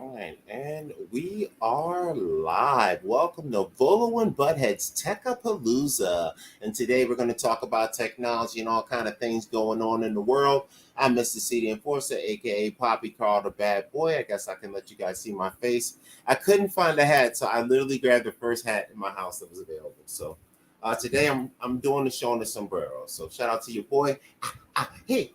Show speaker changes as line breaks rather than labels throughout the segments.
All right, and we are live. Welcome to Volo and Butthead's Tech-A-Palooza. And today we're going to talk about technology and all kind of things going on in the world. I'm Mr. CD Enforcer, aka Poppy Carl the Bad Boy. I guess I can let you guys see my face. I couldn't find a hat, so I literally grabbed the first hat in my house that was available. So today I'm doing the show in the sombrero. So shout out to your boy. Hey.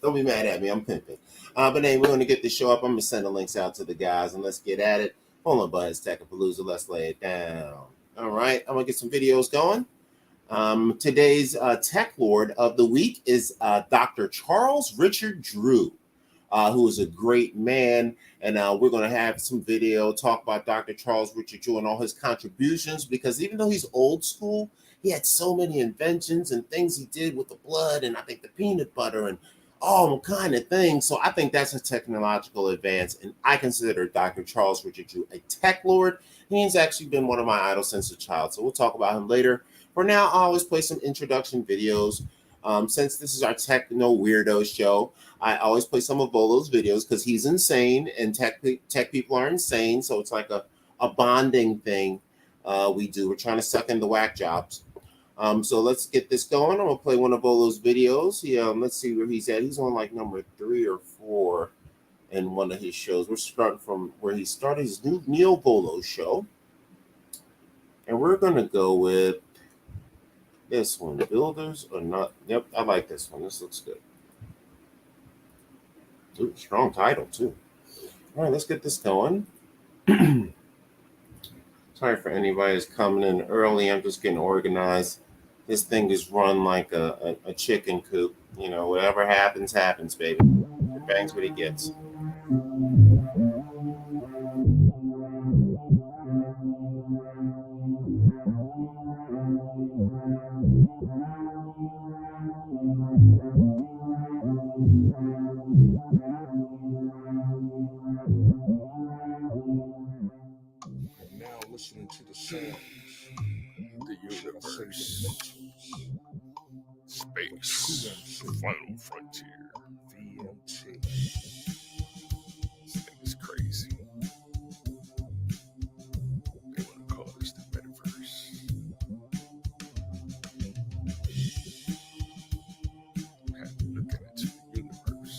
Don't be mad at me. I'm pimping. But anyway, we're going to get the show up. I'm going to send the links out to the guys and let's get at it. Hold on, Buzz, Tech-A-Palooza. Let's lay it down. All right. I'm going to get some videos going. Today's tech lord of the week is Dr. Charles Richard Drew, who is a great man. And we're going to have some video talk about Dr. Charles Richard Drew and all his contributions, because even though he's old school, he had so many inventions and things he did with the blood and I think the peanut butter and all kind of things. So I think that's a technological advance. And I consider Dr. Charles Richard Drew a tech lord. He's actually been one of my idols since a child. So we'll talk about him later. For now, I always play some introduction videos. Since this is our techno weirdo show, I always play some of Volo's videos because he's insane and tech people are insane. So it's like a bonding thing we do. We're trying to suck in the whack jobs. So let's get this going. I'm going to play one of Volo's videos. Let's see where he's at. He's on like number 3 or 4 in one of his shows. We're starting from where he started his new Neo Volo show. And we're going to go with this one. Builders or not. Yep, I like this one. This looks good. Ooh, strong title too. All right, let's get this going. Sorry for anybody who's coming in early. I'm just getting organized. This thing is run like a chicken coop. You know, whatever happens, happens, baby. It bangs what it gets.
Now listening to the sounds, the universe, space, final frontier, VMT. This thing is crazy. They want to call this the metaverse. Have to look into the universe.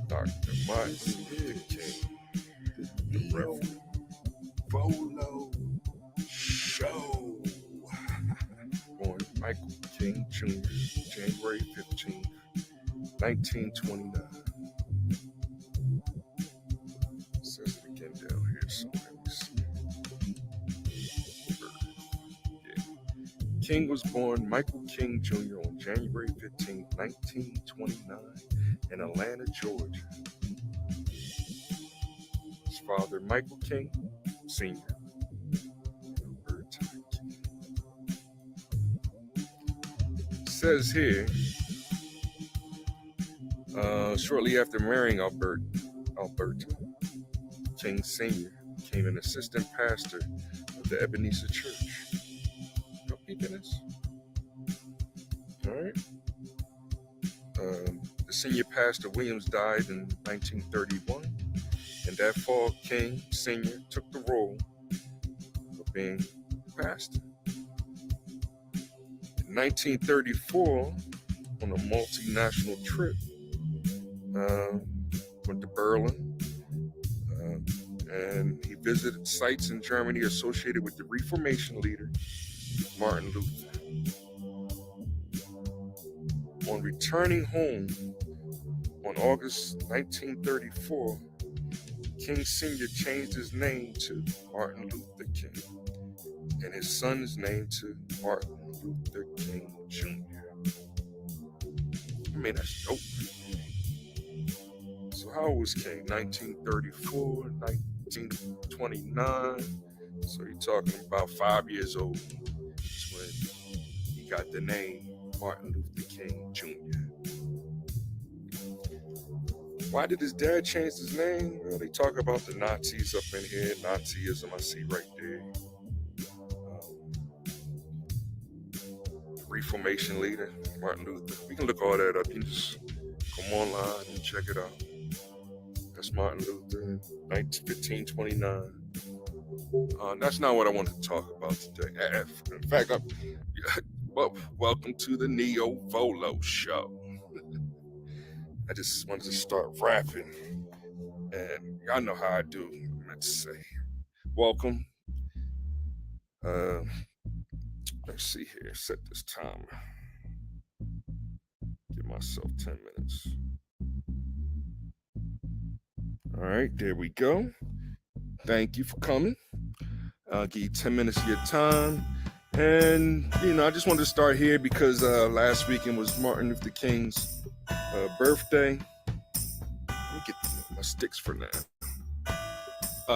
Dr. Martin Luther King, the Reverend Volo Show. Born Michael King Jr., January 15th, 1929. It says it again down here, so let me see. Yeah. King was born Michael King Jr. on January 15th, 1929 in Atlanta, Georgia. His father, Michael King Sr., says here, shortly after marrying Alberta, King Sr. became an assistant pastor of the Ebenezer Church. Y'all peeping this? All right. The senior pastor Williams died in 1931, and that fall, King Sr. took the role of being pastor. In 1934, on a multinational trip, went to Berlin, and he visited sites in Germany associated with the Reformation leader, Martin Luther. On returning home on August 1934, King Sr. changed his name to Martin Luther King, and his son's name to Martin Luther King Jr. I mean, that's dope. So how old was King? 1934, 1929. So you're talking about 5 years old. That's when he got the name Martin Luther King Jr. Why did his dad change his name? Well, they talk about the Nazis up in here. Nazism, I see right there. Reformation leader, Martin Luther. We can look all that up. You can just come online and check it out. That's Martin Luther, 1529. That's not what I wanted to talk about today. In fact, welcome to the Neo Volo show. I just wanted to start rapping, and y'all know how I do. Let's say, welcome. Let's see here. Set this timer. Give myself 10 minutes. All right, there we go. Thank you for coming. I'll give you 10 minutes of your time. And, I just wanted to start here because last weekend was Martin Luther King's birthday. Let me get my sticks for now.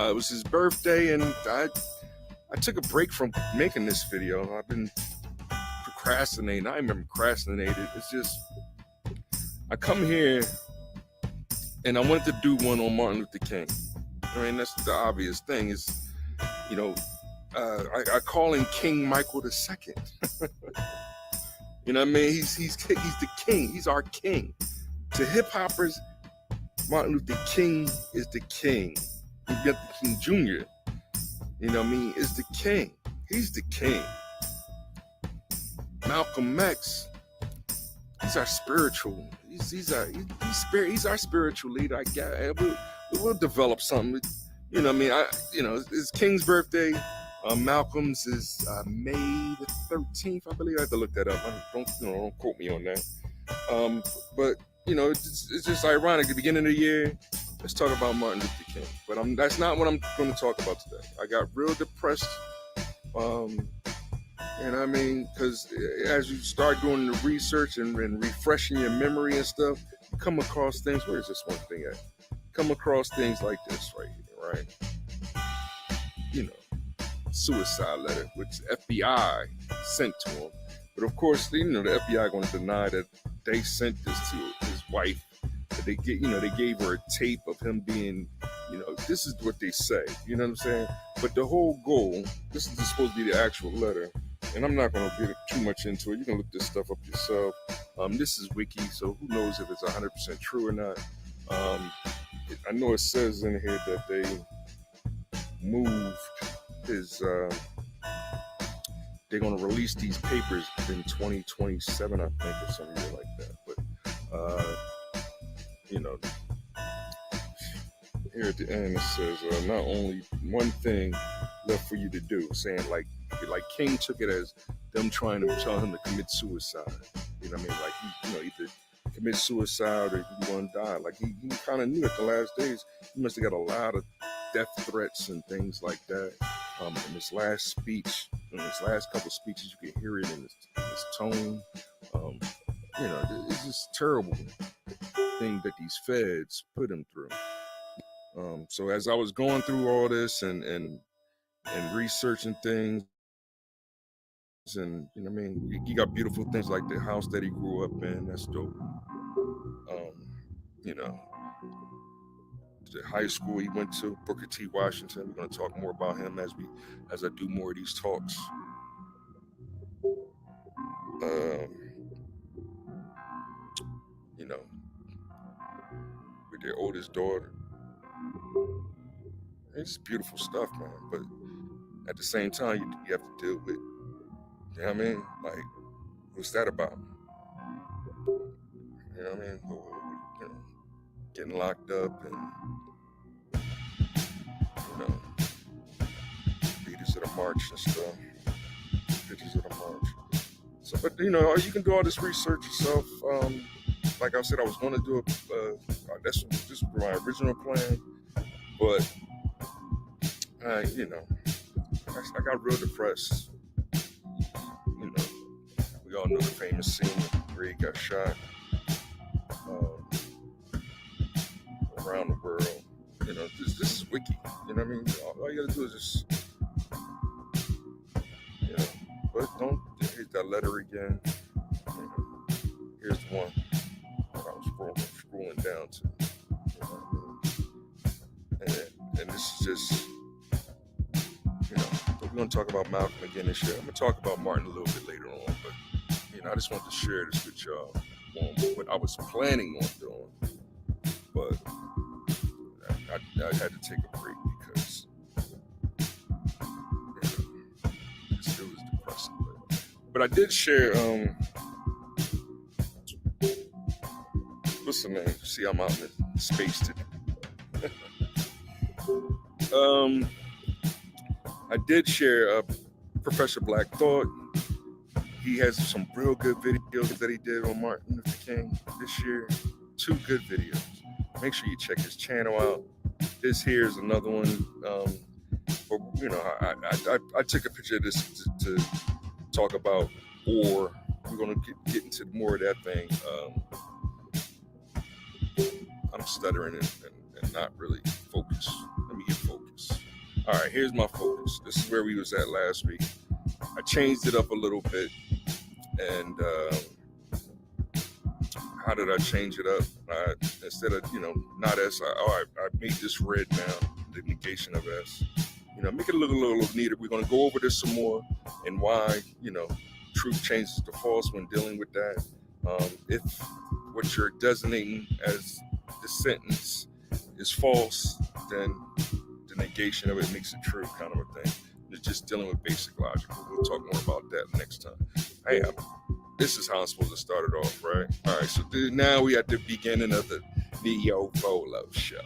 It was his birthday, and I took a break from making this video. I've been procrastinating. I remember procrastinated. It's just, I come here and I wanted to do one on Martin Luther King. I mean, that's the obvious thing is, I call him King Michael II. You know what I mean? He's the king. He's our king. To hip hoppers, Martin Luther King is the king. You get the King Jr. You know what I mean? Is the king. He's the king. Malcolm X, he's our spiritual. He's our spiritual leader. I guess we'll develop something. You know what I mean? It's King's birthday. Malcolm's is May the 13th, I believe. I have to look that up. Don't quote me on that. But it's just ironic. At the beginning of the year, let's talk about Martin Luther King. But that's not what I'm going to talk about today. I got real depressed. And I mean, because as you start doing the research and refreshing your memory and stuff, you come across things. Where is this one thing at? Come across things like this right here, right? Suicide letter, which FBI sent to him. But of course, the FBI going to deny that they sent this to his wife. That they gave her a tape of him being, this is what they say. You know what I'm saying? But the whole goal, this is supposed to be the actual letter. And I'm not going to get too much into it. You can look this stuff up yourself. This is wiki, so who knows if it's 100% true or not. I know it says in here that they moved his, they're going to release these papers in 2027, I think, or something like that. But, here at the end it says, not only one thing left for you to do, saying like King took it as them trying to tell him to commit suicide. You know what I mean? Like, either commit suicide or you want to die. Like he kind of knew at the last days, he must have got a lot of death threats and things like that. In his last speech, in his last couple speeches, you can hear it in his tone. It's just terrible thing that these feds put him through. So as I was going through all this and researching things, and he got beautiful things like the house that he grew up in. That's dope. The high school he went to, Booker T. Washington. We're going to talk more about him as I do more of these talks. With their oldest daughter. It's beautiful stuff, man. But at the same time, you have to deal with, you know what I mean? Like, what's that about? You know what I mean? Getting locked up and, leaders of the march and stuff. Pictures of the march. So, but, you can do all this research yourself. Like I said, I was going to do this was my original plan. But, I got real depressed. We all know the famous scene where he got shot around the world. This is wiki. You know what I mean? All you gotta do is just, but don't hit that letter again. Here's the one that I was scrolling down to. And this is just, we're going to talk about Malcolm again this year. I'm going to talk about Martin a little bit later on, but, I just want to share this with y'all on what I was planning on doing, but I had to take a break because it was depressing. But I did share. What's the name? See, I'm out in space today. I did share Professor Black Thought. He has some real good videos that he did on Martin Luther King this year. 2 good videos. Make sure you check his channel out. This here is another one. But you know, I took a picture of this to talk about, or we're gonna get into more of that thing. I'm stuttering and not really focused. Let me get focused. All right, here's my focus. This is where we was at last week. I changed it up a little bit, and how did I change it up? Instead of not S, I made this red now, the negation of S. Make it look a little neater. We're gonna go over this some more and why truth changes to false when dealing with that. If what you're designating as the sentence is false, then the negation of it makes it true, kind of a thing. It's just dealing with basic logic. We'll talk more about that next time. Hey, this is how I'm supposed to start it off, right? All right, so now we at the beginning of the Neo Volo show.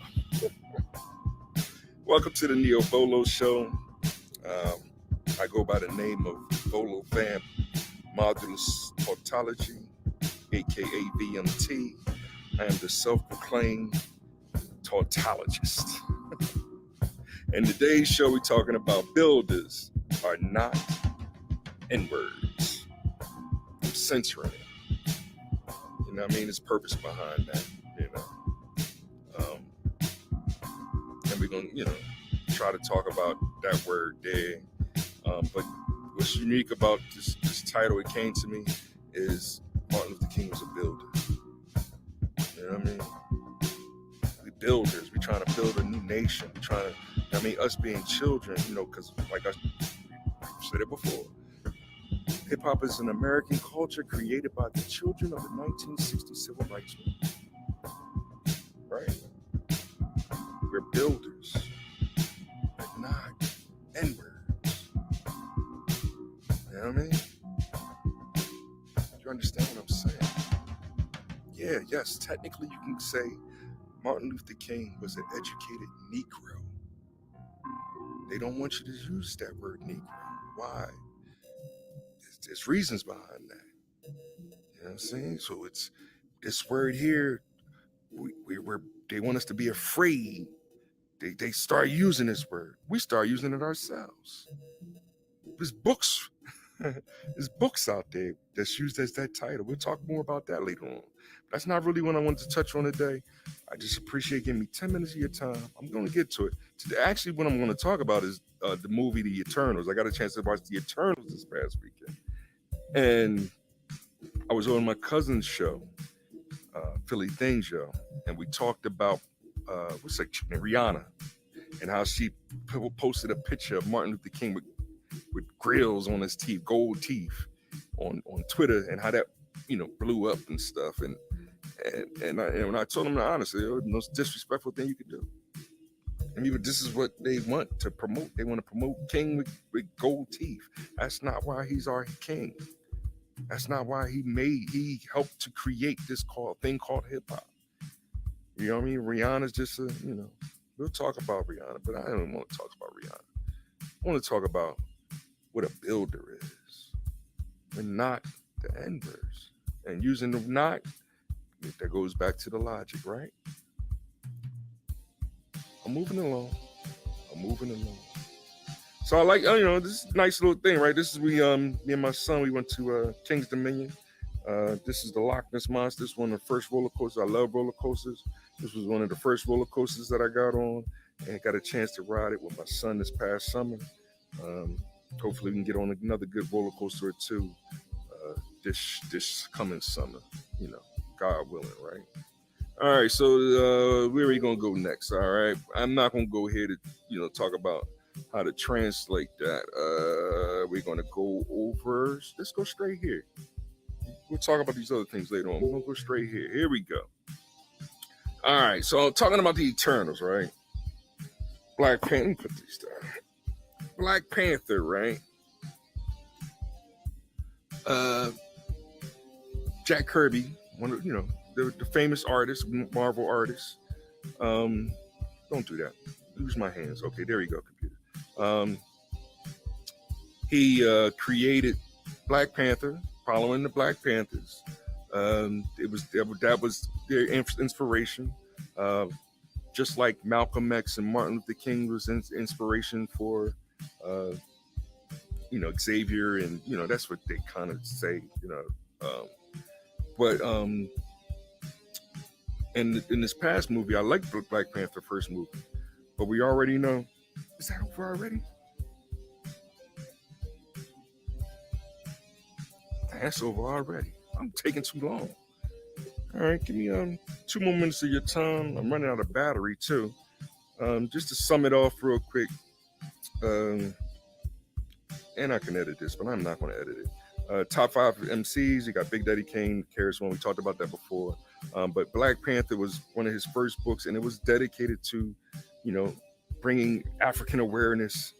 Welcome to the Neo Volo show. I go by the name of Volo Van Modulus Tautology, aka VMT. I am the self-proclaimed tautologist. In today's show, we're talking about builders are not N-words. I'm censoring it. You know what I mean? There's purpose behind that, and we're going to, try to talk about that word there. But what's unique about this title, it came to me, is Martin Luther King was a builder. You know what I mean? We builders. We're trying to build a new nation. We're trying to, us being children, because like I said it before, hip-hop is an American culture created by the children of the 1960 civil rights movement. Right? We're builders. We're not N-words. You know what I mean? You understand what I'm saying? Yeah, yes, technically you can say Martin Luther King was an educated Negro. They don't want you to use that word Negro. Why? There's reasons behind that. You know what I'm saying? So it's this word here, they want us to be afraid. They start using this word. We start using it ourselves. There's books. There's books out there that's used as that title. We'll talk more about that later on. That's not really what I wanted to touch on today. I just appreciate giving me 10 minutes of your time. I'm going to get to it. Today, actually, what I'm going to talk about is the movie The Eternals. I got a chance to watch The Eternals this past weekend. And I was on my cousin's show, Philly Thing Show, and we talked about Rihanna, and how she posted a picture of Martin Luther King with grills on his teeth, gold teeth, on Twitter, and how that blew up and stuff. And when I told him the honestly, it was the most disrespectful thing you could do. I mean, this is what they want to promote. They want to promote King with gold teeth. That's not why he's our king. That's not why he helped to create this thing called hip hop. You know what I mean? Rihanna's just we'll talk about Rihanna, but I don't want to talk about Rihanna. I want to talk about what a builder is. We're not the N-words. And using the not, that goes back to the logic, right? I'm moving along. So I like, this is a nice little thing, right? This is me and my son, we went to King's Dominion. This is the Loch Ness Monster. This is one of the first roller coasters. I love roller coasters. This was one of the first roller coasters that I got on, and got a chance to ride it with my son this past summer. Hopefully we can get on another good roller coaster or two this coming summer, God willing, right? All right, so where are we gonna go next? All right, I'm not gonna go here to talk about how to translate that. We're gonna go over. Let's go straight here. We'll talk about these other things later on. We're gonna go straight here. Here we go. All right, so talking about the Eternals, right? Black Panther. Let me put these down. Black Panther, right? Jack Kirby, one of the famous artist, Marvel artist. Don't do that. Use my hands. Okay, there you go, computer. He created Black Panther, following the Black Panthers. That was their inspiration. Just like Malcolm X and Martin Luther King was inspiration for Xavier, and that's what they kind of say, but in this past movie, I like Black Panther first movie, but we already know, is that over already? That's over already. I'm taking too long. All right, give me 2 more minutes of your time. I'm running out of battery too. Just to sum it off real quick, and I can edit this, but I'm not going to edit it. Top 5 MCs. You got Big Daddy Kane, KRS-One. We talked about that before. But Black Panther was one of his first books, and it was dedicated to, bringing African awareness.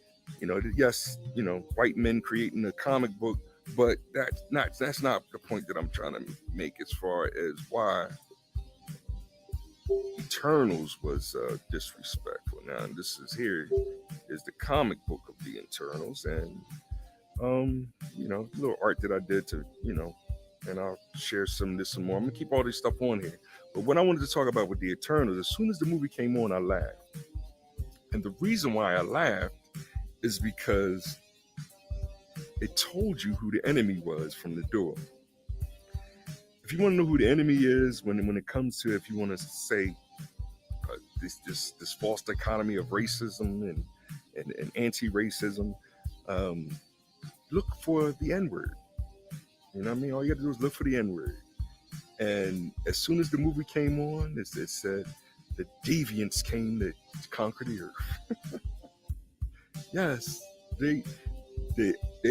Yes, white men creating a comic book, but that's not the point that I'm trying to make as far as why Eternals was disrespectful. Now, this is the comic book of the Eternals, and little art that I did to, and I'll share some of this some more. I'm gonna keep all this stuff on here. But what I wanted to talk about with the Eternals, as soon as the movie came on, I laughed. And the reason why I laughed is because it told you who the enemy was from the door. If you want to know who the enemy is, when it comes to, if you want to say this false dichotomy of racism and anti-racism, look for the N-word. You know what I mean? All you got to do is look for the N-word. And as soon as the movie came on, it said the deviants came to conquer the earth. Yes, they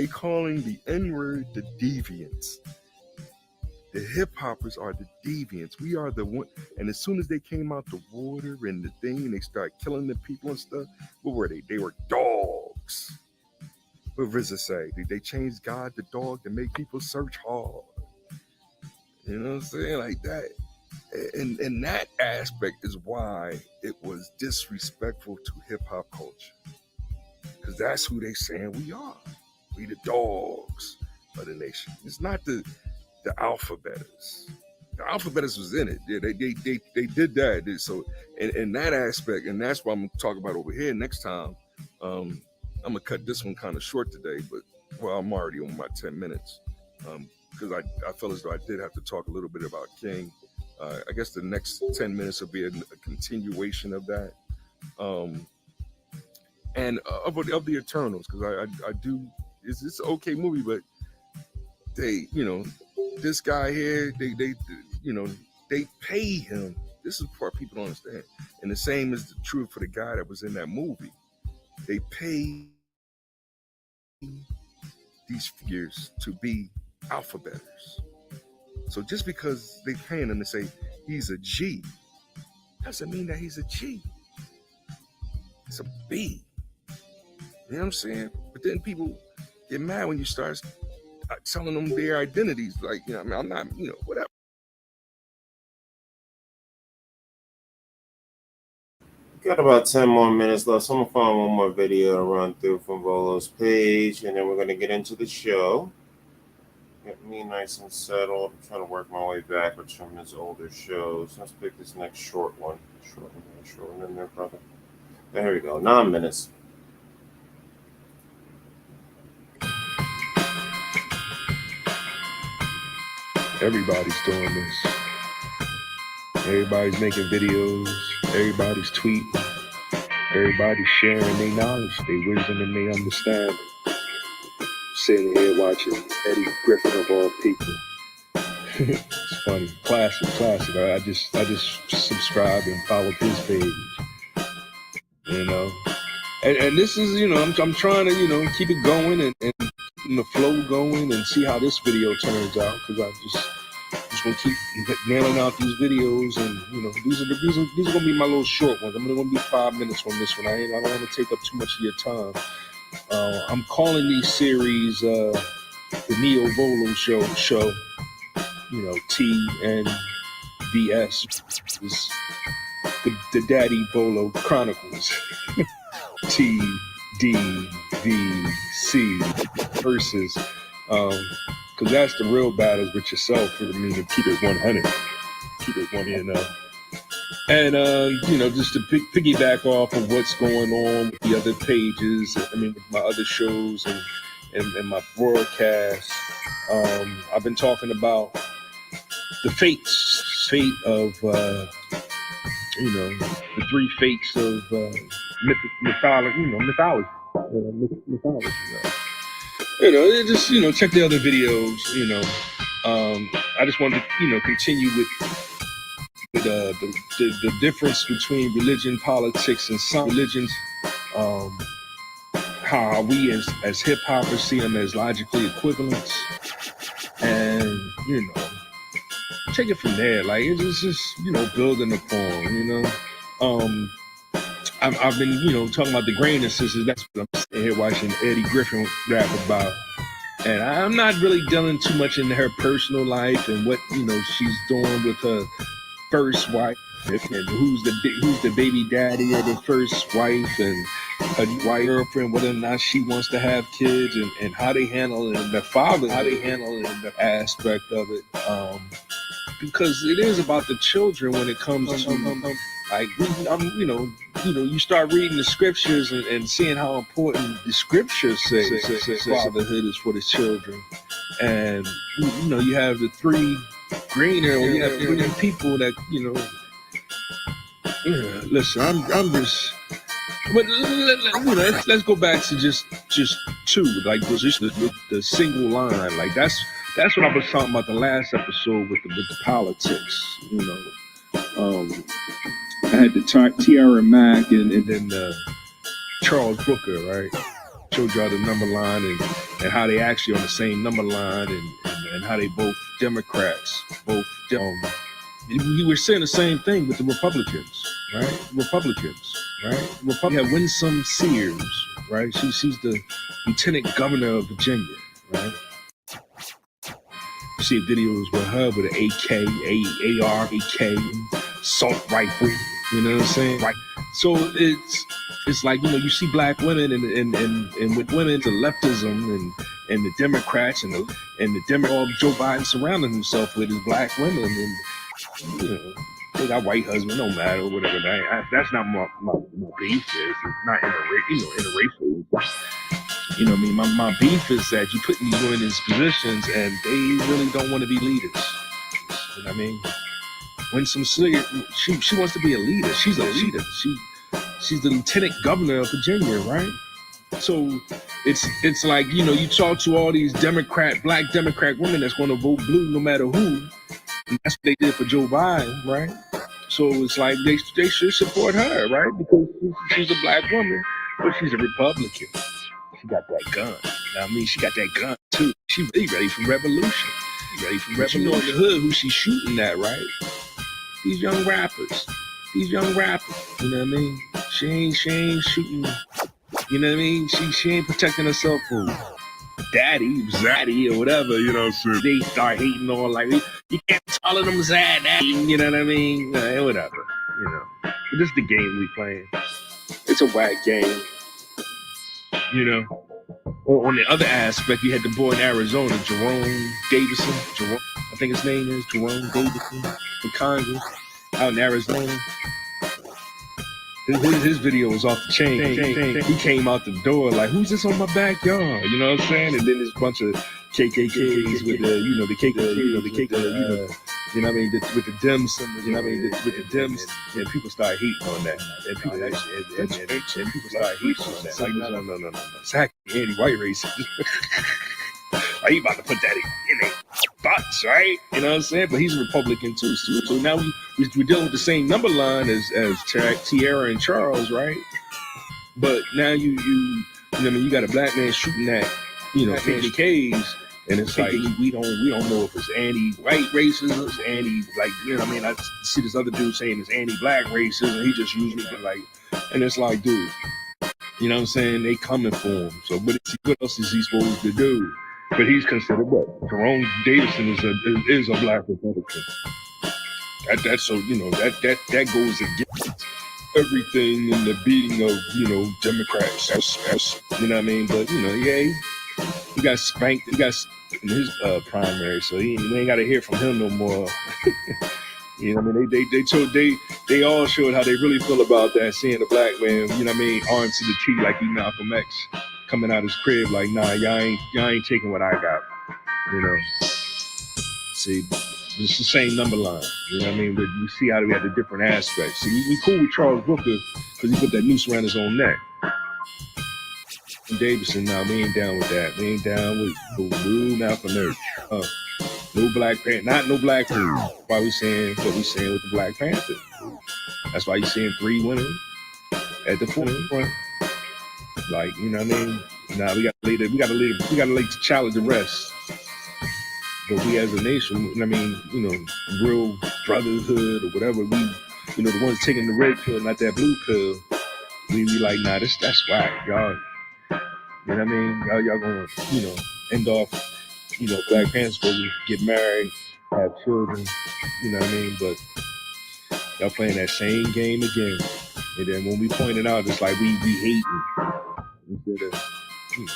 calling the N-word the deviants. The hip hoppers are the deviants. We are the one. And as soon as they came out the water and the thing, and they started killing the people and stuff, what were they? They were dogs. What RZA say? Did they change God to dog to make people search hard? You know what I'm saying? Like that. And that aspect is why it was disrespectful to hip hop culture. Because that's who they saying we are. We the dogs of the nation. It's not the alphabeters. The alphabeters was in it. Yeah, they did that. So in that aspect, and that's what I'm gonna talk about over here next time. I'm gonna cut this one kind of short today, but I'm already on my 10 minutes. Because I feel as though I did have to talk a little bit about King. I guess the next 10 minutes will be a continuation of that. And of the Eternals, because I do, it's an okay movie, but they, this guy here, they pay him. This is the part people don't understand. And the same is true for the guy that was in that movie. They pay these figures to be alphabeters. So just because they paying him to say he's a G, doesn't mean that he's a G. It's a B. You know what I'm saying? But then people get mad when you start telling them their identities. Like, I'm not, whatever.
Got about 10 more minutes left, so I'm going to find one more video to run through from Volo's page, and then we're going to get into the show. Get me nice and settled. I'm trying to work my way backwards from his older shows. Let's pick this next short one. Short one in there, brother. There we go. 9 minutes.
Everybody's doing this. Everybody's making videos. Everybody's tweeting. Everybody's sharing their knowledge, their wisdom, and their understanding. Sitting here watching Eddie Griffin of all people. It's funny. Classic. I just subscribed and followed his page. And this is, I'm trying to, keep it going and the flow going and see how this video turns out, because just gonna keep nailing out these videos, and these are gonna be my little short ones. I'm gonna be 5 minutes on this one. I don't want to take up too much of your time. I'm calling these series the Neo Volo show. TNVS is the Daddy Volo Chronicles. TDVC versus because that's the real battles with yourself. I mean, to keep it 100, keep it 100. And just to piggyback off of what's going on with the other pages, I mean, with my other shows and my broadcasts, I've been talking about the fate of the 3 fates of mythology. Just check the other videos. I just wanted to continue with the difference between religion, politics, and some religions. How we as hip hoppers see them as logically equivalent, and take it from there. Like it's just building upon. I've been talking about the grain and sisters. That's what I'm sitting here watching Eddie Griffin rap about, and I'm not really dealing too much into her personal life and what she's doing with her first wife, and who's the baby daddy of the first wife, and her white girlfriend, whether or not she wants to have kids, and how they handle it, and the father, how they handle it, and the aspect of it, because it is about the children when it comes to like you start reading the scriptures and seeing how important the scriptures say fatherhood is for the children, and you have the 3 greener, or you have 3 people that listen, I'm just. But let's go back to just 2, like just the single line. Like that's what I was talking about the last episode with the politics. I had the Tiara Mack and then Charles Booker, right? Showed y'all the number line and how they actually on the same number line and how they both Democrats, we were saying the same thing with the Republicans, right? We have Winsome Sears, right? She's the Lieutenant Governor of Virginia, right? You see videos with her with an AK, AR, assault rifle, you know what I'm saying? Right. So it's like, you see black women and with women, the leftism and the Democrats and the Democrats, Joe Biden surrounding himself with his black women, and they got white husband, no matter, whatever. That's not my beef is. It's not interracial. You know what I mean? My beef is that you put these women in these positions and they really don't want to be leaders. You know what I mean? When she wants to be a leader. She's a leader. She's the Lieutenant Governor of Virginia, right? So it's like, you talk to all these black Democrat women that's going to vote blue no matter who. And that's what they did for Joe Biden, right? So it's like they should support her, right? Because she's a black woman, but she's a Republican. She got that gun. I mean, she got that gun too. She really ready for revolution. In the hood who she's shooting at, right? These young rappers. You know what I mean? She ain't shooting. You know what I mean? She ain't protecting herself from daddy, zaddy, or whatever, so they start hating on, like, you can't tell them zaddy, you know what I mean? Whatever, But this is the game we playing. It's a whack game, On the other aspect, you had the boy in Arizona, Jerome Davison. I think his name is Jerome Davison, for Congress, out in Arizona. His video was off the chain. He came out the door like, who's this on my backyard? You know what I'm saying? And then there's a bunch of KKKs with the with the Dems, with the Dems, and people start hating on that. And people start hating on that. Like, no. It's actually anti-white racist. Like, he about to put that in their butts, right? You know what I'm saying? But he's a Republican too. So now we're dealing with the same number line as Tiara and Charles, right? But now you got a black man shooting at KKKs, And it's like we don't know if it's anti-white racism, it's like, you know what I mean? I see this other dude saying it's anti-black racism. He just usually like, and it's like, dude, you know what I'm saying? They coming for him. So what else is he supposed to do? But he's considered what? Jerome Davison is a black Republican. That's so, you know, that goes against everything in the beating of, you know, Democrats. That's you know what I mean? But you know, yeah, he got spanked. He got in his primary, so we ain't got to hear from him no more. You know what I mean? They all showed how they really feel about that, seeing a black man, you know what I mean, armed to the teeth like he Malcolm X, coming out his crib like, nah, y'all ain't taking what I got. You know. See, it's the same number line. You know what I mean? But we see how we have the different aspects. See, we cool with Charles Booker because he put that noose around his own neck. Davison, nah, we ain't down with that. We ain't down with no Malcolm X. No Black Panther, not no Black Panther. Why we saying what we saying with the Black Panther? That's why you seeing 3 women at the front. Like, you know what I mean? Nah, we gotta lay the child to rest. But we as a nation, I mean, you know, real brotherhood or whatever, we, you know, the ones taking the red pill, not that blue pill, we be like, nah, that's whack, y'all. You know what I mean? Y'all gonna, you know, end off, you know, Black Panthers supposed to get married, have children, you know what I mean? But y'all playing that same game again. And then when we point it out, it's like we hating instead of, you know,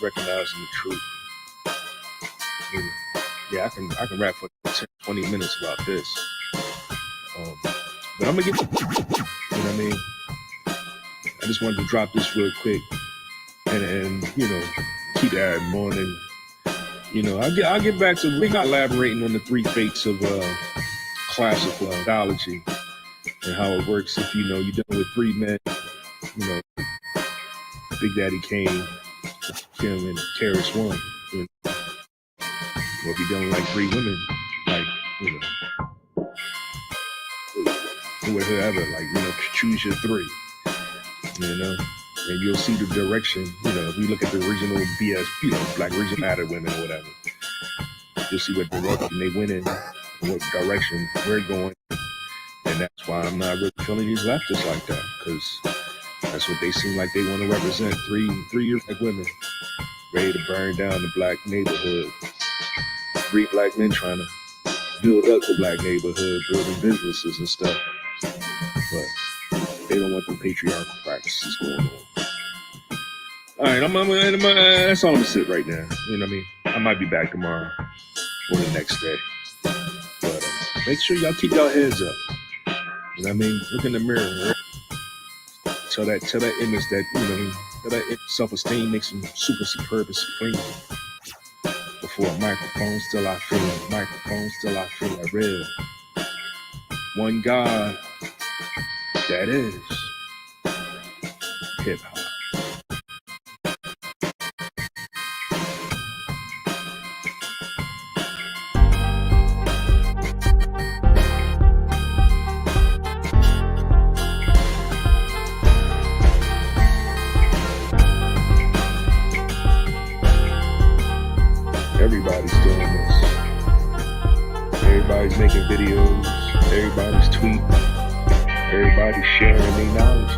recognizing the truth. You know, yeah, I can rap for 10, 20 minutes about this. But I'm gonna get, you know what I mean? I just wanted to drop this real quick and you know, keep that morning. You know, I'll get back to elaborating on the 3 fates of classical theology and how it works if, you know, you're dealing with 3 men, you know, Big Daddy Kane, Kim, and Terrence One. You know, or if you're dealing like 3 women, like, you know, whoever, like, you know, choose your 3, you know, and you'll see the direction, you know, if we look at the original BS, you know, Black Original Matter women or whatever, you'll see what direction they went in, what direction we're going. And that's why I'm not really feeling these leftists like that, because that's what they seem like they want to represent. 3 years like women, ready to burn down the black neighborhood. 3 black men trying to build up the black neighborhood, building businesses and stuff. But they don't want the patriarchal practices going on. All right, that's all I'm gonna sit right now. You know what I mean? I might be back tomorrow or the next day. But make sure y'all keep y'all heads up. You know what I mean? Look in the mirror. Right? Tell that image that, you know what I mean? Tell that self-esteem makes them super superb and supreme. Before a microphone, still I feel it real. One God, that is hip-hop. Everybody's doing this. Everybody's making videos. Everybody's tweeting. Everybody's sharing their knowledge.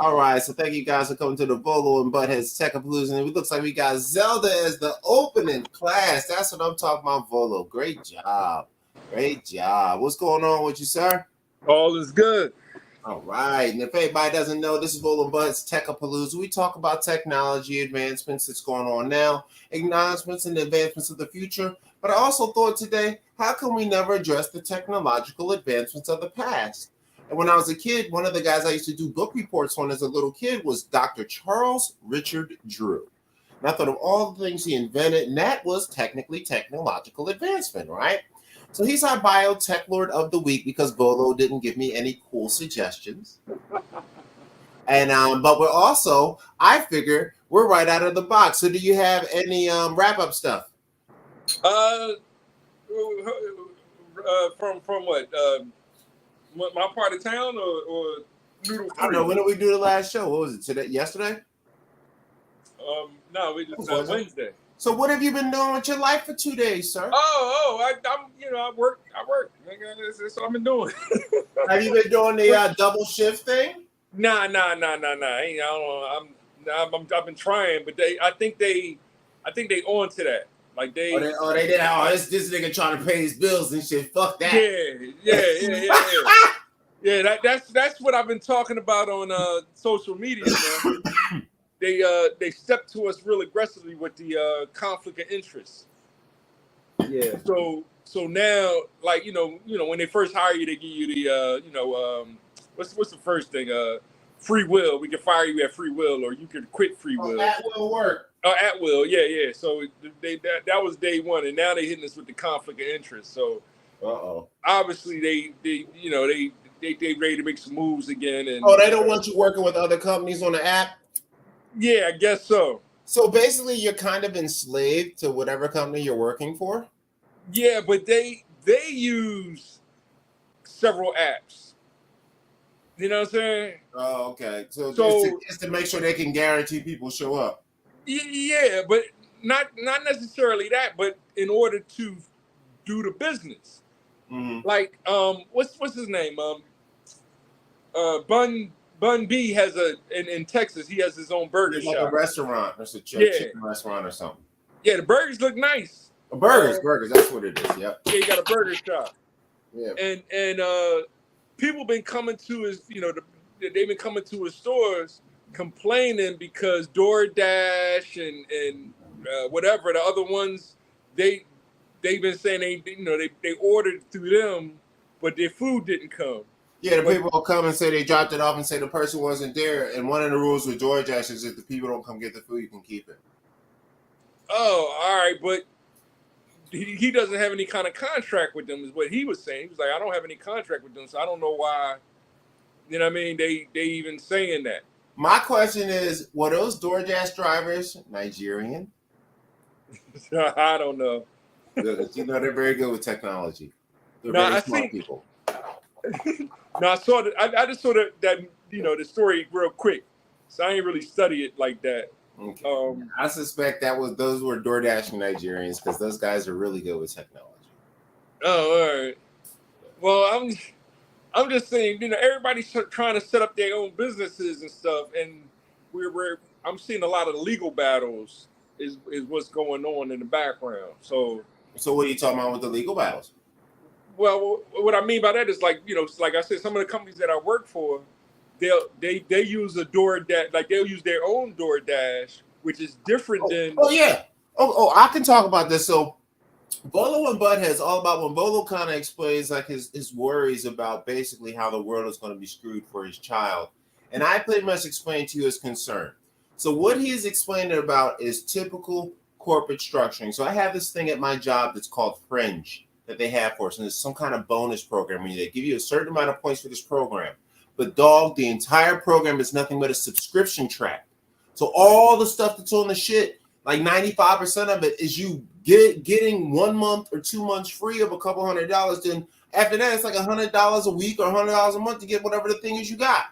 All right, so thank you guys for coming to the Volo and Butthead's Tech-A-Palooza. And it looks like we got Zelda as the opening class. That's what I'm talking about, Volo. Great job. Great job. What's going on with you, sir?
All is good.
All right. And if anybody doesn't know, this is Volo and Butthead's Tech-A-Palooza. We talk about technology advancements that's going on now, acknowledgments and advancements of the future. But I also thought today, how can we never address the technological advancements of the past? And when I was a kid, one of the guys I used to do book reports on as a little kid was Dr. Charles Richard Drew. And I thought of all the things he invented, and that was technically technological advancement, right? So he's our biotech lord of the week because Volo didn't give me any cool suggestions. And but we're also, I figure we're right out of the box. So do you have any wrap up stuff?
Uh, from what? My part of town or Noodle
I don't know.
3?
When did we do the last show? What was it today? Yesterday?
No, we just
Was it?
Wednesday.
So what have you been doing with your life for 2 days, sir?
I'm I work. That's what I've been doing.
Have you been doing the double shift thing?
Nah. I don't know. I've been trying, but I think they on to that. Like they
did. Oh, this nigga trying to pay his bills and shit. Fuck that.
Yeah. Yeah, that's what I've been talking about on social media, man. They stepped to us real aggressively with the conflict of interest. Yeah. So now, like you know, when they first hire you, they give you the what's the first thing? Free will. We can fire you at free will, or you can quit free will.
At will work.
At will. Yeah. So that was day one, and now they hitting us with the conflict of interest. So, obviously they ready to make some moves again. And
they don't want you working with other companies on the app.
Yeah, I guess so.
So basically, you're kind of enslaved to whatever company you're working for.
Yeah, but they use several apps. You know what I'm saying?
Oh, okay. So it's to make sure they can guarantee people show up.
Yeah, but not necessarily that, but in order to do the business.
Mm-hmm.
Like what's his name? Bun B has in Texas. He has his own burger shop.
Like a restaurant. It's a chicken restaurant or something.
Yeah, the burgers look nice.
Burgers. That's what it is. Yep.
Yeah, he got a burger shop.
Yeah.
And people been coming to his, they've been coming to his stores complaining because DoorDash and whatever the other ones, they've been saying they ordered through them, but their food didn't come.
Yeah, the people will come and say they dropped it off and say the person wasn't there. And one of the rules with DoorDash is if the people don't come get the food, you can keep it.
Oh, all right, but he doesn't have any kind of contract with them, is what he was saying. He was like, I don't have any contract with them, so I don't know why. You know what I mean? They even saying that.
My question is, were those DoorDash drivers Nigerian?
I don't know.
They're very good with technology. They're very smart people.
No, I saw that. I just saw that the story real quick, so I ain't really study it like that.
Okay. I suspect those were DoorDash Nigerians because those guys are really good with technology.
Oh, all right. Well, I'm just saying, everybody's trying to set up their own businesses and stuff, and I'm seeing a lot of legal battles is what's going on in the background. So
what are you talking about with the legal battles?
Well, what I mean by that is like I said, some of the companies that I work for, they use a DoorDash, like they'll use their own DoorDash, which is different than.
Oh yeah. Oh, I can talk about this. So, Volo and Butthead is all about when Volo kind of explains like his worries about basically how the world is going to be screwed for his child, and I pretty much explained to you his concern. So what he is explaining about is typical corporate structuring. So I have this thing at my job that's called Fringe that they have for us, and it's some kind of bonus program where they give you a certain amount of points for this program. But dog, the entire program is nothing but a subscription track. So all the stuff that's on the shit, like 95% of it is you getting 1 month or 2 months free of a couple $100. Then after that, it's like $100 a week or $100 a month to get whatever the thing is you got.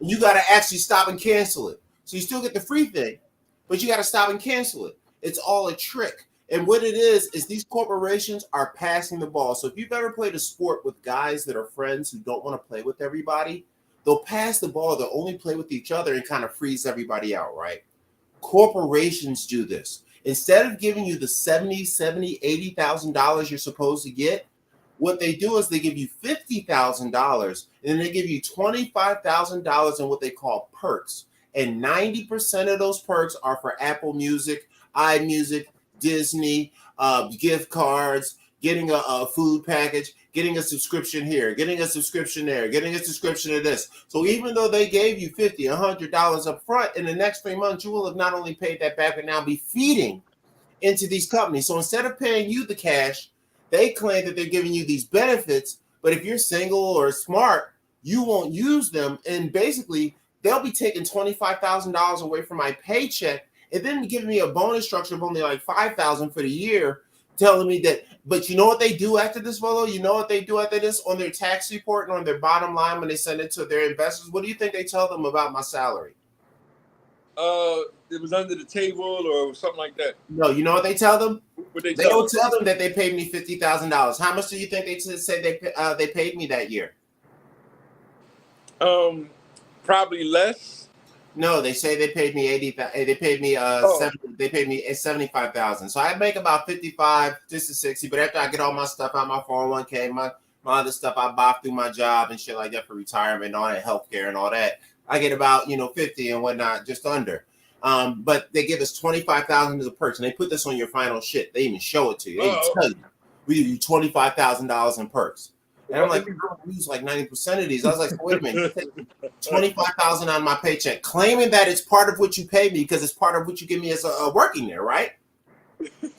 And you got to actually stop and cancel it. So you still get the free thing, but you got to stop and cancel it. It's all a trick. And what it is these corporations are passing the ball. So if you've ever played a sport with guys that are friends who don't want to play with everybody, they'll pass the ball. They'll only play with each other and kind of freeze everybody out, right? Corporations do this. Instead of giving you the $80,000 you're supposed to get, what they do is they give you $50,000 and then they give you $25,000 in what they call perks. And 90% of those perks are for Apple Music, iMusic, Disney, gift cards, getting a food package, getting a subscription here, getting a subscription there, getting a subscription to this. So even though they gave you $50, $100 up front, in the next 3 months, you will have not only paid that back, but now be feeding into these companies. So instead of paying you the cash, they claim that they're giving you these benefits. But if you're single or smart, you won't use them. And basically, they'll be taking $25,000 away from my paycheck and then giving me a bonus structure of only like $5,000 for the year, telling me that. But you know what they do after this, Volo? You know what they do after this on their tax report and on their bottom line when they send it to their investors? What do you think they tell them about my salary?
It was under the table or something like that.
No, you know what they tell them?
What
They don't tell them that they paid me $50,000. How much do you think they say they paid me that year?
Probably less.
No, they say they paid me 80. They paid me they paid me 75,000. So I make about 55, just to 60. But after I get all my stuff out, my 401k, my other stuff I bought through my job and shit like that for retirement and all that healthcare and all that, I get about 50 and whatnot, just under. But they give us 25,000 as a perks, and they put this on your final shit. They even show it to you. They even tell you, we give you $25,000 in perks. And I'm like, we lose like 90% of these. I was like, wait a minute, $25,000 on my paycheck, claiming that it's part of what you pay me because it's part of what you give me as a working there, right?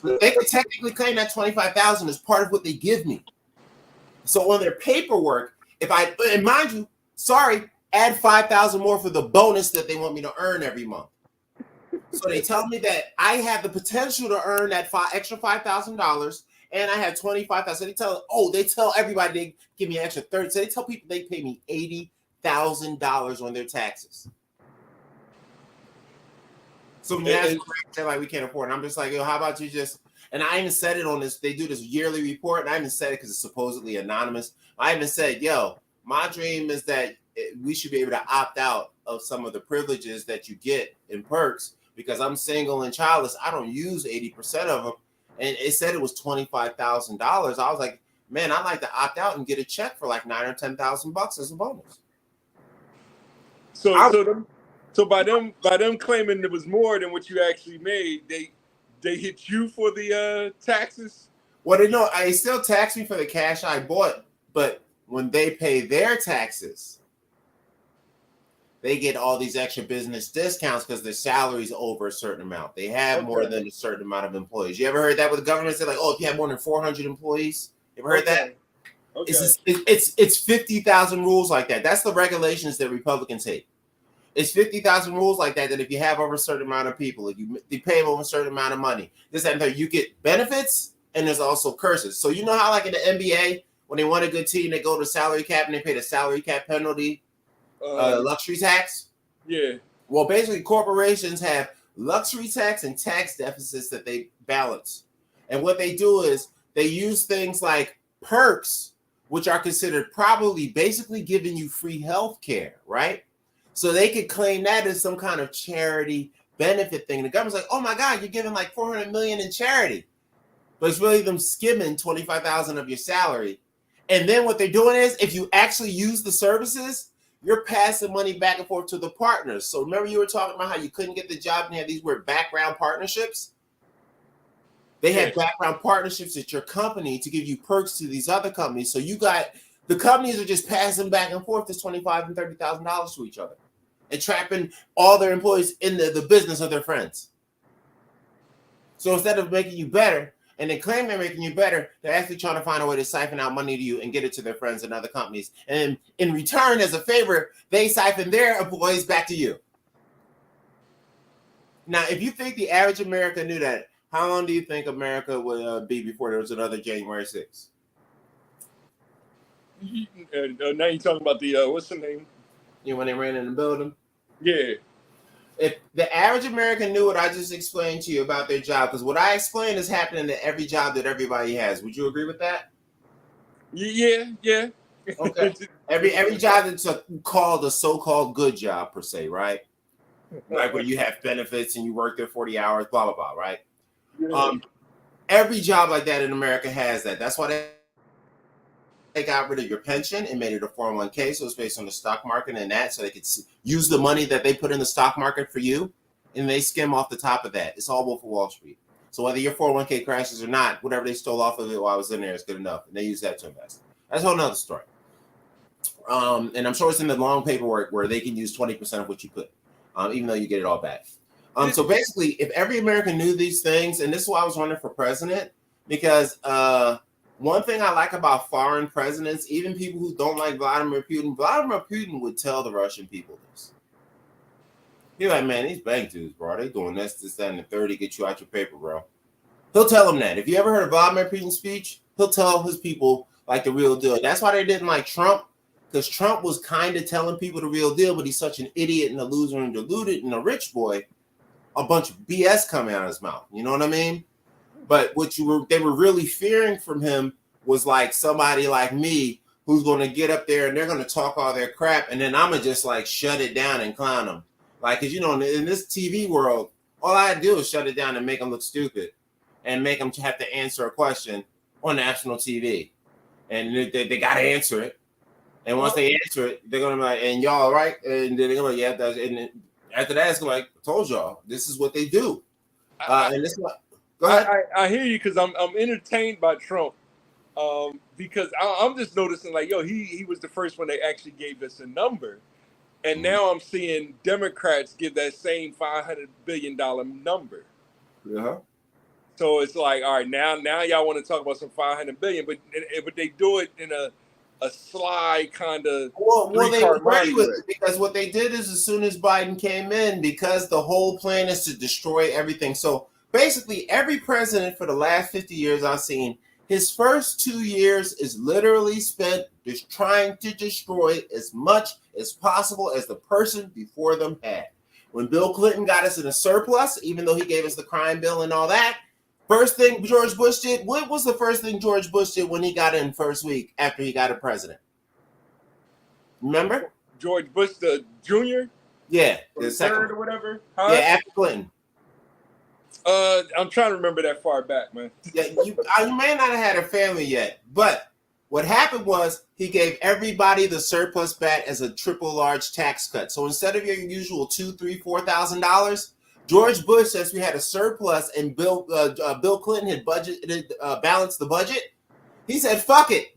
They could technically claim that $25,000 is part of what they give me. So on their paperwork, and mind you, add $5,000 more for the bonus that they want me to earn every month. So they tell me that I have the potential to earn that extra $5,000, and I have $25,000. So they tell everybody they give me an extra 30. So they tell people they pay me $80,000 on their taxes. So when you ask them, they're like, we can't afford it. I'm just like, how about you just? And I even said it on this. They do this yearly report, and I even said it because it's supposedly anonymous. I even said, my dream is that we should be able to opt out of some of the privileges that you get in perks because I'm single and childless. I don't use 80% of them. And it said it was $25,000. I was like, man, I'd like to opt out and get a check for like $9,000 or $10,000 as a bonus.
So by them claiming it was more than what you actually made, they hit you for the taxes?
Well, they still tax me for the cash I bought, but when they pay their taxes, they get all these extra business discounts because their salary's over a certain amount. They have more than a certain amount of employees. You ever heard that with the government? Say like, if you have more than 400 employees, you ever heard that? Okay. It's 50,000 rules like that. That's the regulations that Republicans hate. It's 50,000 rules like that if you have over a certain amount of people, if you pay them over a certain amount of money, this and that, you get benefits and there's also curses. So you know how like in the NBA, when they want a good team, they go to salary cap and they pay the salary cap penalty. Luxury tax.
Yeah.
Well, basically, corporations have luxury tax and tax deficits that they balance. And what they do is they use things like perks, which are considered probably basically giving you free health care, right? So they could claim that as some kind of charity benefit thing. The government's like, oh my God, you're giving like $400 million in charity. But it's really them skimming 25,000 of your salary. And then what they're doing is if you actually use the services, you're passing money back and forth to the partners. So remember you were talking about how you couldn't get the job and you had these weird background partnerships? They had background partnerships at your company to give you perks to these other companies. So the companies are just passing back and forth this $25,000 and $30,000 to each other and trapping all their employees in the business of their friends. So instead of making you better, and they claim they're making you better, they're actually trying to find a way to siphon out money to you and get it to their friends and other companies. And in return, as a favor, they siphon their employees back to you. Now, if you think the average American knew that, how long do you think America would be before there was another January 6th?
Now you're talking about the, what's the name?
When they ran in the building?
Yeah.
If the average American knew what I just explained to you about their job, because what I explained is happening to every job that everybody has. Would you agree with that?
Yeah.
Okay. Every job that's called a so-called good job per se, right? Like where you have benefits and you work there 40 hours, blah, blah, blah, right? Yeah. Every job like that in America has that. That's why they got rid of your pension and made it a 401k, so it's based on the stock market and that, so they could use the money that they put in the stock market for you, and they skim off the top of that. It's all Wolf of Wall Street. So whether your 401k crashes or not, whatever they stole off of it while I was in there is good enough. And they use that to invest. That's a whole nother story. And I'm sure it's in the long paperwork where they can use 20% of what you put, even though you get it all back. So basically, if every American knew these things, and this is why I was running for president, because one thing I like about foreign presidents, even people who don't like Vladimir Putin would tell the Russian people this. He's like, man, these bank dudes, bro, they doing this, that, and the 30 get you out your paper, bro. He'll tell them that. If you ever heard of Vladimir Putin's speech, he'll tell his people like the real deal. That's why they didn't like Trump, because Trump was kind of telling people the real deal, but he's such an idiot and a loser and deluded and a rich boy. A bunch of BS coming out of his mouth. You know what I mean? But they were really fearing from him was like somebody like me who's going to get up there and they're going to talk all their crap, and then I'm going to just like shut it down and clown them. Like, because, you know, in this TV world, all I do is shut it down and make them look stupid and make them have to answer a question on national TV. And they got to answer it. And once they answer it, they're going to be like, and y'all all right? And then they're going to be like, yeah, that's it. After that, it's like, I told y'all, this is what they do. And this is what, go ahead.
I hear you, because I'm entertained by Trump, because I'm just noticing, like, yo, he was the first one that actually gave us a number. And now I'm seeing Democrats give that same $500 billion number.
Yeah.
So it's like, all right, now y'all want to talk about some $500 billion, but they do it in a sly kind of
well they agree with it, because what they did is as soon as Biden came in, because the whole plan is to destroy everything. So basically every president for the last 50 years I've seen, his first 2 years is literally spent just trying to destroy as much as possible as the person before them had. When Bill Clinton got us in a surplus, even though he gave us the crime bill and all that, first thing George Bush did, what was the first thing George Bush did when he got in first week after he got a president? Remember?
George Bush the Jr.?
Yeah.
The
second
third or whatever? Huh?
Yeah, after Clinton.
I'm trying to remember that far back, man.
Yeah, you may not have had a family yet, but what happened was he gave everybody the surplus back as a triple large tax cut. So instead of your usual $2,000, $3,000, $4,000, George Bush, since we had a surplus and Bill Clinton had balanced the budget, he said, fuck it.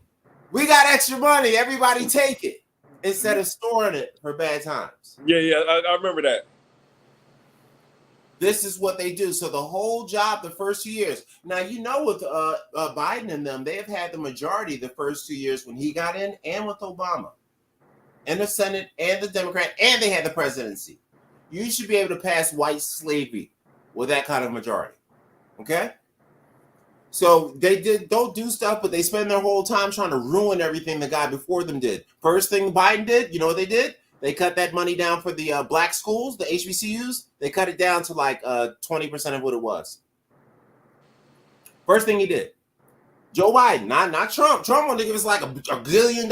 We got extra money. Everybody take it, instead of storing it for bad times.
Yeah, I remember that.
This is what they do. So the whole job, the first 2 years. Now, you know, with Biden and them, they have had the majority the first 2 years when he got in, and with Obama, and the Senate, and the Democrat, and they had the presidency. You should be able to pass white slavery with that kind of majority. Okay? So they don't do stuff, but they spend their whole time trying to ruin everything the guy before them did. First thing Biden did, you know what they did? They cut that money down for the black schools, the HBCUs. They cut it down to like 20% of what it was. First thing he did. Joe Biden, not Trump. Trump wanted to give us like $1 billion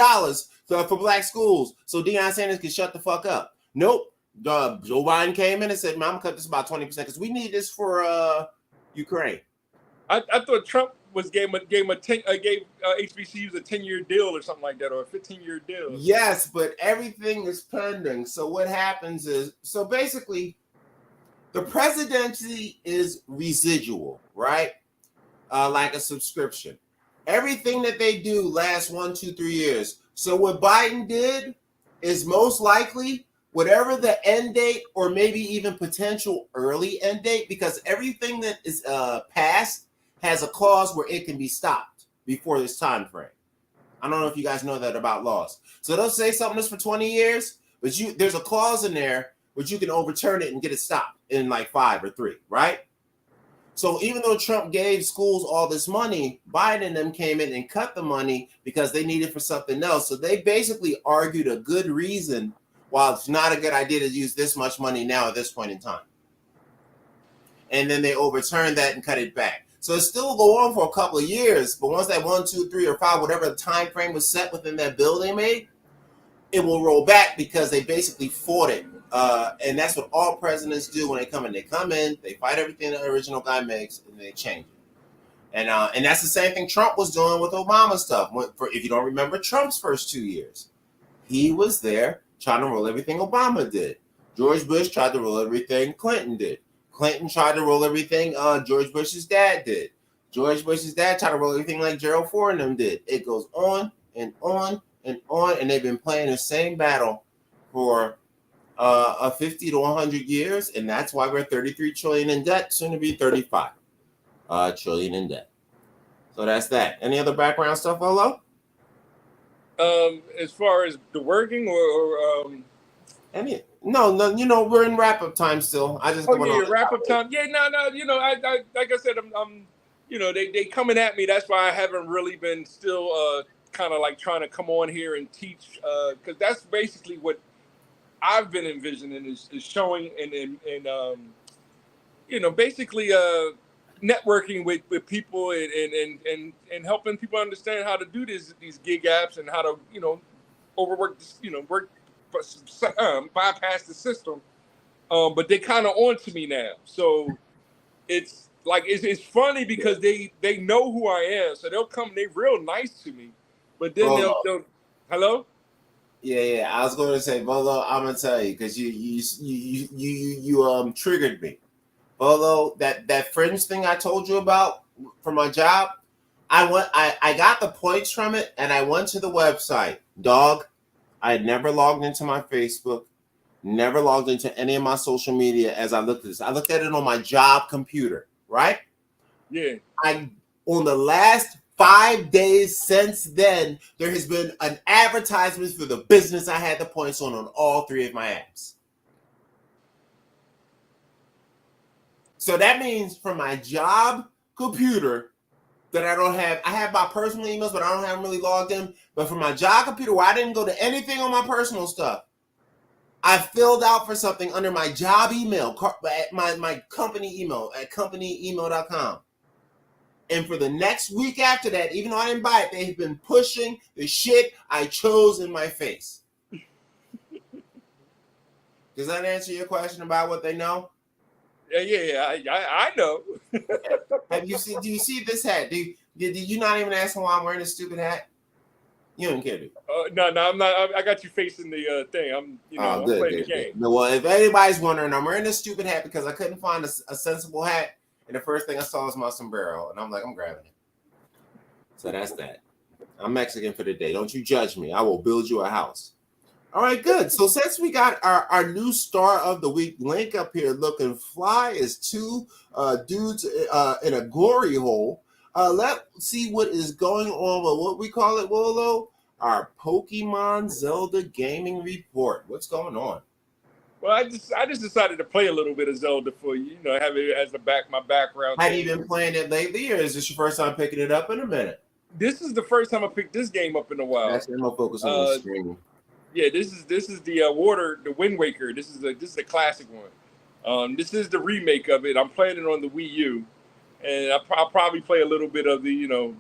for black schools so Deion Sanders could shut the fuck up. Nope. Joe Biden came in and said, "Man, I'm gonna cut this about 20% because we need this for Ukraine."
I thought Trump gave HBCUs a 10-year deal or something like that, or a 15-year deal.
Yes, but everything is pending. So what happens is, so basically, the presidency is residual, right? Like a subscription. Everything that they do lasts 1, 2, 3 years. So what Biden did is most likely whatever the end date, or maybe even potential early end date, because everything that is passed has a clause where it can be stopped before this time frame. I don't know if you guys know that about laws. So they'll say something that's for 20 years, but there's a clause in there which you can overturn it and get it stopped in like 5 or 3, right? So even though Trump gave schools all this money, Biden and them came in and cut the money because they needed for something else. So they basically argued a good reason why it's not a good idea to use this much money now at this point in time. And then they overturned that and cut it back. So it still go on for a couple of years, but once that 1, 2, 3, or 5, whatever the time frame was set within that bill they made, it will roll back because they basically fought it. And that's what all presidents do when they come in. They come in, they fight everything the original guy makes, and they change it. And that's the same thing Trump was doing with Obama stuff. If you don't remember Trump's first 2 years, he was there trying to roll everything Obama did. George Bush tried to roll everything Clinton did. Clinton tried to roll everything George Bush's dad did. George Bush's dad tried to roll everything like Gerald Ford and them did. It goes on and on and on, and they've been playing the same battle for 50 to 100 years, and that's why we're 33 trillion in debt, soon to be 35 trillion in debt. So that's that. Any other background stuff, Volo?
As far as the working or
No, you know, we're in wrap-up time still. I just
wrap up time. Yeah, no, you know, I like I said, I'm you know, they coming at me. That's why I haven't really been still kind of like trying to come on here and teach, because that's basically what I've been envisioning is showing and you know, basically networking with people and helping people understand how to do these gig apps and how to, you know, overwork this, you know, bypass the system. But they kind of on to me now, so it's like it's funny because they know who I am, so they'll come. They real nice to me, but then they'll hello.
Yeah. I was going to say, Volo, I'm gonna tell you because you triggered me, Volo. That fringe thing I told you about for my job, I got the points from it, and I went to the website. Dog, I had never logged into my Facebook, never logged into any of my social media. As I looked at this, I looked at it on my job computer, right?
Yeah.
On the last 5 days since then, there has been an advertisement for the business I had the points on all 3 of my apps. So that means from my job computer that I have my personal emails, but I don't have them really logged in. But from my job computer where I didn't go to anything on my personal stuff, I filled out for something under my job email, my company email at companyemail.com. And for the next week after that, even though I didn't buy it, they've been pushing the shit I chose in my face. Does that answer your question about what they know?
Yeah, I know.
Do you see this hat? Did you not even ask me why I'm wearing this stupid hat? You don't care, dude.
No, I'm not. I got you facing the thing. I'm playing the game.
No, well, if anybody's wondering, I'm wearing this stupid hat because I couldn't find a sensible hat, and the first thing I saw was my sombrero, and I'm like, I'm grabbing it. So that's that. I'm Mexican for the day. Don't you judge me. I will build you a house. All right, good. So since we got our new star of the week link up here looking fly as 2 dudes in a glory hole, let's see what is going on with what we call it, Volo, our Pokemon Zelda gaming report. What's going on?
Well, I just decided to play a little bit of Zelda for you, have it as my background.
Have you been playing it lately, or is this your first time picking it up in a minute?
This is the first time I picked this game up in a while.
That's more focus on the stream.
Yeah, this is the Wind Waker. This is the classic one. This is the remake of it. I'm playing it on the Wii U, and I'll probably play a little bit of the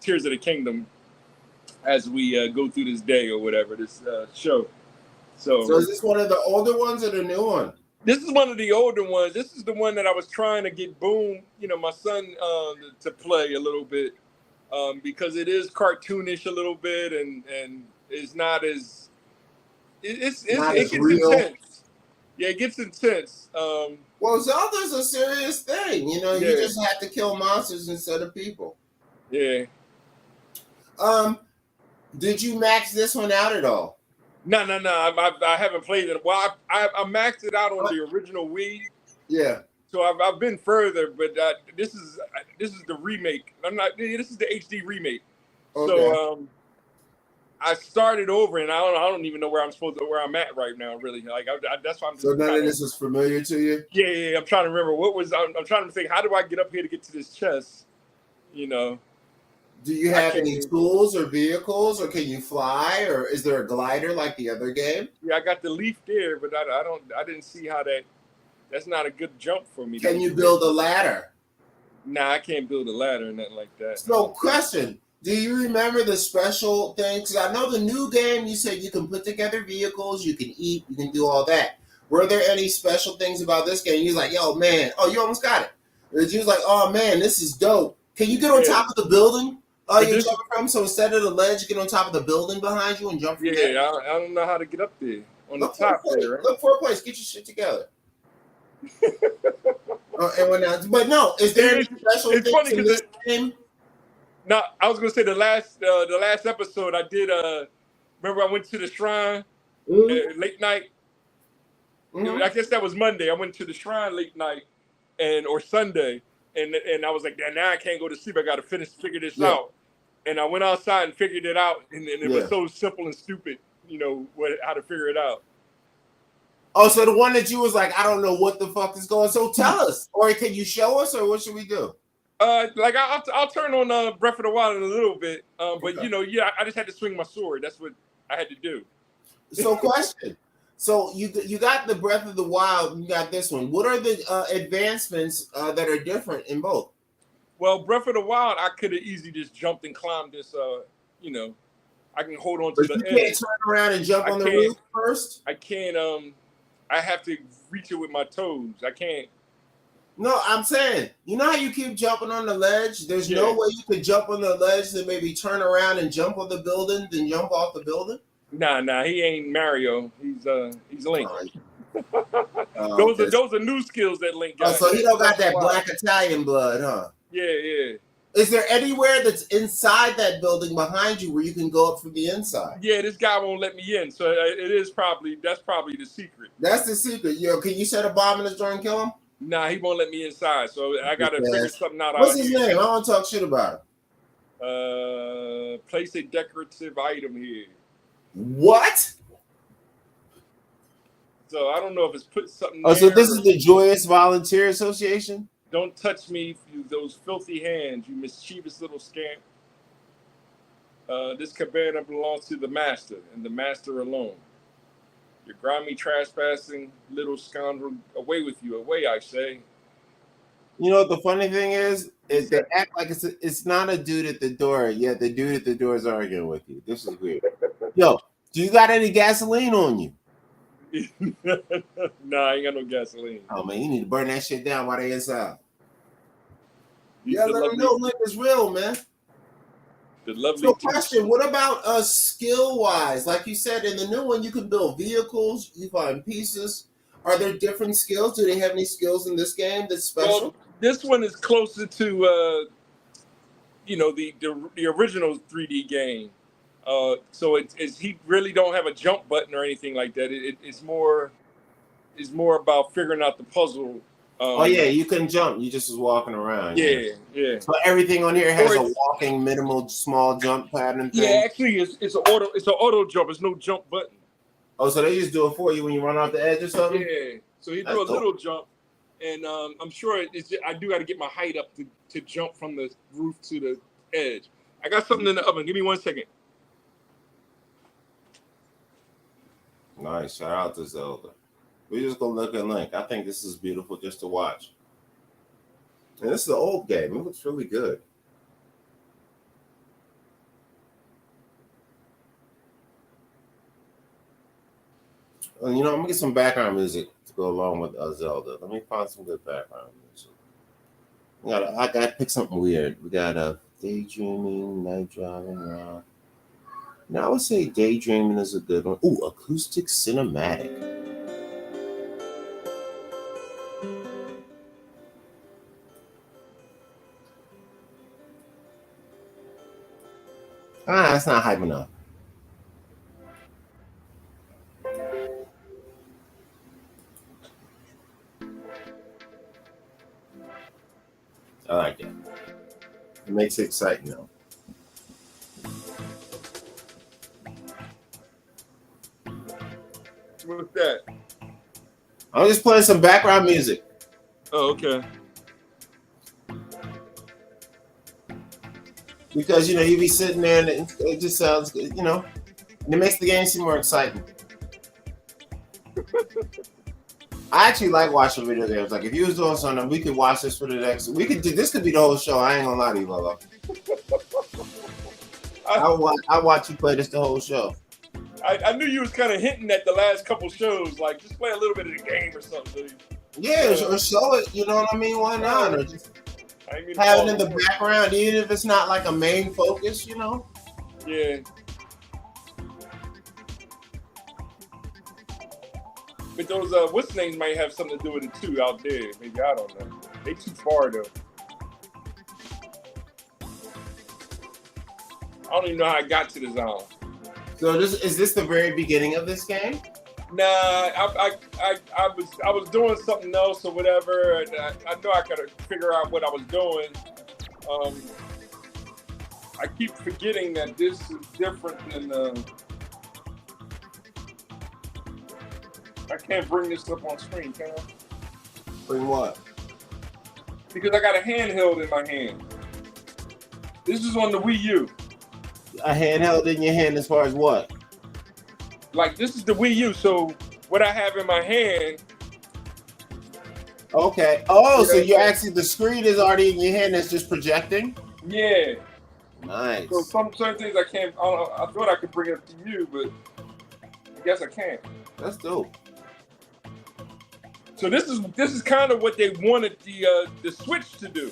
Tears of the Kingdom as we go through this day or whatever this show. So
is this one of the older ones or the new one?
This is one of the older ones. This is the one that I was trying to get Boom, my son, to play a little bit, because it is cartoonish a little bit and it's not as it gets real. Intense. Yeah, it gets intense.
Well, Zelda's a serious thing. You just have to kill monsters instead of people.
Yeah.
Did you max this one out at all?
No. I haven't played it. Well, I maxed it out on the original Wii.
Yeah.
So I've been further, but this is the remake. This is the HD remake. Okay. So I started over, and I don't even know where I'm at right now. Really, that's why I'm.
So none of this is familiar to you?
Yeah. I'm trying to remember I'm trying to think. How do I get up here to get to this chest?
Do you have any tools or vehicles, or can you fly, or is there a glider like the other game?
Yeah, I got the leaf there, but I didn't see how that's not a good jump for me.
Can you build a ladder?
Nah, I can't build a ladder or nothing like that.
So, question. Do you remember the special things? Because I know the new game, you said you can put together vehicles, you can eat, you can do all that. Were there any special things about this game? You was like, yo, man. Oh, you almost got it. You was like, oh, man, this is dope. Can you get on top of the building? You're jumping from? So instead of the ledge, get on top of the building behind you and jump from there?
Yeah, I don't know how to get up there. On the top there, right?
Look for a place. Get your shit together. And when but no, is there any special
It's funny
things in this
because
game?
now I was gonna say the last episode I did. Remember I went to the shrine late night.
Mm-hmm.
I guess that was Monday. I went to the shrine late night or Sunday, and I was like, now I can't go to sleep. I got to figure this out. And I went outside and figured it out, and it was so simple and stupid. How to figure it out.
Oh, so the one that you was like, I don't know what the fuck is going. So tell us, or can you show us, or what should we do?
I'll turn on Breath of the Wild in a little bit, but I just had to swing my sword. That's what I had to do.
So, question. So you got the Breath of the Wild, you got this one. What are the advancements that are different in both?
Well, Breath of the Wild, I could have easily just jumped and climbed this. I can hold on to the edge.
You can't turn around and jump on the roof first.
I can't. I have to reach it with my toes. I can't.
No, I'm saying, you know how you keep jumping on the ledge? There's no way you could jump on the ledge and maybe turn around and jump on the building, then jump off the building?
Nah, he ain't Mario. He's Link.
Those
are new skills that Link got.
So he don't got that black Italian blood, huh?
Yeah.
Is there anywhere that's inside that building behind you where you can go up from the inside?
Yeah, this guy won't let me in, so that's probably the secret.
That's the secret. Can you set a bomb in his door and kill him?
Nah, he won't let me inside, so I gotta figure something out.
What's his name? I don't talk shit about
him. Place a decorative item here.
What?
So I don't know if it's put something.
Oh, so this is the Joyous Volunteer Association?
Don't touch me, those filthy hands, you mischievous little scamp. This cabana belongs to the master, and the master alone. Your grimy, trespassing little scoundrel, away with you, away, I say.
You know what the funny thing is they act like it's not a dude at the door, yet the dude at the door is arguing with you. This is weird. Yo, do you got any gasoline on you?
Nah, I ain't got no gasoline.
Oh man, you need to burn that shit down while they inside.
Let
them know Link is real, man.
The lovely.
So, question: what about skill wise? Like you said, in the new one, you can build vehicles, you find pieces. Are there different skills? Do they have any skills in this game that's special?
Well, this one is closer to the original 3D game. So it's he really don't have a jump button or anything like that. It's more about figuring out the puzzle.
You couldn't jump. You just was walking around.
Yeah.
So everything on here has a walking minimal small jump pattern thing.
Yeah, actually, it's an auto jump. It's no jump button.
Oh, so they just do it for you when you run off the edge or something?
Yeah. So he do a little jump, and I'm sure I do got to get my height up to jump from the roof to the edge. I got something in the oven. Give me 1 second.
Nice. Shout out to Zelda. We're just gonna look at Link. I think this is beautiful just to watch. And this is an old game. It looks really good. I'm gonna get some background music to go along with Zelda. Let me find some good background music. I gotta pick something weird. We got daydreaming, night driving. Now I would say daydreaming is a good one. Ooh, acoustic cinematic. That's not hype enough. I like it. It makes it exciting though.
What's that?
I'm just playing some background music.
Oh, okay.
Because you be sitting there and it just sounds good, and it makes the game seem more exciting. I actually like watching video games. Like if you was doing something, we could watch this for the next. This could be the whole show. I ain't gonna lie to you, Volo. I watch you play this the whole show.
I knew you was kind of hinting at the last couple shows, like just play a little bit of the game or something.
Yeah, or show it. You know what I mean? Why not? Or just have it in the background, even if it's not like a main focus.
Yeah. But those what's names might have something to do with it too out there. Maybe I don't know. They too far though. I don't even know how I got to the zone.
So is this the very beginning of this game?
Nah, I was doing something else or whatever, and I know I gotta figure out what I was doing. I keep forgetting that this is different than. I can't bring this up on screen, can I?
Bring what?
Because I got a handheld in my hand. This is on the Wii U.
A handheld in your hand as far as what?
Like, this is the Wii U, so what I have in my hand.
Okay. Oh, so you're actually, the screen is already in your hand, it's just projecting?
Yeah.
Nice.
So certain things I can't, I thought I could bring it up to you, but I guess I can't.
That's dope.
So this is kind of what they wanted the Switch to do.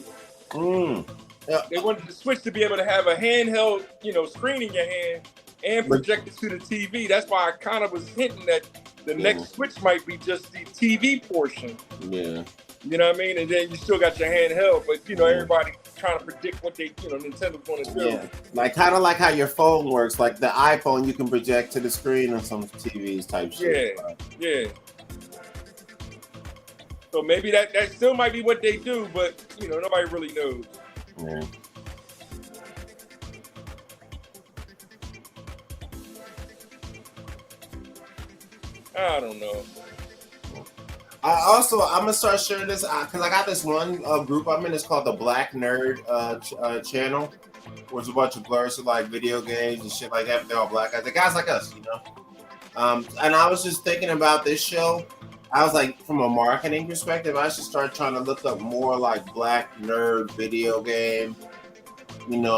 Yeah.
They wanted the Switch to be able to have a handheld, screen in your hand and project it to the TV. That's why I kind of was hinting that the next Switch might be just the TV portion.
Yeah.
You know what I mean? And then you still got your handheld, but everybody trying to predict what they, Nintendo's going to do.
Yeah. Like kind of like how your phone works. Like the iPhone, you can project to the screen on some TVs type shit.
Yeah. So maybe that still might be what they do, but nobody really knows.
Yeah.
I don't know.
I'm gonna start sharing this because I got this one group I'm in. It's called the Black Nerd channel, where it's a bunch of blurs of like video games and shit like that. But they're all black guys. The guys like us, And I was just thinking about this show. I was like, from a marketing perspective, I should start trying to look up more like Black Nerd video game,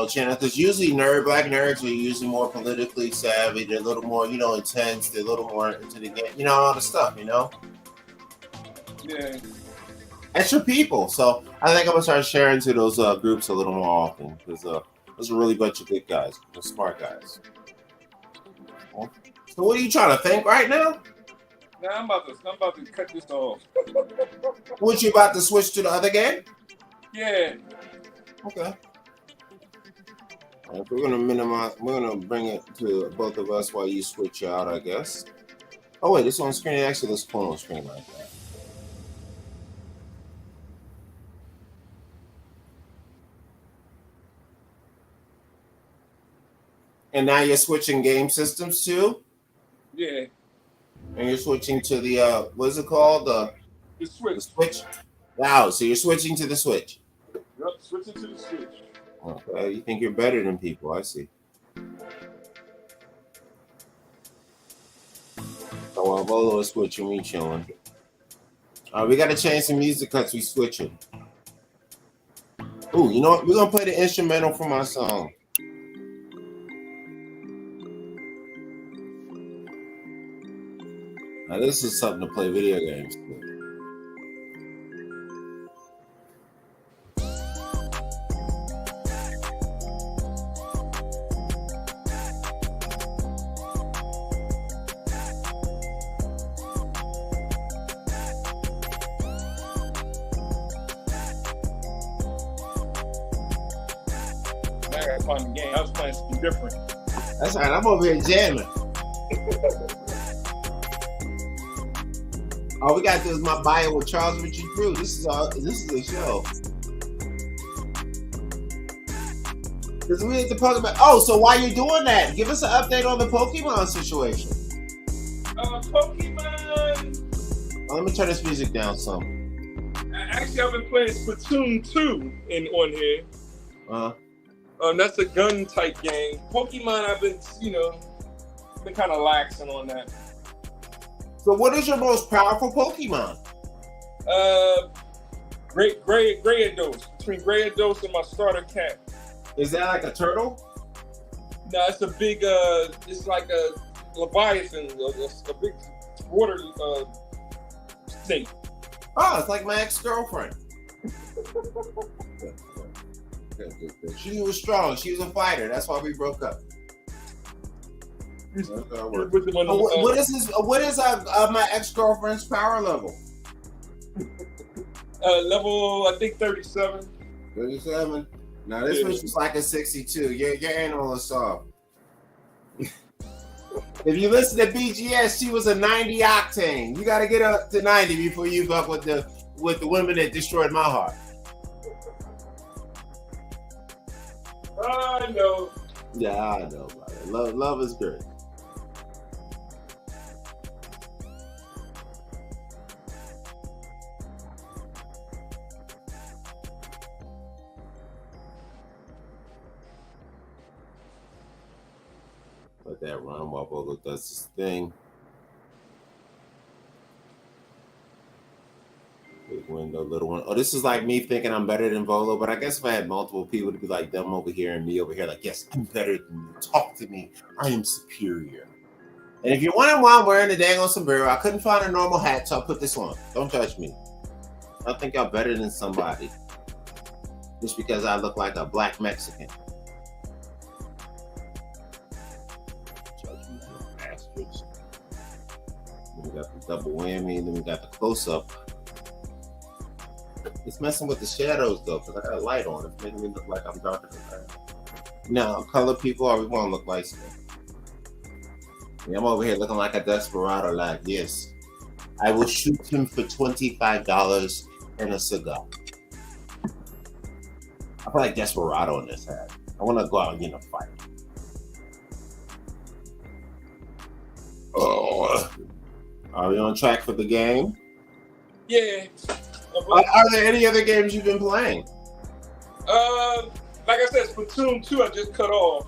channel. Because usually black nerds are usually more politically savvy. They're a little more, intense. They're a little more into the game, all the stuff,
Yeah.
Extra people. So I think I'm gonna start sharing to those groups a little more often because those are really a bunch of good guys, smart guys. So what are you trying to think right now?
Nah, I'm about to cut this off.
What, you about to switch to the other game?
Yeah.
Okay. All right, we're gonna bring it to both of us while you switch out, I guess. Oh wait, this on screen actually looks cool on screen like that. And now you're switching game systems too?
Yeah.
And you're switching to the what is it called? The
Switch.
The Switch. Wow, so you're switching to the Switch.
Yep, switching to the Switch.
Okay, you think you're better than people, I see. So while Volo is switching, we chilling. We gotta change some music because we switching. Ooh, you know what? We're gonna play the instrumental for my song. Now this is something to play video games with.
Now I gotta find the game. I was playing something different.
That's right, I'm over here jamming. All we gotta do is my bio with Charles Richard Crew. This is a show. Because we need to talk about. Oh, so while you're doing that, give us an update on the Pokemon situation.
Pokemon.
Let me turn this music down some.
Actually, I've been playing Splatoon 2 on here. That's a gun type game. Pokemon, I've been, been kind of laxing on that.
So, what is your most powerful Pokemon?
Gyarados. Between Gyarados and my starter cat.
Is that like a turtle?
No, it's a big. It's like a Leviathan, a big water snake.
Oh, it's like my ex-girlfriend. Good. She was strong. She was a fighter. That's why we broke up. That's how it works.
Put them on the,
What is my ex-girlfriend's power level?
level, I think 37.
37. Now this bitch was like a 62. Your animal is soft. If you listen to BGS, she was a 90 octane. You got to get up to 90 before you fuck with the women that destroyed my heart.
I know.
Yeah, I know about it. Love is great. Let that run while Volo does his thing. Big window, little one. Oh, this is like me thinking I'm better than Volo, but I guess if I had multiple people to be like them over here and me over here, like, yes, I'm better than you. Talk to me. I am superior. And if you're wondering why I'm wearing a dang on sombrero, I couldn't find a normal hat, so I put this on. Don't judge me. I think y'all better than somebody. Just because I look like a black Mexican. Bastards. Then we got the double whammy, then we got the close-up. It's messing with the shadows though, because I got a light on. It's making me look like I'm darker than that. No, color people are we want to look like skin. Yeah, I'm over here looking like a desperado, like, yes, I will shoot him for $25 and a cigar. I feel like desperado in this hat. I want to go out and get in a fight. Oh, are we on track for the game?
Yeah.
Are there any other games you've been playing?
Like I said, Splatoon 2 I just cut off.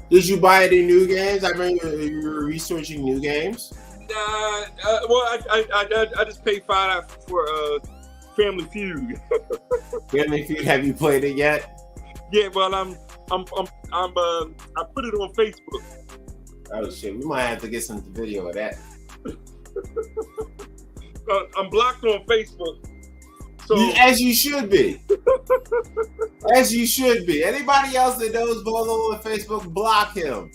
Did you buy any new games? I remember you were researching new games.
Well, I just paid $5 for Family Feud.
Family Feud, have you played it yet?
Yeah, well, I put it on Facebook.
Oh shit, we might have to get some video of that.
I'm blocked on Facebook. So
As you should be. As you should be. Anybody else that knows Volo on Facebook, block him.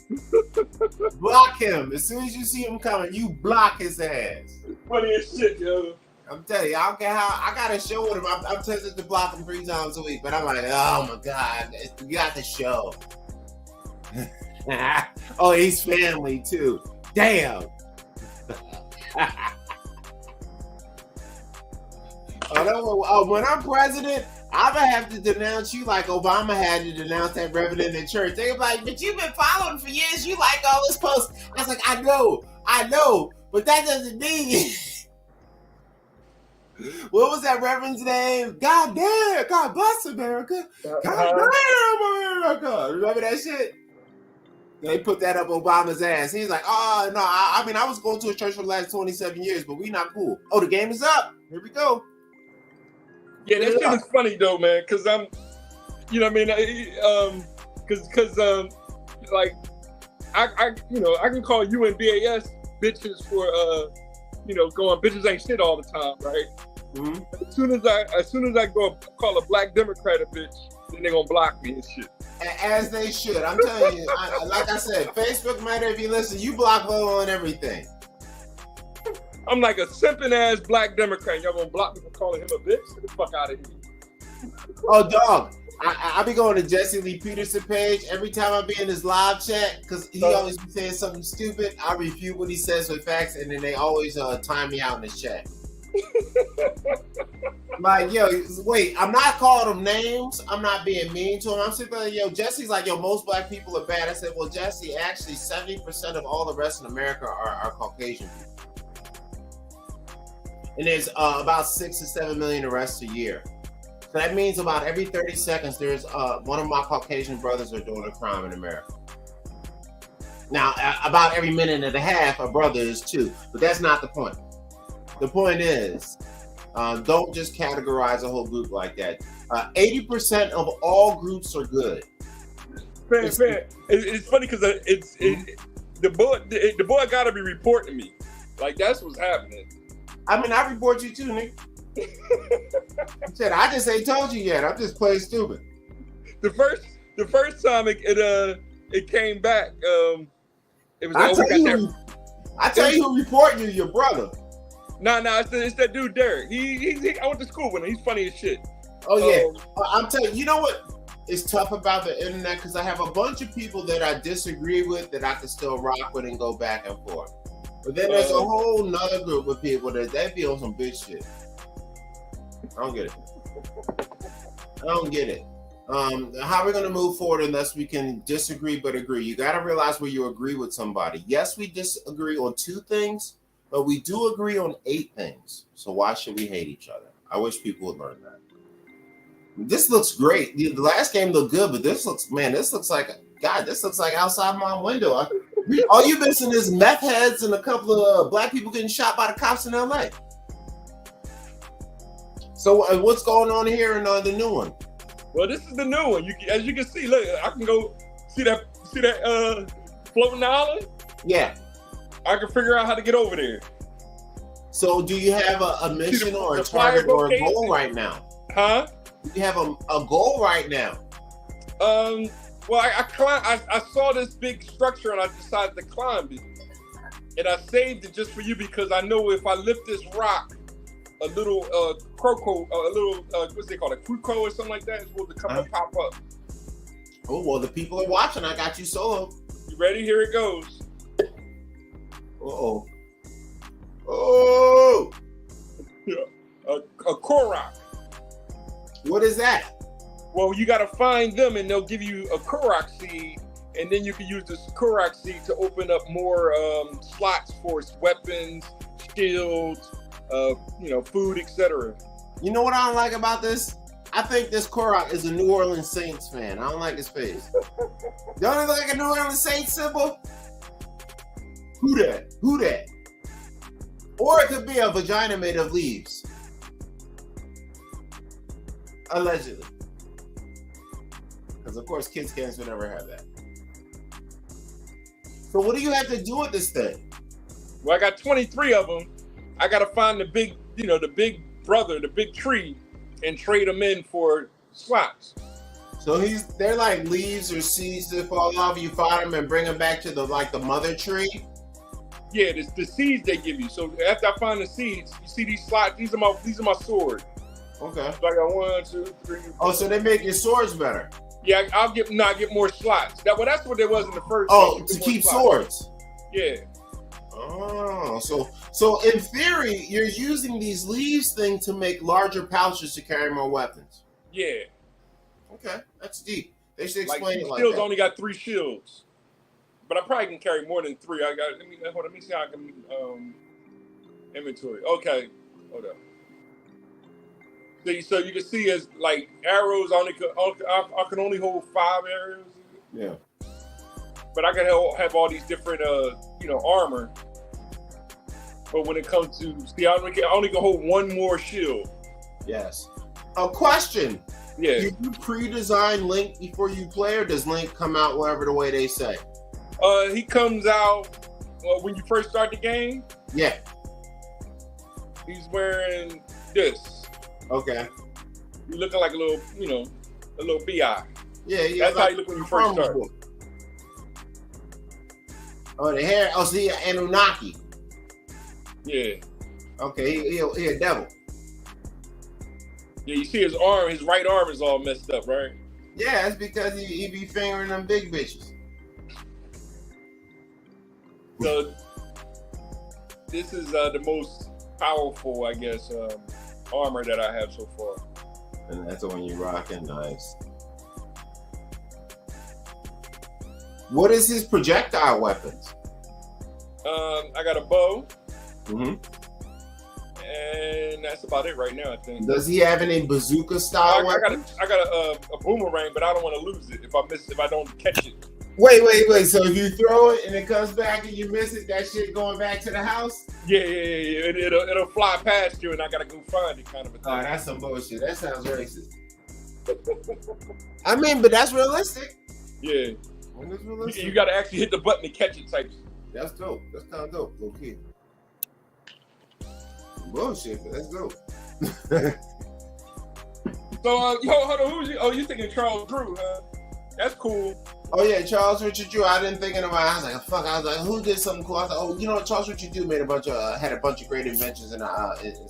Block him. As soon as you see him coming, you block his ass.
Funny as shit, yo.
I'm telling you, I don't care how. I got a show with him. I'm tempted to block him 3 times a week, but I'm like, oh my God, we got the show. Oh, he's family too. Damn. When I'm president, I'm gonna have to denounce you like Obama had to denounce that reverend in church. They're like, but you've been following for years. You like all this posts. I was like, I know, but that doesn't mean. What was that reverend's name? God damn, God bless America. God damn America. Remember that shit? They put that up Obama's ass. He's like, oh, no, I mean, I was going to a church for the last 27 yeyears, but we not cool. Oh, the game is up. Here we go.
Yeah, that shit is funny, though, man, because I'm, you know what I mean? Because like, I can call you and BAS bitches for, going bitches ain't shit all the time, right? Mm-hmm. As soon as I go call a black Democrat a bitch, then they gonna block me and shit.
As they should. I'm telling you, like I said, Facebook matter if you listen. You block Volo on everything.
I'm like a simping ass black Democrat. Y'all gonna block me for calling him a bitch? Get the fuck out of here.
Oh, dog. I be going to Jesse Lee Peterson page every time I be in his live chat because he always be saying something stupid. I refute what he says with facts, and then they always time me out in his chat. Like, yo, wait, I'm not calling them names. I'm not being mean to him. I'm simply like, yo, Jesse's like, yo, most black people are bad. I said, well, Jesse, actually 70% of all the rest in America are Caucasian people. And there's about 6 to 7 million arrests a year. So that means about every 30 seconds, there's one of my Caucasian brothers are doing a crime in America. Now, about every minute and a half, a brother is too. But that's not the point. The point is, don't just categorize a whole group like that. 80% of all groups are good.
Fair. It's funny because the boy got to be reporting me. Like, that's what's happening.
I mean, I report you too, nigga. I just ain't told you yet. I'm just playing stupid.
The the first time it came back, it was
I tell you who reported you, your brother.
No, it's that dude Derek. He I went to school with him. He's funny as shit.
Oh yeah, I'm telling you know what is tough about the internet, because I have a bunch of people that I disagree with that I can still rock with and go back and forth. But then there's a whole nother group of people that they be on some bitch shit. I don't get it. How are we going to move forward unless we can disagree but agree? You got to realize where you agree with somebody. Yes, we disagree on 2 things, but we do agree on 8 things. So why should we hate each other? I wish people would learn that. This looks great. The last game looked good, but this looks like outside my window. All you missing is meth heads and a couple of black people getting shot by the cops in LA. So what's going on here in the new one?
Well, this is the new one. As you can see, look, I can go see that floating island.
Yeah,
I can figure out how to get over there.
So, do you have a mission or a target or a goal right now?
Huh?
Do you have a goal right now?
Well, I saw this big structure and I decided to climb it, and I saved it just for you because I know if I lift this rock, a little what's they call it, croco or something like that, is supposed to come and pop up.
Oh well, the people are watching. I got you solo.
You ready? Here it goes.
Oh.
Yeah. A korok.
What is that?
Well, you got to find them, and they'll give you a korok seed, and then you can use this korok seed to open up more slots for weapons, shields, food, etc.
You know what I don't like about this? I think this Korok is a New Orleans Saints fan. I don't like his face. Don't it look like a New Orleans Saints symbol? Who that? Or it could be a vagina made of leaves. Allegedly. Because of course kids can't would never have that. So what do you have to do with this thing?
Well, I got 23 of them. I got to find the big brother, the big tree, and trade them in for slots.
So they're like leaves or seeds that fall off. You find them and bring them back to the mother tree.
Yeah, the seeds they give you. So after I find the seeds, you see these slots. These are my sword.
Okay.
So I got 1, 2, 3.
Oh, so they make your swords better.
Yeah, I'll get more slots. That's what there was in the first.
Oh, to keep swords.
Yeah.
Oh, so in theory, you're using these leaves thing to make larger pouches to carry more weapons.
Yeah.
Okay, that's deep. They should explain it like
shields
that.
Only got 3 shields, but I probably can carry more than 3. Let me see how I can inventory. Okay, hold up. So you can see as like arrows. I can only hold 5 arrows.
Yeah. But
I can have all these different armor. But when it comes to I only can hold 1 more shield.
Yes. A question.
Yeah.
Do you pre-design Link before you play, or does Link come out whatever the way they say?
He comes out when you first start the game.
Yeah.
He's wearing this.
Okay.
He's looking like a little BI.
Yeah.
That's how you look when you first start.
Oh, the hair. Oh, see, Anunnaki.
Yeah.
Okay, he a devil.
Yeah, you see his arm. His right arm is all messed up, right?
Yeah, that's because he be fingering them big bitches.
So this is the most powerful, I guess, armor that I have so far.
And that's the one you rocking. Nice. What is his projectile weapons?
I got a bow.
Mm-hmm.
And that's about it right now, I think.
Does he have any bazooka style weapons?
I got a boomerang, but I don't want to lose it if I don't catch it.
Wait. So if you throw it and it comes back and you miss it, that shit going back to the house?
Yeah. It'll fly past you and I gotta go find it, kind of a thing.
Oh, that's some bullshit. That sounds racist. I mean, but that's realistic.
Yeah.
That's realistic.
You gotta actually hit the button to catch it type.
That's dope. That's kind of dope. Okay. Bullshit, but that's dope.
So, hold on. Who's you? Oh, you thinking Charles Drew, huh? That's cool.
Oh yeah, Charles Richard Drew. I didn't think about. I was like, fuck. I was like, who did something cool? I thought, oh, you know, Charles Richard Drew made had a bunch of great inventions and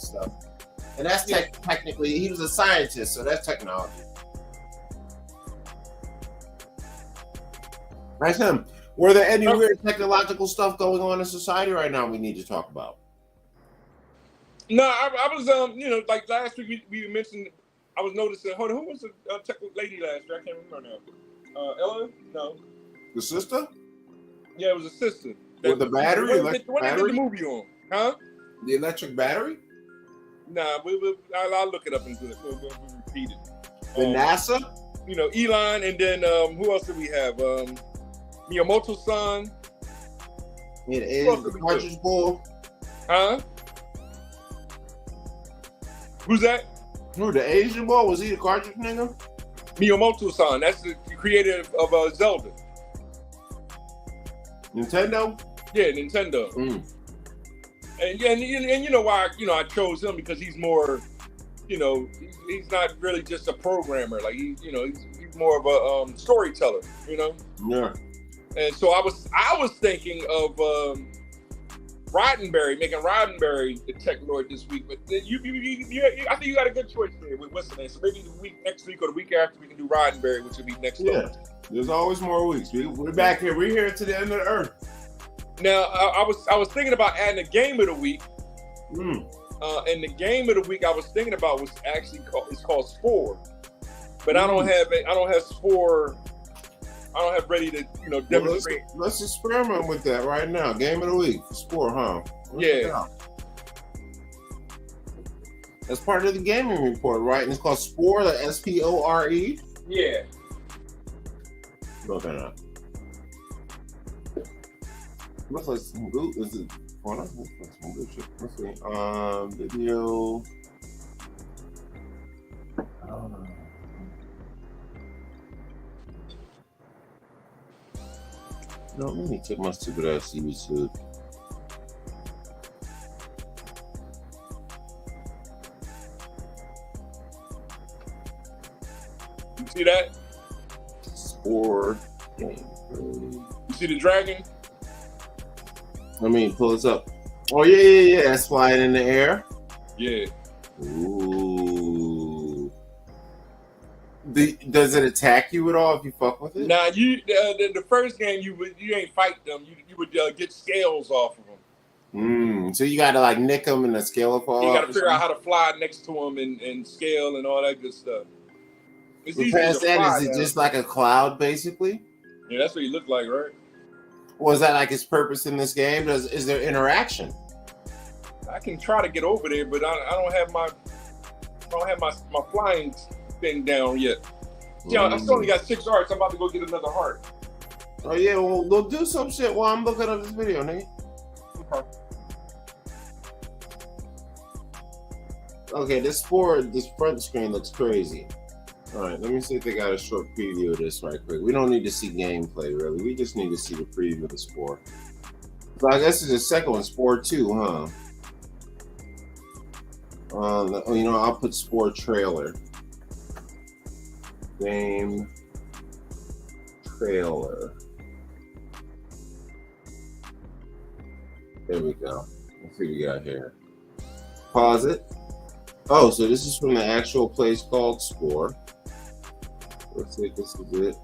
stuff. And that's technically, he was a scientist, so that's technology. That's him. Were there any weird technological stuff going on in society right now we need to talk about?
No, I was you know, like last week we mentioned. I was noticing. Hold on, who was the tech lady last year? I can't remember now. Ella? No.
The sister?
Yeah, it was a sister.
With the battery?
What they did the movie on? Huh?
The electric battery?
Nah, I'll look it up and we'll repeat it.
The NASA?
You know, Elon, and then who else did we have? Miyamoto's son.
Yeah, the cartridge bull.
Huh? Who's that?
Who, the Asian boy? Was he the cartridge nigga?
Miyamoto's son. That's the creator of Zelda.
Nintendo?
Yeah, Nintendo. And you know why I chose him, because he's more, you know, he's not really just a programmer. Like he's more of a storyteller, you know.
Yeah.
And so I was thinking of making Roddenberry the tech lord this week. But then I think you got a good choice there with what's the name. So maybe next week or the week after we can do Roddenberry, which will be next week. Yeah,
there's always more weeks. We're back here. We're here to the end of the earth.
Now I was thinking about adding a game of the week. And the game of the week I was thinking about was actually called Spore. But I don't have Spore. I don't have ready to, demonstrate.
Let's experiment with that right now. Game of the week, Spore, huh?
Yeah.
That's part of the gaming report, right? And it's called Spore, the Spore.
Yeah.
Look that up. Looks like some good. Is it? Let's see. Video. No, let me check my stupid ass YouTube.
You see that?
Spore game.
You see the dragon?
Let me pull this up. Oh yeah. It's flying in the air.
Yeah.
Ooh. Does it attack you at all if you fuck with it?
Nah, the first game you ain't fight them. You would get scales off of them.
So you got to like nick them and the scale will fall.
You got to figure out how to fly next to them and scale and all that good stuff. It's easy
past
to
that,
fly,
is it just like a cloud basically?
Yeah, that's what you look like, right?
Was that like its purpose in this game? Is there interaction?
I can try to get over there, but I don't have my flying thing down yet. Yeah, I still only got 6 hearts. I'm about to go get another heart.
Oh yeah, well go do some shit while I'm looking up this video, nigga. Okay, this front screen looks crazy. All right, let me see if they got a short preview of this right quick. We don't need to see gameplay, really. We just need to see the preview of the Spore. So I guess it's the second one, Spore 2, huh? I'll put Spore trailer. Game trailer. There we go. Let's see what we got here. Pause it. Oh, so this is from the actual place called Spore. Let's see if this is it.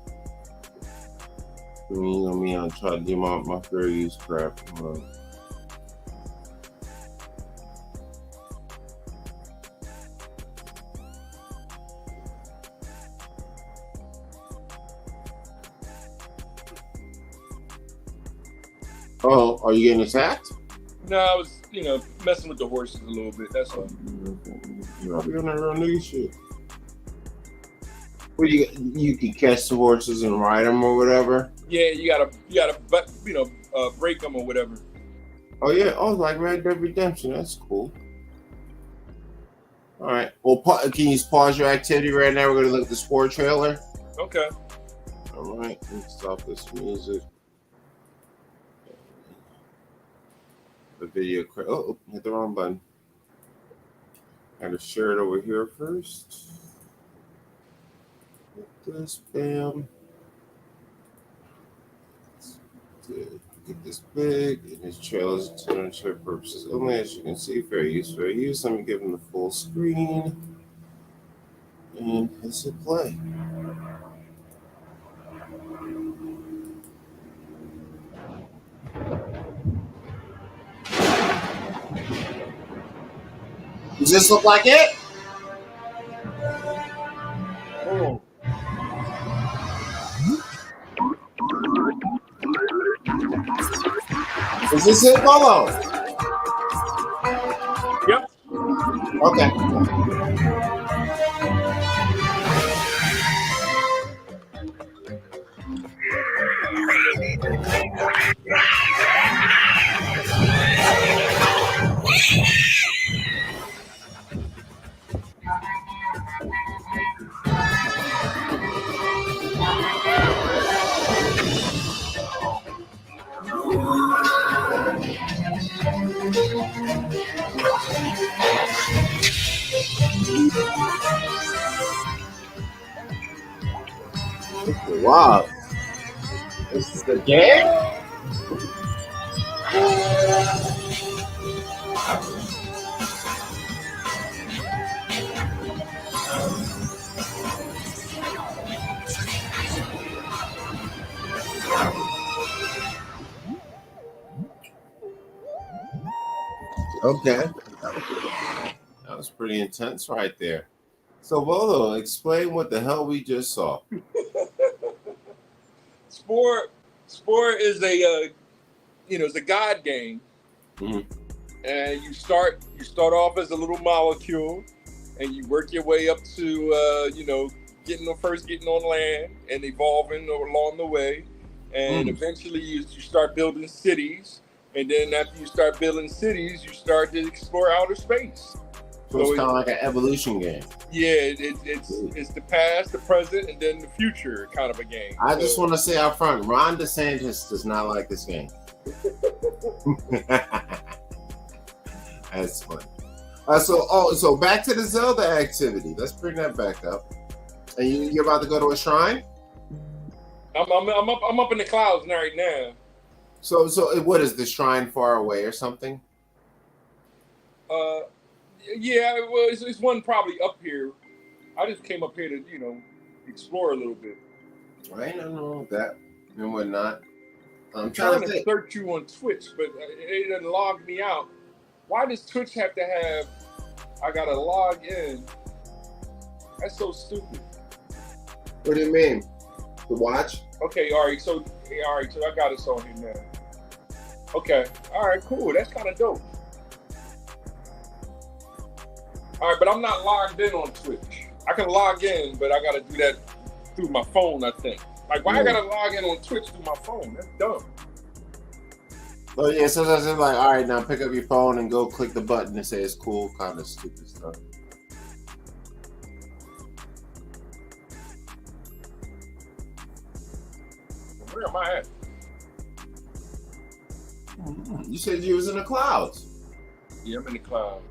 I'm trying to do my fair use crap. Oh, are you getting attacked?
No, I was, messing with the horses a little bit. That's all.
You're on that real nigga shit. Well, you can catch the horses and ride them or whatever.
Yeah, you gotta, break them or whatever.
Oh yeah, like Red Dead Redemption. That's cool. All right. Well, can you pause your activity right now? We're gonna look at the Spore trailer.
Okay.
All right. Let's stop this music. The video. Oh, hit the wrong button. Gotta share it over here first. This, bam. to get this big, and his trailers intended for purposes only. As you can see, fair use, fair use. Let me give him the full screen and hit play. Does this look like it?
Oh.
Is this it, Volo?
Yep.
Okay. Wow. This is the game? Okay. That was pretty intense right there. So, Volo, explain what the hell we just saw.
Spore is a it's a god game, and you start off as a little molecule, and you work your way up to getting on land and evolving along the way, and eventually you start building cities, and then after you start building cities, you start to explore outer space.
So it's kind of like an evolution game.
Yeah, it's the past, the present, and then the future kind of a game.
I just want to say out front, Ron DeSantis does not like this game. That's funny. So back to the Zelda activity. Let's bring that back up. And you're about to go to a shrine?
I'm up in the clouds right now.
So what is the shrine far away or something?
Yeah, well, it's one probably up here. I just came up here to explore a little bit.
I don't know that and whatnot.
I'm trying to search you on Twitch, but it doesn't log me out. Why does Twitch have to have? I gotta log in. That's so stupid.
What do you mean? To watch?
Okay, all right. So I got it on here now. Okay, all right, cool. That's kind of dope. All right, but I'm not logged in on Twitch. I can log in, but I got to do that through my phone, I think. Like, why I got to log in on Twitch through my phone? That's dumb.
Oh, yeah, so that's like, all right, now pick up your phone and go click the button and say it's cool, kind of stupid stuff.
Where am I at?
You said you was in the clouds.
Yeah, I'm in the clouds.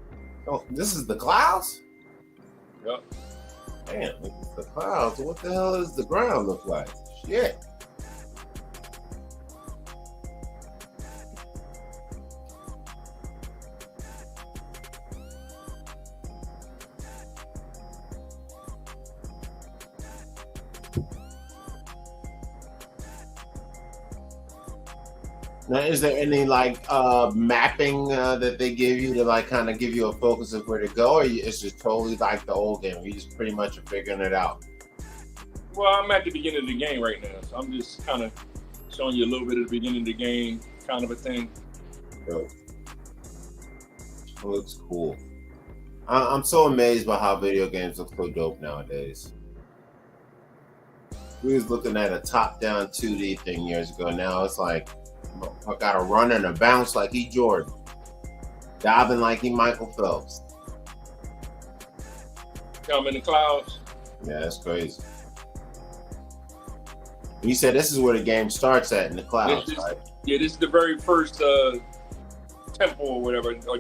Oh, this is the clouds?
Yep.
Damn, it's the clouds. What the hell does the ground look like? Shit. Now, is there any mapping that they give you to kind of give you a focus of where to go, or it's just totally like the old game? You just pretty much are figuring it out.
Well, I'm at the beginning of the game right now, so I'm just kind of showing you a little bit of the beginning of the game, kind of a thing.
Dope. It looks cool. I'm so amazed by how video games look so dope nowadays. We was looking at a top-down 2D thing years ago. Now it's like, I gotta run and a bounce like he Jordan, diving like he Michael Phelps.
I'm in the clouds.
Yeah, that's crazy. You said this is where the game starts at, in the clouds, right?
Yeah, this is the very first temple or whatever. Do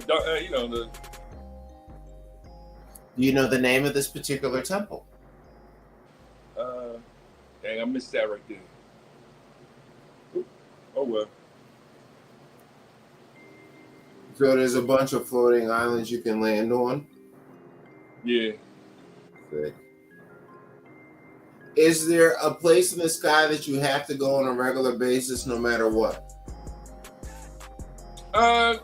you know the name of this particular temple?
Dang, I missed that right there. Oh well.
So there's a bunch of floating islands you can land on.
Yeah.
Sick. Is there a place in the sky that you have to go on a regular basis, no matter what?
Well,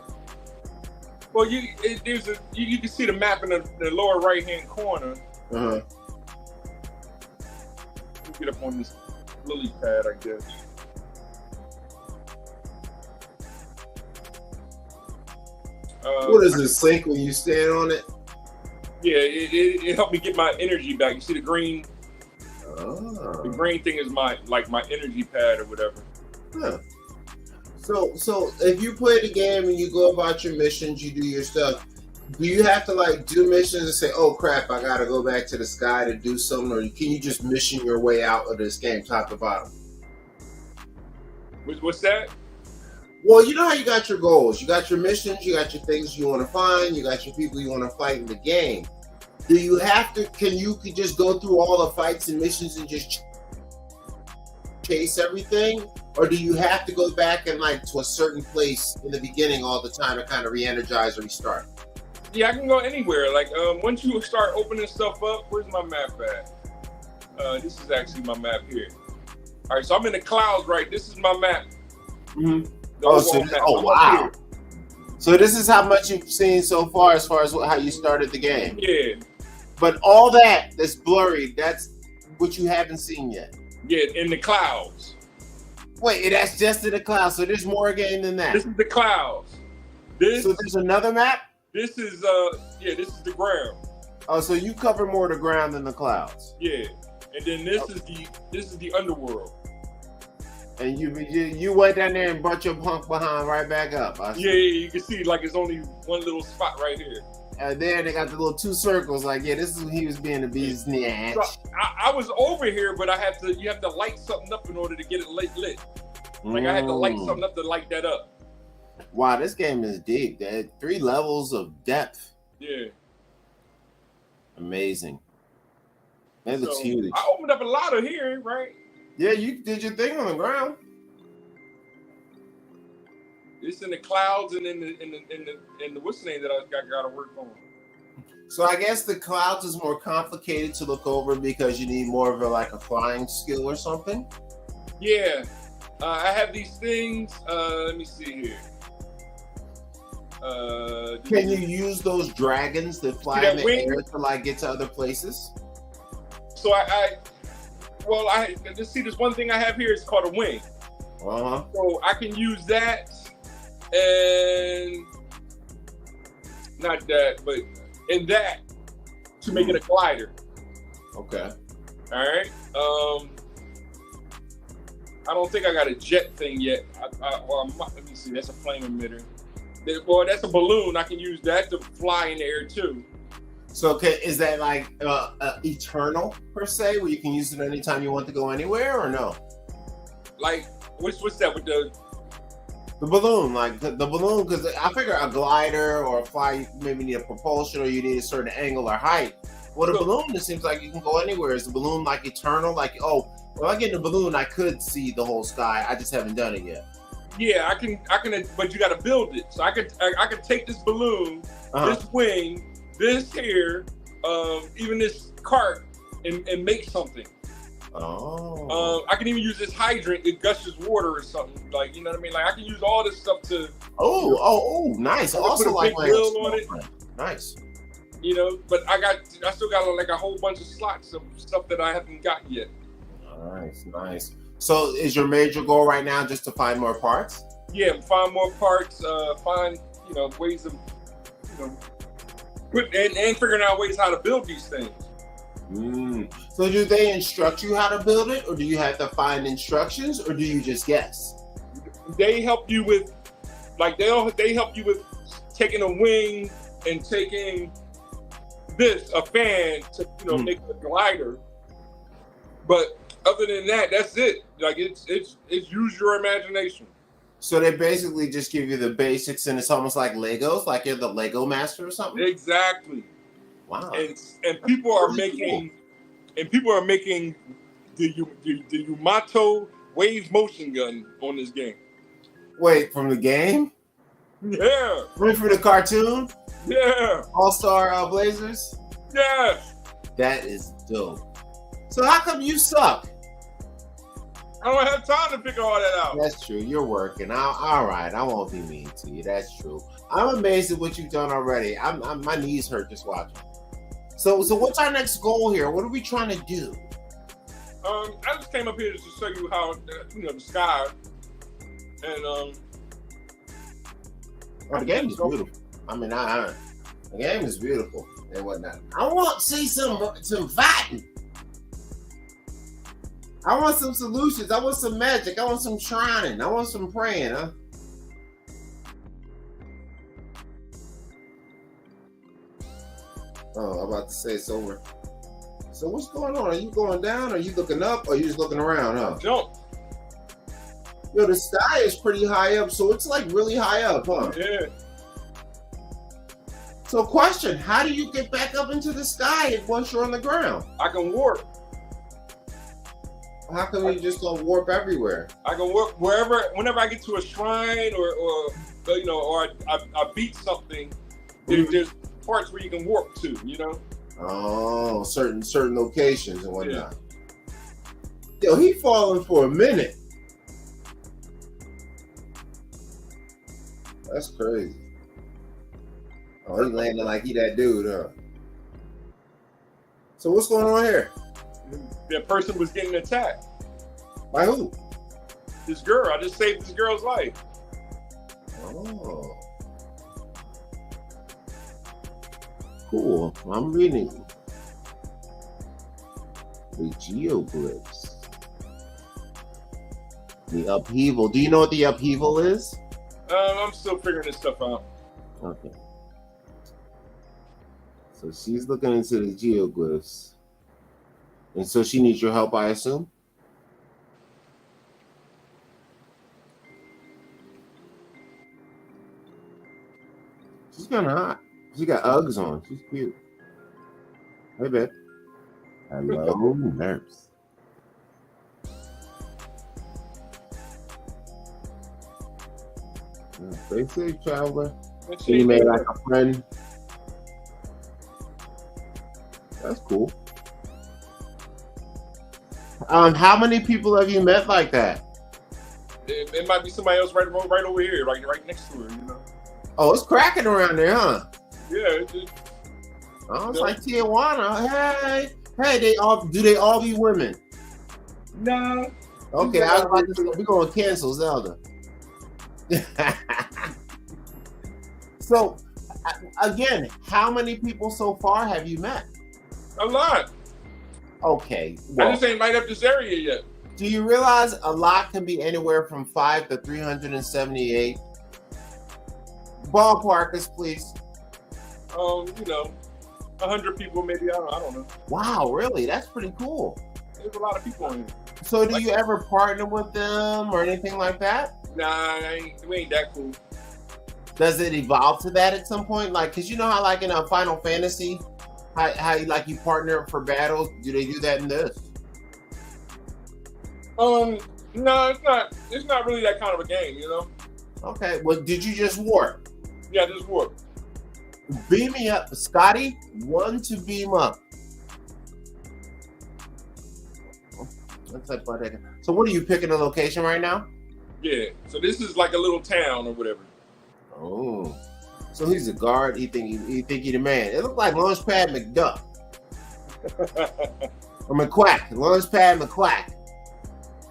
you can see the map in the lower right hand corner.
Uh-huh.
Let me get up on this lily pad, I guess.
What does it sink when you stand on it?
Yeah, it helped me get my energy back. You see the green?
Oh.
The green thing is my energy pad or whatever.
Huh. So if you play the game and you go about your missions, you do your stuff, do you have to like do missions and say, oh crap, I gotta go back to the sky to do something, or can you just mission your way out of this game top to bottom?
What's that?
Well, you know how you got your goals, you got your missions, you got your things you want to find, you got your people you want to fight in the game. Do you have to? Can you just go through all the fights and missions and just chase everything, or do you have to go back and like to a certain place in the beginning all the time to kind of re-energize or restart?
Yeah, I can go anywhere. Like once you start opening stuff up, where's my map at? This is actually my map here. All right, so I'm in the clouds, right? This is my map.
Mm-hmm. Wow. So this is how much you've seen so far as how you started the game.
Yeah.
But all that's blurry, that's what you haven't seen yet.
Yeah, in the clouds.
Wait, that's just in the clouds. So there's more game than that.
This is the clouds.
So there's another map?
This is this is the ground.
Oh, so you cover more of the ground than the clouds.
Yeah. And then this is the underworld.
And you went down there and brought your punk behind right back up.
Yeah, you can see like it's only one little spot right here.
And then they got the little two circles. Like, yeah, this is when he was being a bee's snatch.
So I was over here, but you have to light something up in order to get it lit. Like I had to light something up to light that up.
Wow, this game is deep. There are 3 levels of depth.
Yeah.
Amazing. That looks huge.
I opened up a lot of here, right?
Yeah, you did your thing on the ground.
It's in the clouds and in the what's the name that I got to work on.
So I guess the clouds is more complicated to look over because you need more of a flying skill or something.
Yeah, I have these things. Let me see here.
Can you use those dragons that fly in the air to get to other places?
So I just see this one thing I have here. It's called a wing.
Uh-huh.
So I can use that. And not that, but in that to make it a glider.
Okay.
All right. I don't think I got a jet thing yet. Let me see. That's a flame emitter. Boy, that's a balloon. I can use that to fly in the air too.
So, is that eternal per se, where you can use it anytime you want to go anywhere, or no?
Like, what's that with the
balloon? Like the balloon, because I figure a glider or a fly, you maybe need a propulsion or you need a certain angle or height. Well, the balloon, it seems like you can go anywhere. Is the balloon eternal? When I get in the balloon, I could see the whole sky. I just haven't done it yet.
Yeah, I can, but you got to build it. So I could take this balloon, this wing, this here, even this cart, and make something.
Oh.
I can even use this hydrant. It gushes water or something. You know what I mean? I can use all this stuff to.
Oh, nice. Also,
put a big wheel on it.
Nice.
But I still got a whole bunch of slots of stuff that I haven't got yet.
Nice. So, is your major goal right now just to find more parts?
Yeah, find more parts. Find ways of and figuring out ways how to build these things.
So do they instruct you how to build it, or do you have to find instructions, or do you just guess?
They help you with, they help you with taking a wing and taking a fan to make a glider. But other than that, that's it. It's use your imagination.
So they basically just give you the basics, and it's almost like Legos, like you're the Lego master or something.
Exactly.
Wow.
And people are making the Yamato wave motion gun on this game.
Wait, from the game?
Yeah.
Wait, from the cartoon?
Yeah.
All-Star Blazers?
Yeah.
That is dope. So how come you suck?
I don't have time to figure all that out.
That's true. You're working. All right. I won't be mean to you. That's true. I'm amazed at what you've done already. My knees hurt just watching. So what's our next goal here? What are we trying to do?
I just came up here to show you how the sky and
the game is beautiful. I mean, the game is beautiful and whatnot. I want to see some fighting. I want some solutions. I want some magic. I want some shrining. I want some praying, huh? Oh, I'm about to say it's over. So what's going on? Are you going down? Are you looking up? Or are you just looking around, huh?
Jump.
Yo, the sky is pretty high up, so it's like really high up, huh?
Yeah.
So question, how do you get back up into the sky once you're on the ground?
I can warp.
How come you just don't warp everywhere?
I can warp whenever I get to a shrine or I beat something, there's parts where you can warp to,
Oh, certain locations and whatnot. Yeah. Yo, he falling for a minute. That's crazy. Oh, he landing like he that dude, huh? So what's going on here?
That person was getting attacked.
By who?
This girl. I just saved this girl's life.
Oh. Cool. I'm reading the geoglyphs. The upheaval. Do you know what the upheaval is?
I'm still figuring this stuff out.
Okay. So she's looking into the geoglyphs. And so she needs your help, I assume? She's kind of hot. She got Uggs on. She's cute. Hey, babe. Hello, nurse. Stay safe, traveler. You made like a friend. That's cool. How many people have you met like that?
It might be somebody else right over here, right next to her,
Oh, it's cracking around there, huh?
Yeah.
Oh, it's like Tijuana. Hey, do they all be women?
No.
Okay, I was about to say, we're gonna cancel Zelda. So, again, how many people so far have you met?
A lot.
Okay.
I
Well,
just ain't light up this area yet.
do you realize a lot can be anywhere from 5 to 378? Ballpark us, please.
100 people maybe. I don't know.
Wow, really? That's pretty cool.
There's a lot of people in here.
So, do you ever partner with them or anything like that?
Nah, we ain't that cool.
Does it evolve to that at some point? Like, cause you know how like in a Final Fantasy, how you partner up for battles? Do they do that in this?
No, it's not. It's not really that kind of a game,
Okay. Well, did you just warp?
Yeah, just warp.
Beam me up, Scotty. 1 to beam up. Let's type about that. So, what are you picking a location right now?
Yeah. So this is like a little town or whatever.
Oh, so he's a guard. He think he the man. It looked like Launchpad McDuck or McQuack. Launchpad McQuack.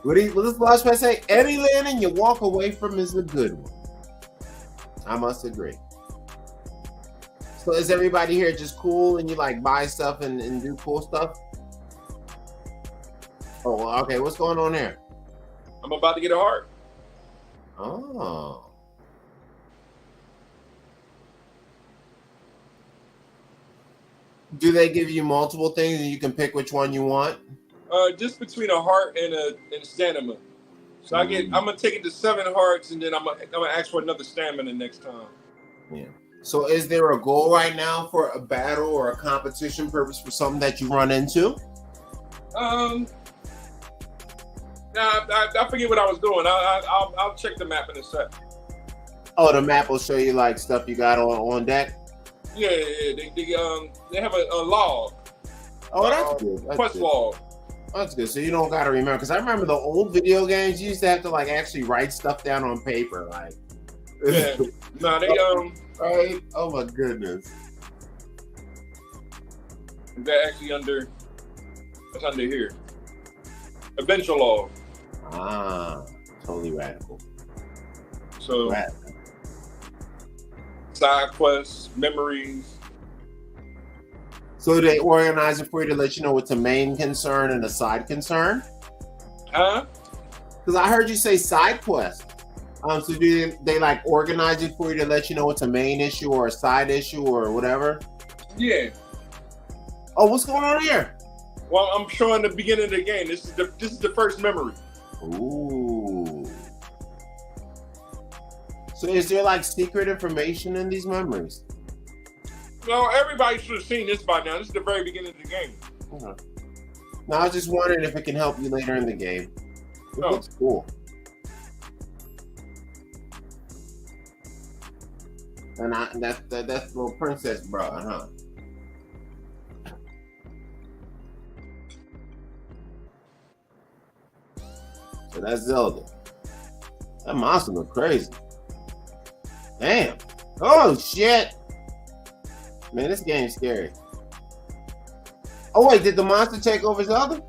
What does Launchpad say? Any landing you walk away from is a good one. I must agree. So is everybody here just cool and you like buy stuff and do cool stuff? Oh, okay. What's going on here?
I'm about to get a heart.
Oh. Do they give you multiple things and you can pick which one you want?
Just between a heart and a stamina. So I'm gonna take it to 7 hearts, and then I'm gonna ask for another stamina next time.
Yeah. So is there a goal right now for a battle or a competition purpose for something that you run into?
I forget what I was doing. I'll check the map in a sec.
Oh, the map will show you like stuff you got on deck.
Yeah. They have a log.
Oh, that's good. That's
Quest
good.
log.
That's good. So you don't got to remember, because I remember the old video games. You used to have to like actually write stuff down on paper, like.
Yeah. No, they
Right? Oh my goodness.
they're actually under. It's under here. Adventure log.
Ah, totally radical.
So
Radical.
side quests, memories.
So they organize it for you to let you know what's a main concern and a side concern?
Huh?
Because I heard you say side quest. So do they like organize it for you to let you know what's a main issue or a side issue or whatever?
Yeah.
Oh, what's going on here?
Well, I'm showing the beginning of the game. This is the first memory.
Ooh. So is there like secret information in these memories?
Well, everybody should have seen this by now. This is the very beginning of the game.
Okay. Now I was just wondering if it can help you later in the game. It looks cool. And that's little princess bra, huh? So that's Zelda. That monster look crazy. Damn. Oh shit. Man, this game's scary. Oh wait, did the monster take over Zelda?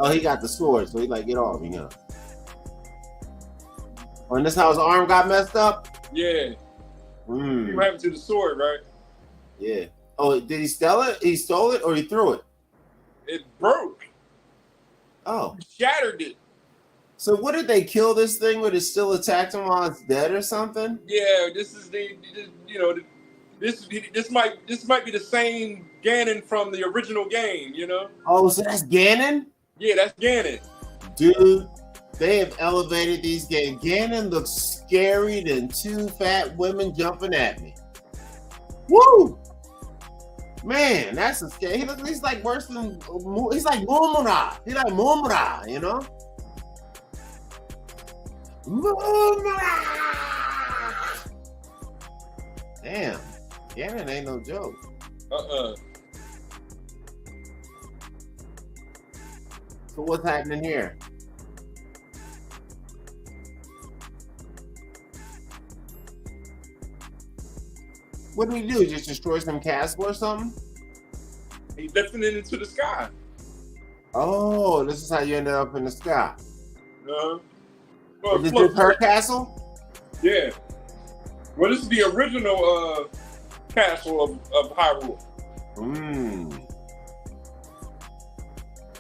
Oh, he got the sword, so he like, get off me, huh? Oh, and this how his arm got messed up?
Yeah. What happened to the sword, right?
Yeah. Oh, did he steal it? He stole it or he threw it?
It broke.
Oh.
He shattered it.
So what did they kill this thing with? It still attacked him while it's dead or something?
Yeah, this is this might be the same Ganon from the original game, you know?
Oh, so that's Ganon?
Yeah, that's Ganon.
Dude, they have elevated these games. Ganon looks scary than two fat women jumping at me. Woo! Man, that's a scary. He's like worse than. He's like Mumura. He's like Mumura, you know? Mumura! Damn, Ganon ain't no joke. So what's happening here? What did he do? Just destroy some castle or something?
He lifting it into the sky.
Oh, this is how you ended up in the sky.
Well,
Is this her castle?
Yeah. Well, this is the original castle of Hyrule.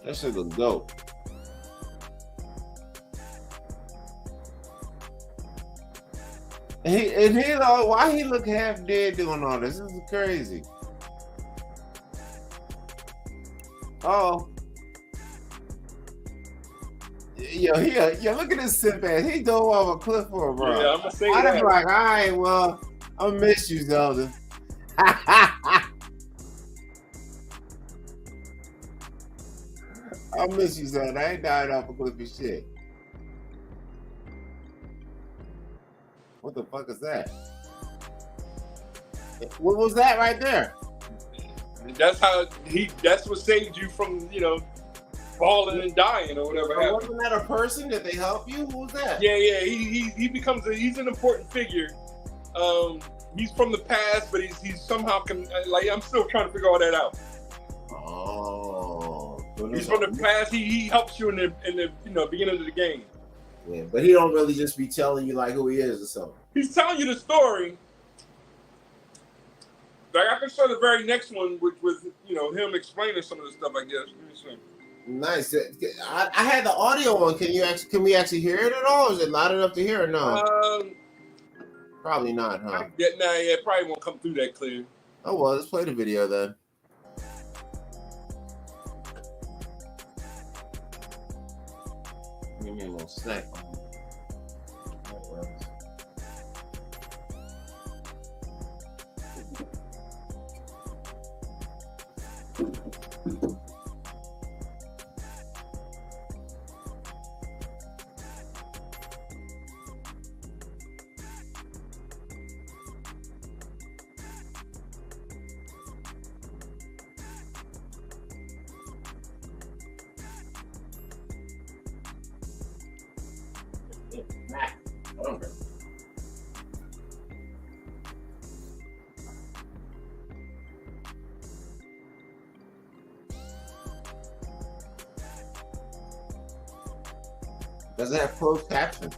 That shit look dope. And he why he look half dead doing all this? This is crazy. Oh. Yo, look at this simp ass. He dove off a cliff for a bro.
Yeah, I'm gonna say
I'd
that.
be like, all right, well, I'm gonna miss you, Zelda. I'll miss you, Zelda. I ain't died off a cliff of shit. What the fuck is that? What was that right there?
That's what saved you from, falling and dying or whatever happened.
Wasn't that a person? Did they help you? Who was that?
Yeah. He's an important figure. He's from the past, but he's somehow I'm still trying to figure all that out.
Oh.
He's from the past. He helps you in the beginning of the game.
Yeah, but he don't really just be telling you like who he is or something.
He's telling you the story. Like I can show the very next one with him explaining some of the stuff. I guess. Let me see.
Nice. I had the audio on. Can we actually hear it at all? Or is it loud enough to hear or no? Probably not, huh?
It probably won't come through that clear.
Oh well, let's play the video then. Give me a little snack. Okay. Does it have closed caption?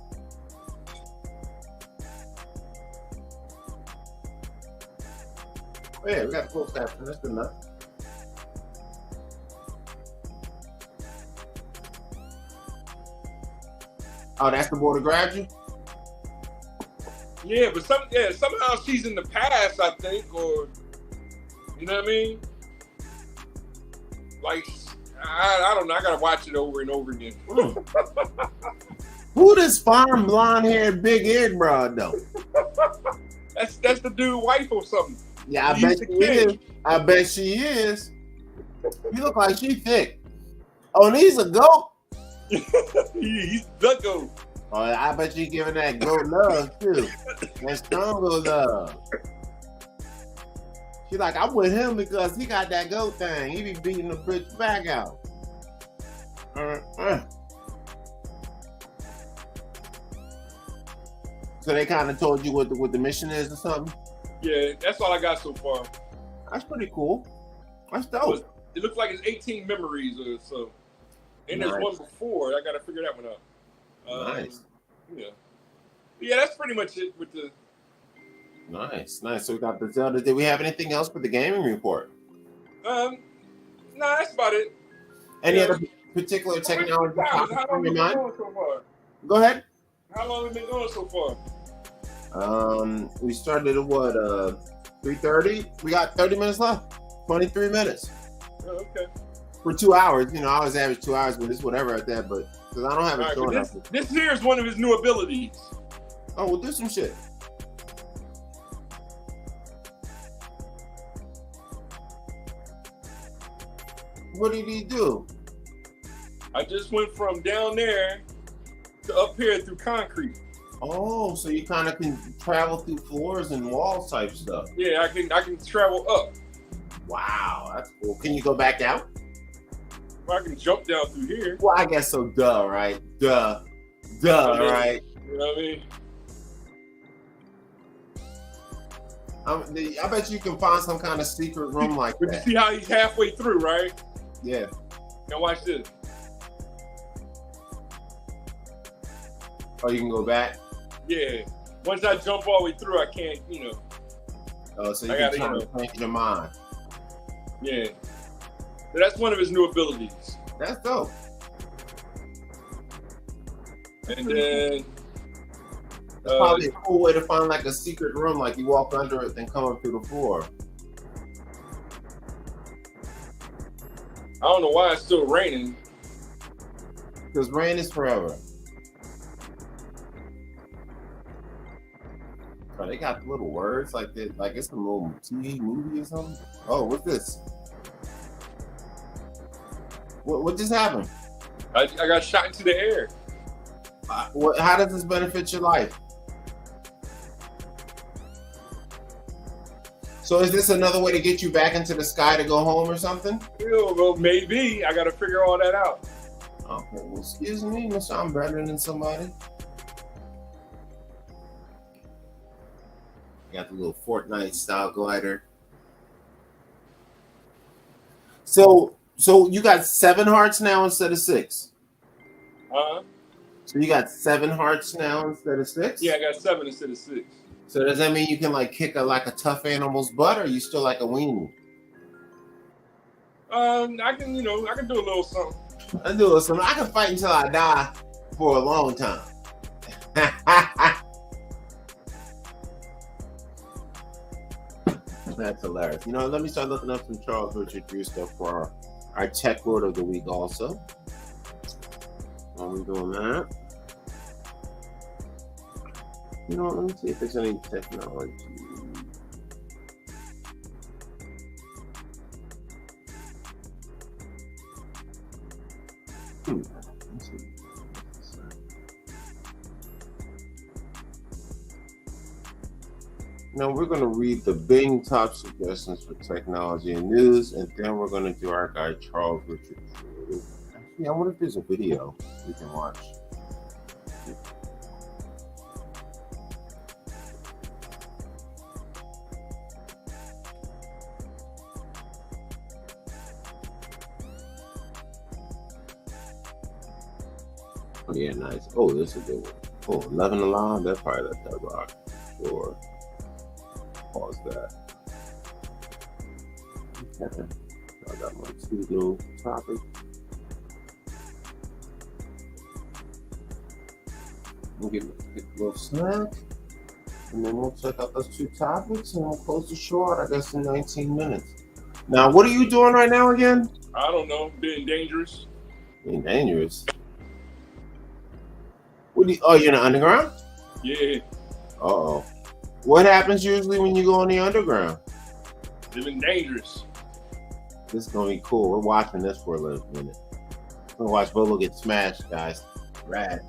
Oh, yeah, we got closed caption. That's good enough. Oh, that's the boy that grabbed you?
Yeah, but somehow she's in the past, I think, or you know what I mean? Like, I don't know. I gotta watch it over and over again.
Who this fine blonde haired big eared broad though?
That's the dude's wife or something.
Yeah, I
He's
bet
the
she
king.
is. I bet she is. You look like she thick. Oh, and he's a goat.
He's the goat.
Oh, I bet you giving that goat love too. That stronger love. She's like, I'm with him because he got that goat thing. He be beating the bitch back out. So they kind of told you what the mission is or something?
Yeah, that's all I got so far.
That's pretty cool. That's dope.
It looks like it's 18 memories or so. And
Nice.
there's one before. I got to figure that one out.
Nice.
Yeah, that's pretty much it with the.
Nice. So we got the Zelda. Did we have anything else for the gaming report?
Nah, that's about it.
Any other particular technology?
How long
in
have we
your
been
mind?
going so far?
Go ahead.
How long have we been going so far?
We started at what? 3:30. We got 30 minutes left. 23 minutes
Oh, okay.
for 2 hours. You know, I always average 2 hours, but it's whatever at that. But because I don't have it
All
showing
right,
up.
this here is one of his new abilities.
Oh, we'll do some shit. What did he do?
I just went from down there to up here through concrete.
Oh, so you kind of can travel through floors and walls type stuff.
Yeah, I can travel up.
Wow, that's cool. Can you go back out?
Or I can jump down through here.
Well, I guess so. Duh, right? Duh, right?
You know what I mean?
I bet you can find some kind of secret room like
But you
that.
see how he's halfway through, right?
Yeah.
Now watch this.
Oh, you can go back.
Yeah. Once I jump all the way through, I can't,
Oh, so you
I
can
gotta,
try to change your mind.
yeah. So that's one of his new abilities.
That's dope.
And then
That's probably a cool way to find like a secret room, like you walk under it, then come up through the floor.
I don't know why it's still raining.
Because rain is forever. Oh, they got little words like this, like it's a little TV movie or something. Oh, what's this? What just happened?
I got shot into the air.
How does this benefit your life? So is this another way to get you back into the sky to go home or something?
Well, maybe. I got to figure all that out.
Okay, well, excuse me, Mr. I'm better than somebody. Got the little Fortnite style glider. So you got 7 hearts now instead of 6. So you got 7 hearts now instead of 6?
Yeah, I got 7 instead of 6.
So does that mean you can like kick like a tough animal's butt, or you still like a weenie?
I can do a little something.
I do it. So I can fight until I die for a long time. That's hilarious. You know, let me start looking up some Charles Richard Drew stuff for our tech word of the week also. While we're doing that. You know, let me see if there's any technology. Let's see. Now we're going to read the Bing top suggestions for technology and news, and then we're going to do our guy Charles Richard Drew. Actually, I wonder if there's a video we can watch. Oh, yeah, nice. Oh, this is a good one. Oh, 11 Alive. That's probably let that rock. Sure. Pause that. Okay. I got my 2 new topics. We'll get a little snack. And then we'll check out those 2 topics and we'll close the show out, I guess, in 19 minutes. Now, what are you doing right now again?
I don't know. Being dangerous.
Being dangerous. Oh, you're in the underground?
Yeah.
Uh-oh. What happens usually when you go in the underground?
Living dangerous.
This is going to be cool. We're watching this for a little minute. We're going to watch Volo get smashed, guys. Rad.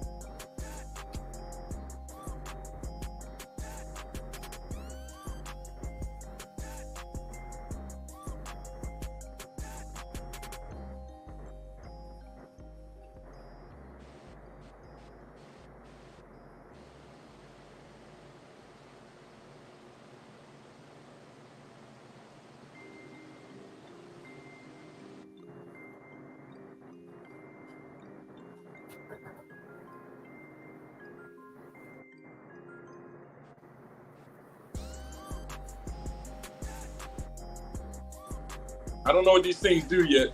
I don't know what these things do yet,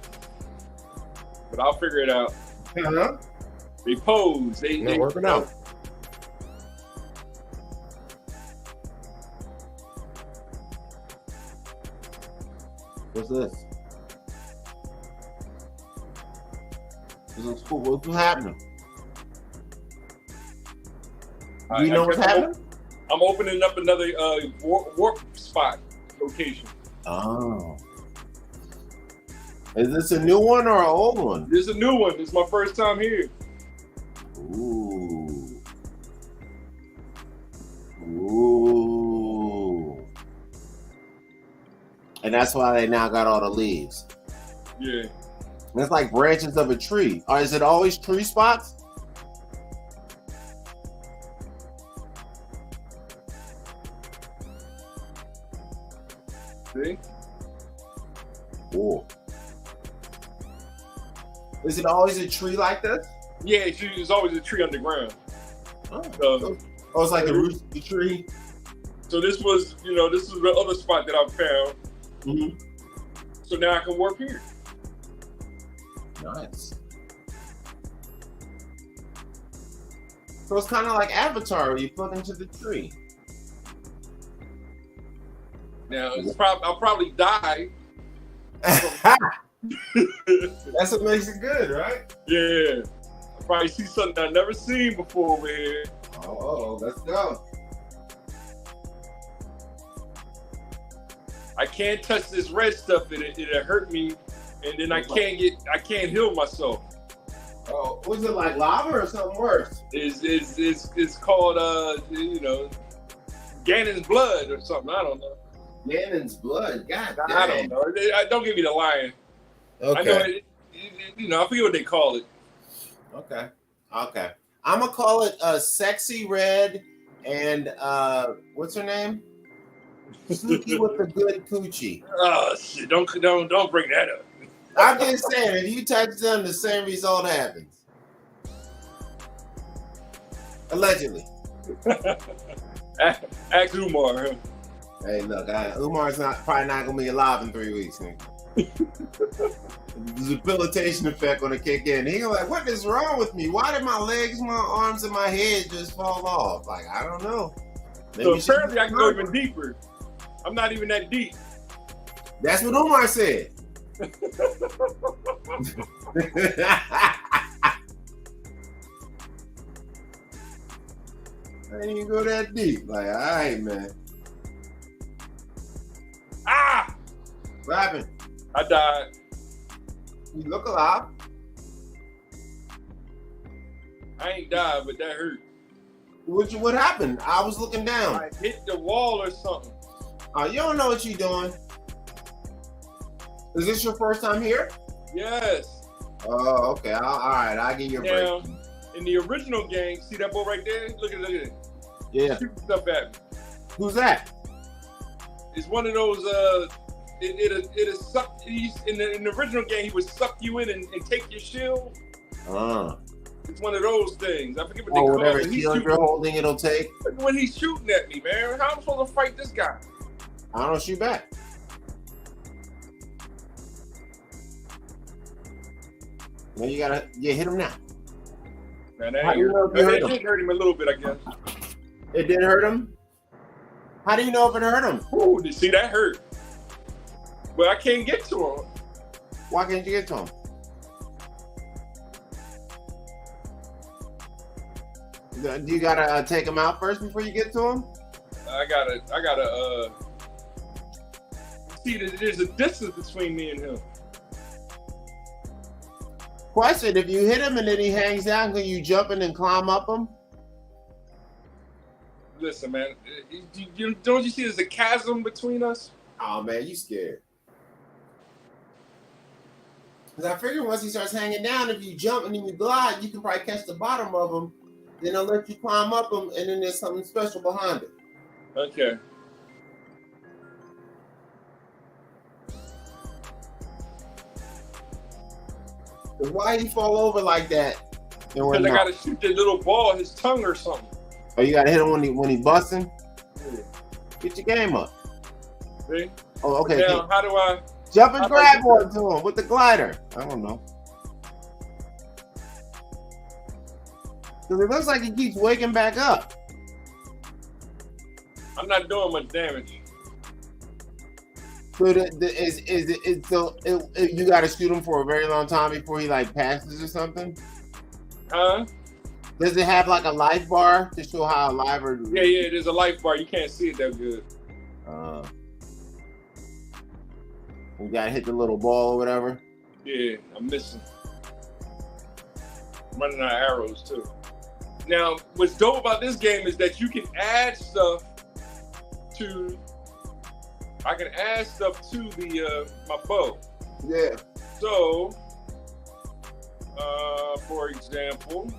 but I'll figure it out.
Uh-huh.
They pose. They
working out. What's this? This looks cool. What's happening? You know what's happening?
I'm opening up another warp spot location.
Oh. Is this a new one or an old one?
This is a new one. This is my first time here.
Ooh. Ooh. And that's why they now got all the leaves.
Yeah.
It's like branches of a tree. Or is it always tree spots?
See?
Cool. Is it always a tree like this?
Yeah, it's always a tree underground.
Oh, it's like the root of the tree.
So this was the other spot that I found.
Mm-hmm.
So now I can work here.
Nice. So it's kind of like Avatar, where you plug into the tree.
Now I'll probably die.
That's what makes it good, right?
Yeah. I'll probably see something I've never seen before over here.
Oh, let's go.
I can't touch this red stuff. It'll hurt me, and then I can't heal myself.
Oh, was it like lava or something worse?
It's called Ganon's blood or something. I don't know.
Ganon's blood. God damn.
I don't know. Don't give me the lying.
Okay.
I know I forget what they call it.
Okay. I'm gonna call it Sexy Red and what's her name? Snooki with the good coochie.
Oh shit! Don't bring that up.
I'm just saying, if you touch them, the same result happens. Allegedly.
Ask Umar. Huh?
Hey, look, Umar's probably not gonna be alive in 3 weeks, man. The debilitation effect gonna kick in. He's like, "What is wrong with me? Why did my legs, my arms, and my head just fall off?" Like, I don't know.
Maybe so apparently, I can go even deeper. I'm not even that deep.
That's what Umar said. I didn't even go that deep. Like, all right, man.
Ah!
What happened?
I died.
You look alive.
I ain't died, but that hurt.
What happened? I was looking down.
I hit the wall or something.
You don't know what you're doing. Is this your first time here?
Yes.
Oh, okay. All right. I'll give you a break.
In the original game, see that boy right there? Look at it.
Yeah.
Shoot stuff at me.
Who's that?
It's one of those. It'll suck. In the original game, he would suck you in and take your shield. It's one of those things. I forget what
Or
they call
whatever
it. He's
shield you're
shooting,
holding, it'll take.
when he's shooting at me, man. How am I supposed to fight this guy?
I don't shoot back. Then you gotta hit him now.
Man, that
How do you know if you hurt
it
him?
did hurt him a little bit, I guess.
It didn't hurt him? How do you know if it hurt him?
Ooh, see, that hurt. But I can't get to him.
Why can't you get to him? Do you gotta take him out first before you get to him?
I gotta see that there's a distance between me and him.
Question, if you hit him and then he hangs down, can you jump in and climb up him?
Listen, man, don't you see there's a chasm between us?
Oh man, you scared. Because I figure once he starts hanging down, if you jump and then you glide, you can probably catch the bottom of him. Then they'll let you climb up him, and then there's something special behind it.
Okay.
Because why he fall over like that?
Because I gotta shoot that little ball, his tongue or something.
Oh, you gotta hit him when he busting?
Yeah.
Get your game up.
See?
Oh, okay.
Now, how do I...
Jump and grab one to him with the glider. I don't know. Because it looks like he keeps waking back up.
I'm not doing much damage.
So you got to shoot him for a very long time before he like passes or something?
Huh?
Does it have like a life bar to show how alive or?
Yeah, there's a life bar. You can't see it that good.
You got to hit the little ball or whatever?
Yeah, I'm missing. I'm running out of arrows too. Now, what's dope about this game is that you can add stuff to... I can add stuff to the my bow.
Yeah.
So, for example,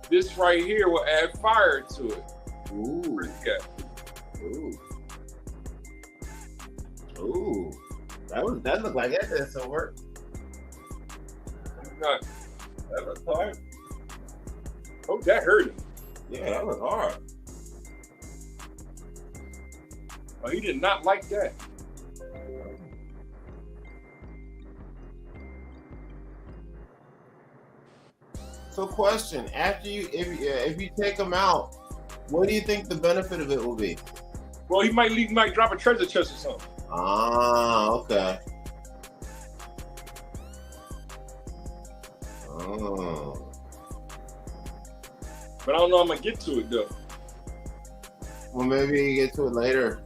this right here will add fire to it.
Ooh.
Yeah.
Ooh. Ooh. That looked like that did some work.
Not, that was hard. Oh, that hurt him.
Yeah, that was hard.
Oh, he did not like that.
So, question: after if you take him out, what do you think the benefit of it will be?
Well, he might drop a treasure chest or something.
Ah, okay. Oh.
But I don't know I'm gonna get to it though.
Well, maybe you get to it later.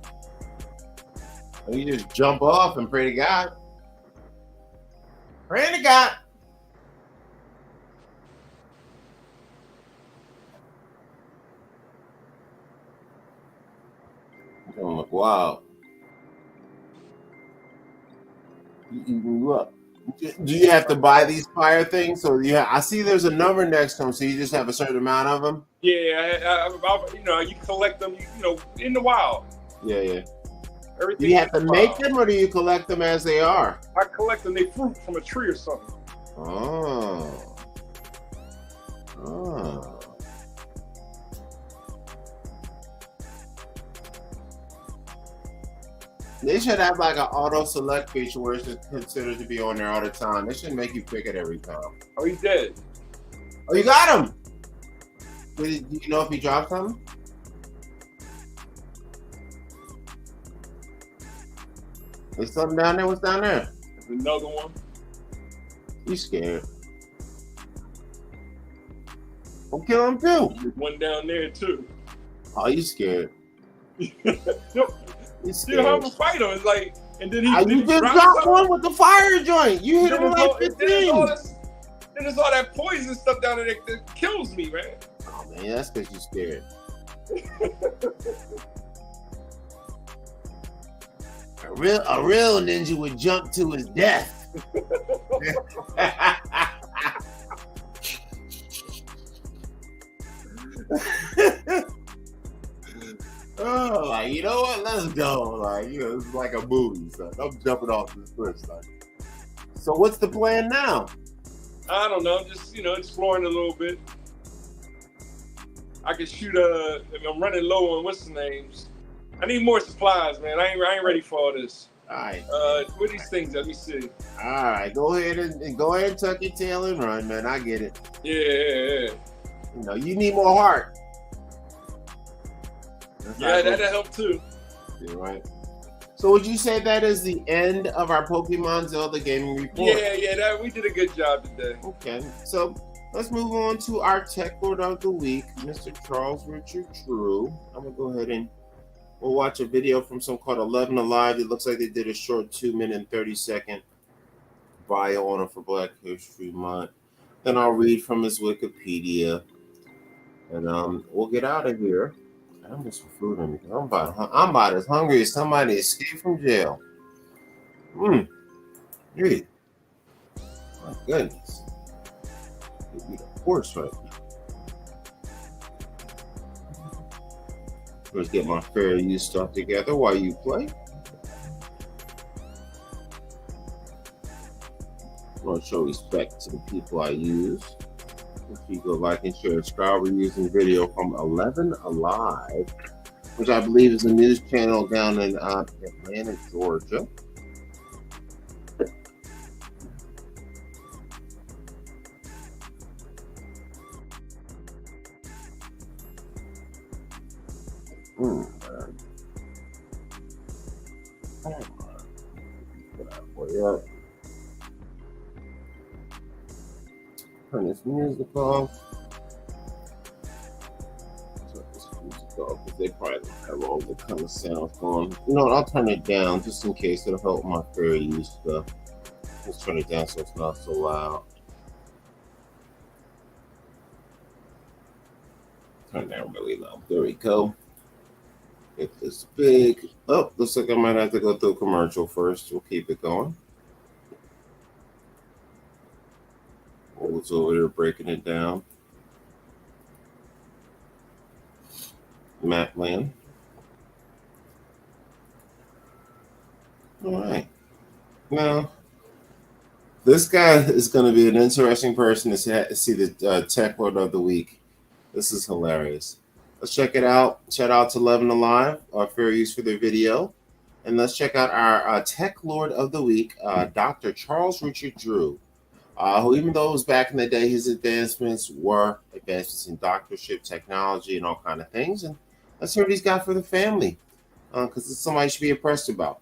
Or you just jump off and pray to God. Pray to God. Oh, wow. Look. Do you have to buy these fire things? So I see there's a number next to them, so you just have a certain amount of them.
Yeah, you collect them, in the wild.
Yeah.
Everything.
Do you have to make them, or do you collect them as they are?
I collect them. They fruit from a tree or something.
Oh. They should have like an auto select feature where it's just considered to be on there all the time. They should make you pick it every time.
Oh, he's dead.
Oh, you got him. Do you know if he dropped something? There's something down there. What's down there?
There's another one.
You scared? I'll kill him too.
There's one down there too.
Oh, you scared?
Nope.
You
Still have to fight him. It's like, and then he
you just dropped one with the fire joint. You hit him with like 15.
Then there's all that poison stuff down there that kills me, man.
Oh man, that's because you scared. A real ninja would jump to his death. Oh, like, you know what? Let's go. Like, it's like a movie. So I'm jumping off this cliff. Like. So what's the plan now?
I don't know. I'm just exploring a little bit. I could shoot I'm running low on what's the names. I need more supplies, man. I ain't ready for all this.
All right.
What are these things? Let me see.
All right, go ahead and tuck your tail and run, man. I get it.
Yeah.
You know, you need more heart.
Yeah, that'll help too.
You're right. So would you say that is the end of our Pokemon Zelda gaming report?
Yeah, we did a good job today.
Okay, so let's move on to our Tech Lord of the Week, Mr. Charles Richard Drew. I'm gonna go ahead and we'll watch a video from some called 11 Alive. It looks like they did a short 2-minute and 30-second bio on it for Black History Month. Then I'll read from his Wikipedia, and we'll get out of here. I'm just some food in me. I'm about as hungry as somebody escaped from jail. Hey. My goodness. You eat a horse right now. Let's get my fair use stuff together while you play. I want to show respect to the people I use. If you go like and share, subscribe, we're using video from 11 Alive, which I believe is a news channel down in Atlanta, Georgia. Turn this music off. Turn this music off because they probably don't have all the kind of sounds going. You know what? I'll turn it down just in case it'll help my fair use stuff. Just turn it down so it's not so loud. Turn that really low. There we go. Get this big. Oh, looks like I might have to go through a commercial first. We'll keep it going. What's over there breaking it down? Matt Land. All right. Now, this guy is going to be an interesting person to see the Tech Lord of the Week. This is hilarious. Let's check it out. Shout out to 11 Alive, fair use for their video. And let's check out our Tech Lord of the Week, Dr. Charles Richard Drew. Who, even though it was back in the day, his advancements were advancements in doctorship, technology, and all kind of things. And let's hear what he's got for the family, because it's somebody you should be impressed about.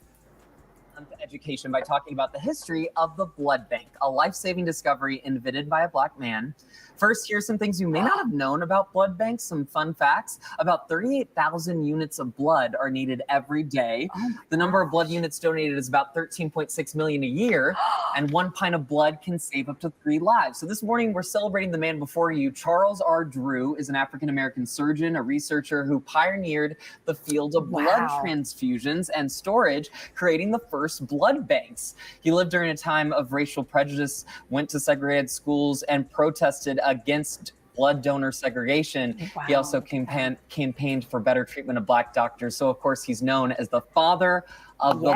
Education by talking about the history of the blood bank, a life-saving discovery invented by a Black man. First, here's some things you may not have known about blood banks, some fun facts. About 38,000 units of blood are needed every day. The number of blood units donated is about 13.6 million a year, and 1 pint of blood can save up to 3 lives. So this morning, we're celebrating the man before you. Charles R. Drew is an African-American surgeon, a researcher who pioneered the field of blood transfusions and storage, creating the first blood banks. He lived during a time of racial prejudice, went to segregated schools, and protested against blood donor segregation. He also campaigned for better treatment of Black doctors. So, of course, he's known as the father of the blood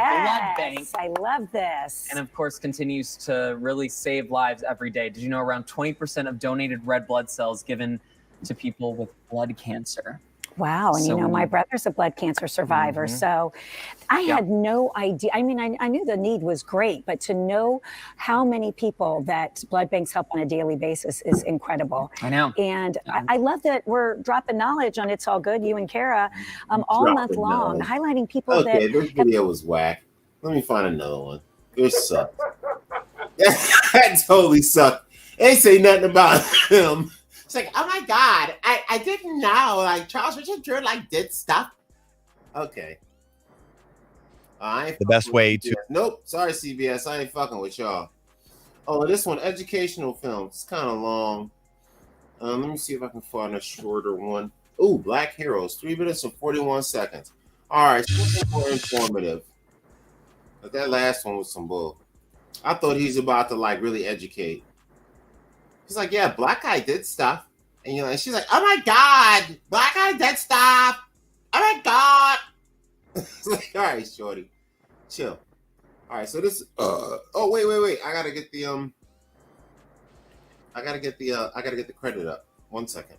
bank.
I love this.
And, of course, continues to really save lives every day. Did you know around 20% of donated red blood cells given to people with blood cancer?
Wow. And,
So-
my brother's a blood cancer survivor. So I had no idea. I mean, I knew the need was great, but to know how many people that blood banks help on a daily basis is incredible.
I know.
And I love that we're dropping knowledge on It's All Good, you and Kara, all month
Dropping
long,
knowledge.
highlighting people
Okay,
that
this video was whack. Let me find another one. This sucked. That totally sucked. They say nothing about him. It's like, oh my God, I didn't know. Like, Charles Richard Drew, did stuff. Okay. I ain't
The best
fucking
way
with CBS. Nope. Sorry, CBS. I ain't fucking with y'all. Oh, this one, educational film. It's kind of long. Let me see if I can find a shorter one. Ooh, Black Heroes, 3 minutes and 41 seconds. All right, something more informative. But that last one was some bull. I thought he's about to really educate. He's like, yeah, Black guy did stuff. And and she's like, oh my God, Black guy did stuff. Oh my God. It's like, all right, shorty, chill. All right, so this, oh, wait. I gotta get the, I gotta get the credit up. 1 second.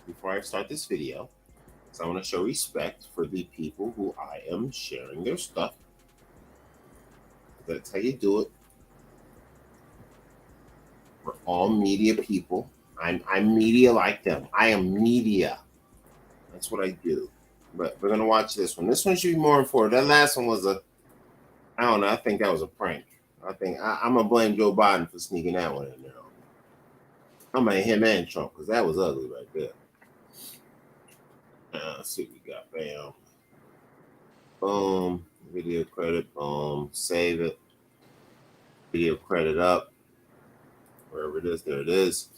Before I start this video, so I want to show respect for the people who I am sharing their stuff. That's how you do it. We're all media people. I'm media like them. I am media. That's what I do. But we're gonna watch this one. This one should be more informative. That last one was I don't know. I think that was a prank. I'm gonna blame Joe Biden for sneaking that one in there. I'm gonna him and Trump because that was ugly right there. Let's see what we got. Bam. Boom. Video credit. Boom. Save it. Video credit up. Wherever it is, there it is.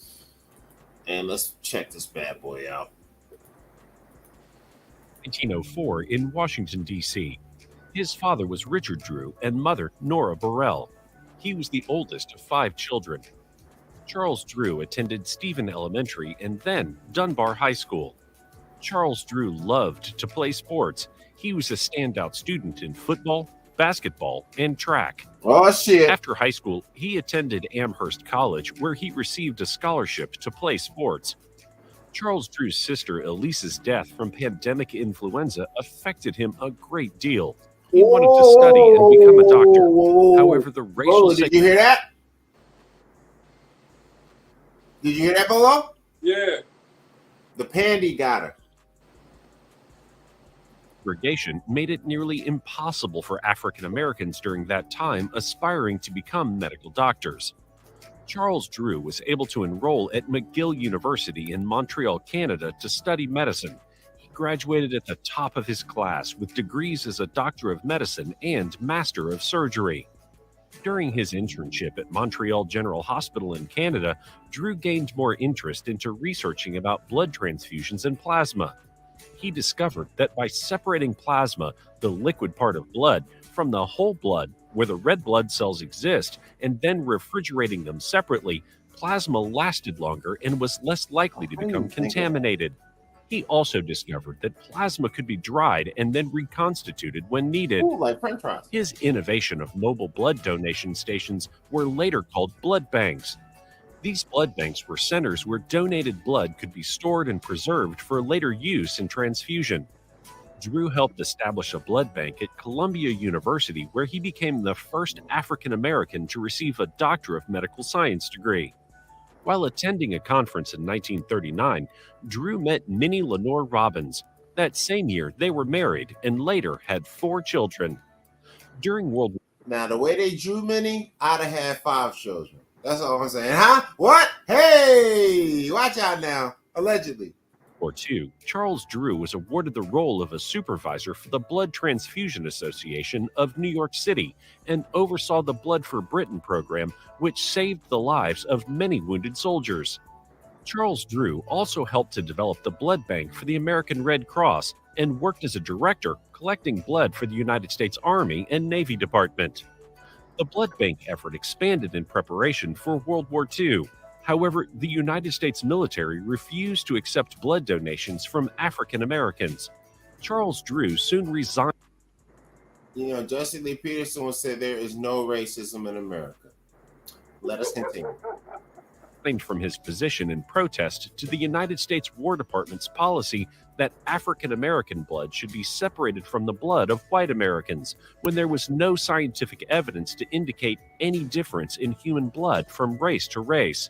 And let's check this bad boy out.
1904 in Washington, D.C. His father was Richard Drew and mother Nora Burrell. He was the oldest of 5 children. Charles Drew attended Stephen Elementary and then Dunbar High School. Charles Drew loved to play sports. He was a standout student in football, basketball, and track.
Oh, shit.
After high school, he attended Amherst College, where he received a scholarship to play sports. Charles Drew's sister Elise's death from pandemic influenza affected him a great deal. He wanted to study and become a doctor. However, the racial...
Did you hear that? Did you hear that, Volo?
Yeah.
The pandy got her.
Segregation made it nearly impossible for African Americans during that time aspiring to become medical doctors. Charles Drew was able to enroll at McGill University in Montreal, Canada to study medicine. He graduated at the top of his class with degrees as a Doctor of Medicine and Master of Surgery. During his internship at Montreal General Hospital in Canada, Drew gained more interest into researching about blood transfusions and plasma. He discovered that by separating plasma, the liquid part of blood, from the whole blood, where the red blood cells exist, and then refrigerating them separately, plasma lasted longer and was less likely to become contaminated. He also discovered that plasma could be dried and then reconstituted when needed.
Ooh, like French fries.
His innovation of mobile blood donation stations were later called blood banks. These blood banks were centers where donated blood could be stored and preserved for later use in transfusion. Drew helped establish a blood bank at Columbia University, where he became the first African American to receive a Doctor of Medical Science degree. While attending a conference in 1939, Drew met Minnie Lenore Robbins. That same year, they were married and later had 4 children. During World War
Now, the way they drew Minnie, I'd have had 5 children. That's all I'm saying. Huh? What? Hey, watch out now. Allegedly.
II, Charles Drew was awarded the role of a supervisor for the Blood Transfusion Association of New York City and oversaw the Blood for Britain program, which saved the lives of many wounded soldiers. Charles Drew also helped to develop the blood bank for the American Red Cross and worked as a director collecting blood for the United States Army and Navy Department. The blood bank effort expanded in preparation for World War II. However, the United States military refused to accept blood donations from African Americans. Charles Drew soon resigned.
You know, Jesse Lee Peterson would say there is no racism in America. Let us continue.
From his position in protest to the United States War Department's policy that African American blood should be separated from the blood of white Americans, when there was no scientific evidence to indicate any difference in human blood from race to race.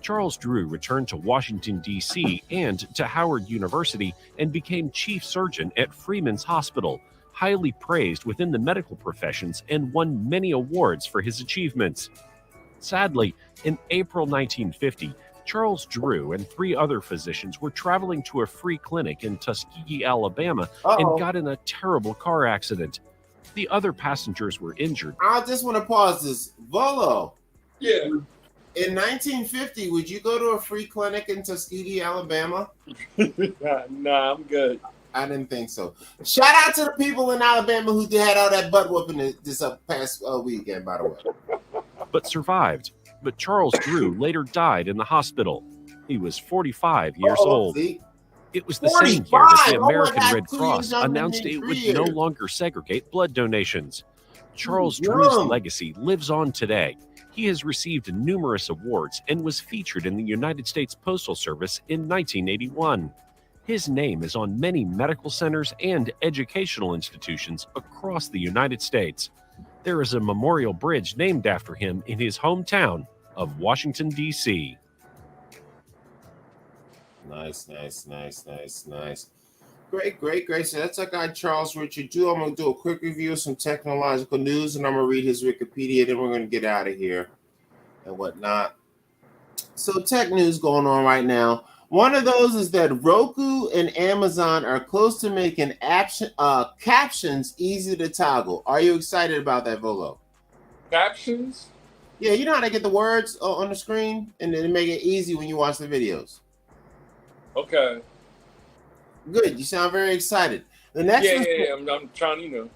Charles Drew returned to Washington, D.C. and to Howard University and became chief surgeon at Freeman's Hospital, highly praised within the medical professions and won many awards for his achievements. Sadly, in April 1950, Charles Drew and 3 other physicians were traveling to a free clinic in Tuskegee, Alabama, and got in a terrible car accident. The other passengers were injured.
I just want to pause this. Volo.
Yeah.
In 1950, would you go to a free clinic in Tuskegee, Alabama?
Nah, I'm good.
I didn't think so. Shout out to the people in Alabama who had all that butt whooping this past weekend, by the way.
But survived. But Charles Drew later died in the hospital. He was 45 years old.
See?
It was the same year that the American
God,
Red
2
Cross
years younger
announced
than
it
me,
would
3
no
years.
longer segregate blood donations. Charles
Young.
Drew's legacy lives on today. He has received numerous awards and was featured in the United States Postal Service in 1981. His name is on many medical centers and educational institutions across the United States. There is a memorial bridge named after him in his hometown of Washington, D.C.
Nice. Great. So that's our guy Charles Richard Drew. I'm going to do a quick review of some technological news, and I'm going to read his Wikipedia, then we're going to get out of here and whatnot. So tech news going on right now. One of those is that Roku and Amazon are close to making captions easy to toggle. Are you excited about that, Volo?
Captions?
Yeah, you know how they get the words on the screen and then make it easy when you watch the videos.
Okay.
Good. You sound very excited. The next one,
I'm trying, you know.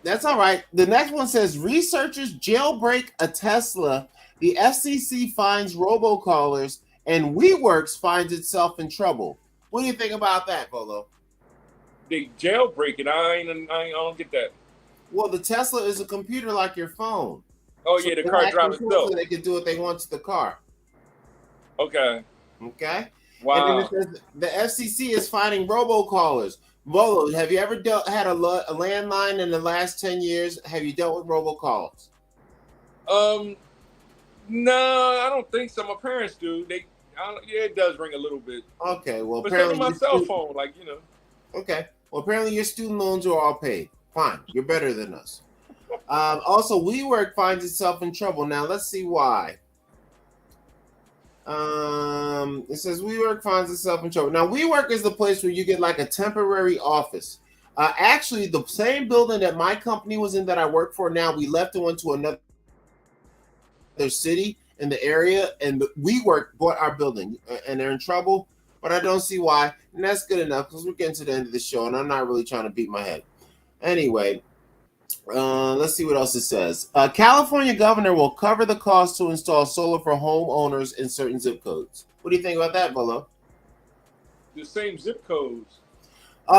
That's all right. The next one says researchers jailbreak a Tesla. The FCC finds robocallers, and WeWorks finds itself in trouble. What do you think about that, Volo?
They jailbreak it. I don't get that.
Well, the Tesla is a computer like your phone.
Oh,
So
yeah, the
they
car
hack
drives
the computer
itself.
so they can do what they want to the car.
Okay.
Okay.
Wow.
And then it says the FCC is finding robocallers. Volo, have you ever had a landline in the last 10 years? Have you dealt with robocalls?
No, I don't think so. My parents do. Yeah, it does ring a little bit.
Okay, well,
But so
apparently
on my cell phone, like, you know.
Okay, well, apparently your student loans are all paid. Fine, you're better than us. Also, WeWork finds itself in trouble. Now, let's see why. It says WeWork finds itself in trouble. Now, WeWork is the place where you get like a temporary office. Actually, the same building that my company was in that I work for now, we left and went to another city in the area, and WeWork bought our building, and they're in trouble, but I don't see why, and that's good enough because we're getting to the end of the show, and I'm not really trying to beat my head. Anyway, let's see what else it says. California governor will cover the cost to install solar for homeowners in certain zip codes. What do you think about that, Volo?
The same zip codes.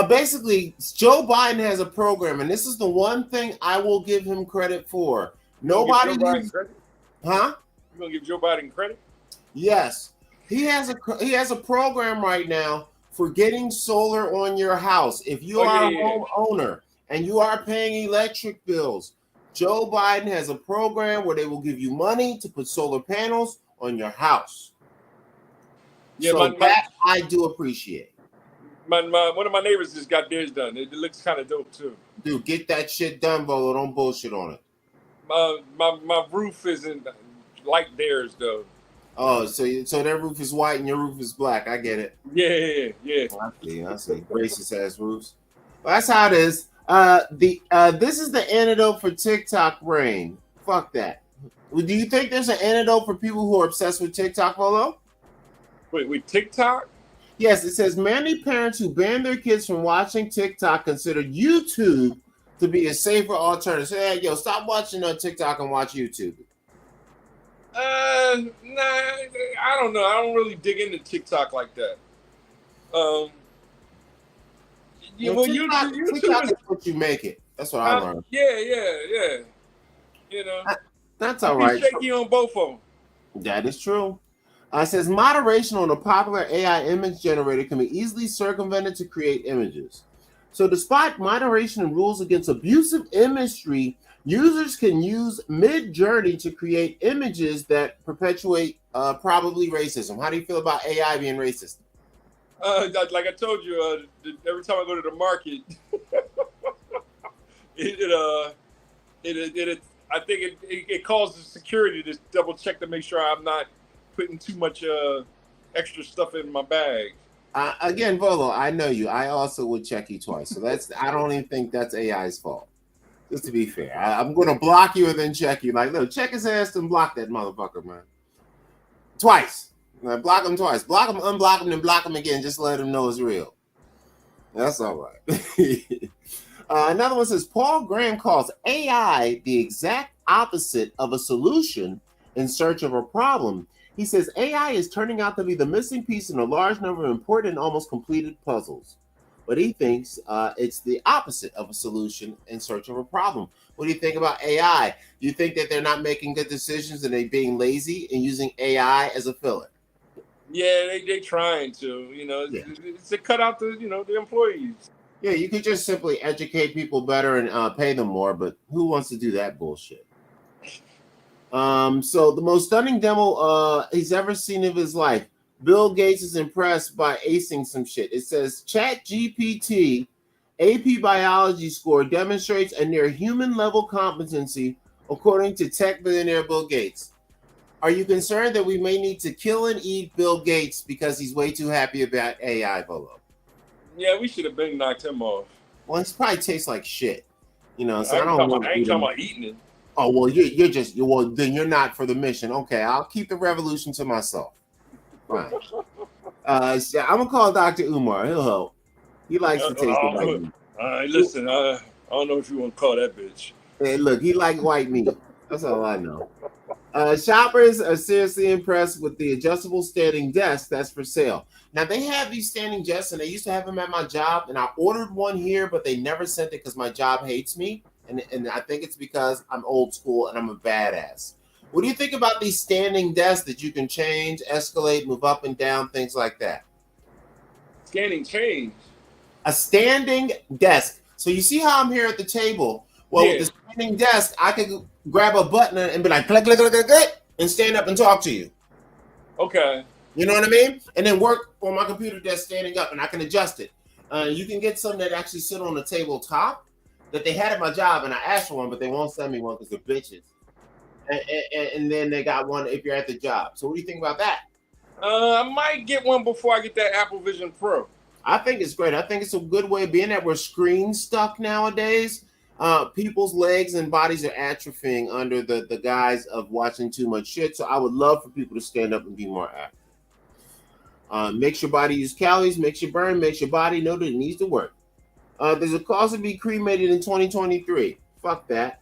Basically, Joe Biden has a program, and this is the one thing I will give him credit for. Nobody, huh?
You gonna give Joe Biden credit?
Yes, he has a program right now for getting solar on your house. If you are a homeowner and you are paying electric bills, Joe Biden has a program where they will give you money to put solar panels on your house. Yeah, so that I do appreciate.
One of my neighbors just got theirs done. It looks kind of dope too.
Dude, get that shit done, Volo. Don't bullshit on it.
My roof isn't like theirs though.
Oh, so their roof is white and your roof is black. I get it.
Yeah.
I see. Racist ass roofs. Well, that's how it is. This is the antidote for TikTok brain. Fuck that. Do you think there's an antidote for people who are obsessed with TikTok, Volo?
Wait, with TikTok?
Yes, it says many parents who ban their kids from watching TikTok consider YouTube to be a safer alternative. So, hey, yo, stop watching TikTok and watch YouTube.
Nah, I don't know. I don't really dig into TikTok like that.
TikTok is what you make it. That's what I learned.
Yeah. You know,
that's all right.
Shaky on both of them.
That is true. It says moderation on a popular AI image generator can be easily circumvented to create images. So despite moderation and rules against abusive imagery, users can use Mid-Journey to create images that perpetuate probably racism. How do you feel about AI being racist?
Like I told you, every time I go to the market, I think it calls the security to double check to make sure I'm not putting too much extra stuff in my bag.
Again, Volo, I know you. I also would check you twice. So I don't even think that's AI's fault. Just to be fair. I'm going to block you and then check you. Like, look, check his ass and block that motherfucker, man. Twice. Block him twice. Block him, unblock him, then block him again. Just let him know it's real. That's all right. Another one says, Paul Graham calls AI the exact opposite of a solution in search of a problem. He says AI is turning out to be the missing piece in a large number of important and almost completed puzzles. but he thinks it's the opposite of a solution in search of a problem. What do you think about AI? Do you think that they're not making good decisions and they're being lazy and using AI as a filler?
Yeah, they trying to.
Yeah.
It's to cut out the employees.
Yeah, you could just simply educate people better and pay them more, but who wants to do that bullshit? So the most stunning demo he's ever seen of his life. Bill Gates is impressed by acing some shit. It says Chat GPT AP biology score demonstrates a near human level competency according to tech billionaire Bill Gates. Are you concerned that we may need to kill and eat Bill Gates because he's way too happy about AI, Volo?
Yeah, we should have been knocked him off.
Well, it probably tastes like shit. So
I
I
ain't
don't
talking
want
about, I ain't talking about eating it.
Oh, well, you're just, well, then you're not for the mission. Okay, I'll keep the revolution to myself. Fine. So I'm going to call Dr. Umar. He'll help. He likes to taste the white meat.
Listen, I don't know if you want to call that bitch.
Hey, look, he likes white meat. That's all I know. Shoppers are seriously impressed with the adjustable standing desk that's for sale. Now, they have these standing desks, and they used to have them at my job, and I ordered one here, but they never sent it because my job hates me. And I think it's because I'm old school and I'm a badass. What do you think about these standing desks that you can change, escalate, move up and down, things like that?
Scanning change.
A standing desk. So you see how I'm here at the table? Well,
Yeah.
with the standing desk, I could grab a button and be like, click, click, click, click, click, and stand up and talk to you.
Okay.
You know what I mean? And then work on my computer desk standing up, and I can adjust it. You can get some that actually sit on the tabletop that they had at my job, and I asked for one, but they won't send me one because they're bitches. And then they got one if you're at the job. So what do you think about that?
I might get one before I get that Apple Vision Pro.
I think it's great. I think it's a good way, being that we're screen stuck nowadays. People's legs and bodies are atrophying under the guise of watching too much shit. So I would love for people to stand up and be more active. Makes your body use calories, makes you burn, makes your body know that it needs to work. There's a cost to be cremated in 2023. Fuck that.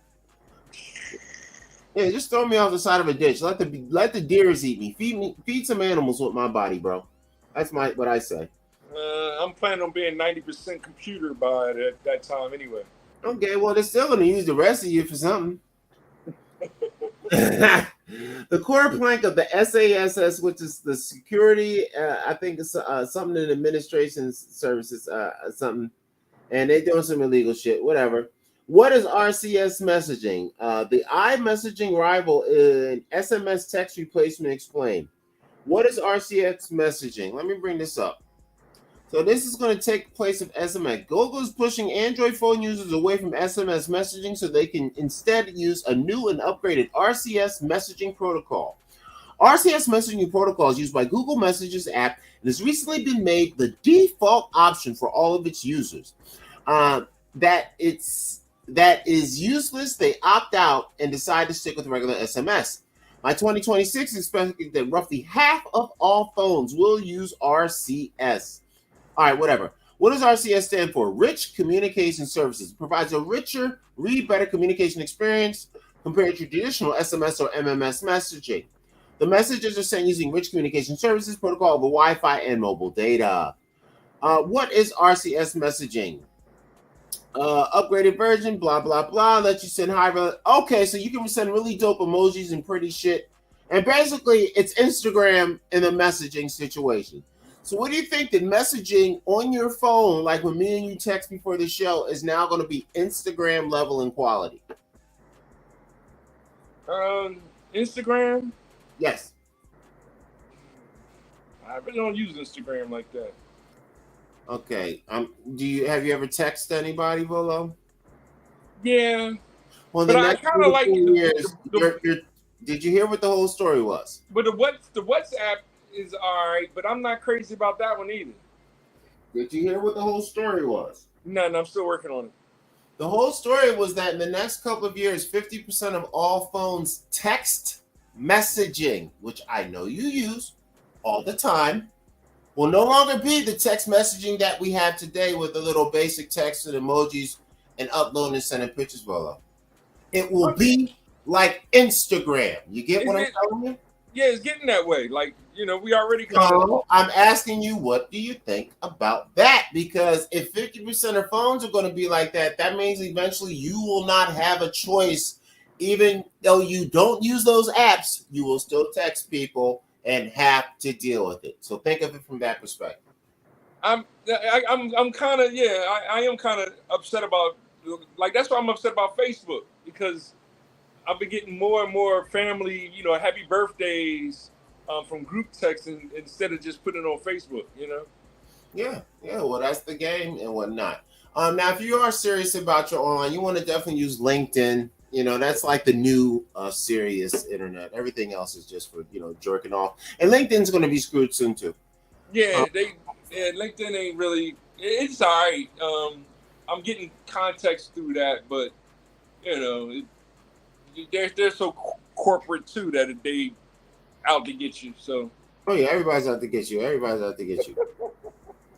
Yeah, just throw me off the side of a ditch. Let the deers eat me. Feed some animals with my body, bro. That's what I say.
I'm planning on being 90% computer by that time anyway.
Okay, well, they're still gonna use the rest of you for something. The core plank of the SASS, which is the security, I think it's something in administration services, something. And they're doing some illegal shit, whatever. What is RCS messaging? The iMessaging rival in SMS text replacement explained. What is RCS messaging? Let me bring this up. So this is going to take place of SMS. Google is pushing Android phone users away from SMS messaging so they can instead use a new and upgraded RCS messaging protocol. RCS messaging protocol is used by Google Messages app and has recently been made the default option for all of its users. That is useless. They opt out and decide to stick with regular SMS. By 2026, it's expected that roughly half of all phones will use RCS. All right, whatever. What does RCS stand for? Rich Communication Services. It provides a richer, read better communication experience compared to traditional SMS or MMS messaging. The messages are sent using rich communication services protocol over Wi-Fi and mobile data. What is RCS messaging? Upgraded version, blah, blah, blah. Let you send high. Okay, so you can send really dope emojis and pretty shit. And basically, it's Instagram in a messaging situation. So what do you think that messaging on your phone, like when me and you text before the show, is now going to be Instagram level in quality?
Instagram?
Yes.
I really don't use Instagram like that.
Okay. Have you ever texted anybody, Volo?
Yeah.
Well,
but
the
I
next
kind of like
years, did you hear what the whole story was?
But the WhatsApp is all right, but I'm not crazy about that one either.
Did you hear what the whole story was?
No, I'm still working on it.
The whole story was that in the next couple of years, 50% of all phones text messaging, which I know you use all the time, will no longer be the text messaging that we have today with the little basic text and emojis and uploading and sending pictures, Volo. It will be like Instagram. You get what I'm telling you?
Yeah, it's getting that way. Like, we already
No, I'm asking you, what do you think about that? Because if 50% of phones are going to be like that, that means eventually you will not have a choice. Even though you don't use those apps, you will still text people and have to deal with it. So think of it from that perspective.
I'm kind of, I am kind of upset about, like, that's why I'm upset about Facebook, because I've been getting more and more family, happy birthdays from group text instead of just putting it on Facebook.
Yeah, well, that's the game and whatnot. Now, if you are serious about your online, you want to definitely use LinkedIn. That's like the new serious internet. Everything else is just for jerking off. And LinkedIn's going to be screwed soon too.
Yeah, LinkedIn ain't really. It's all right. I'm getting context through that, but they're so corporate too that they out to get you. So.
Oh yeah, everybody's out to get you.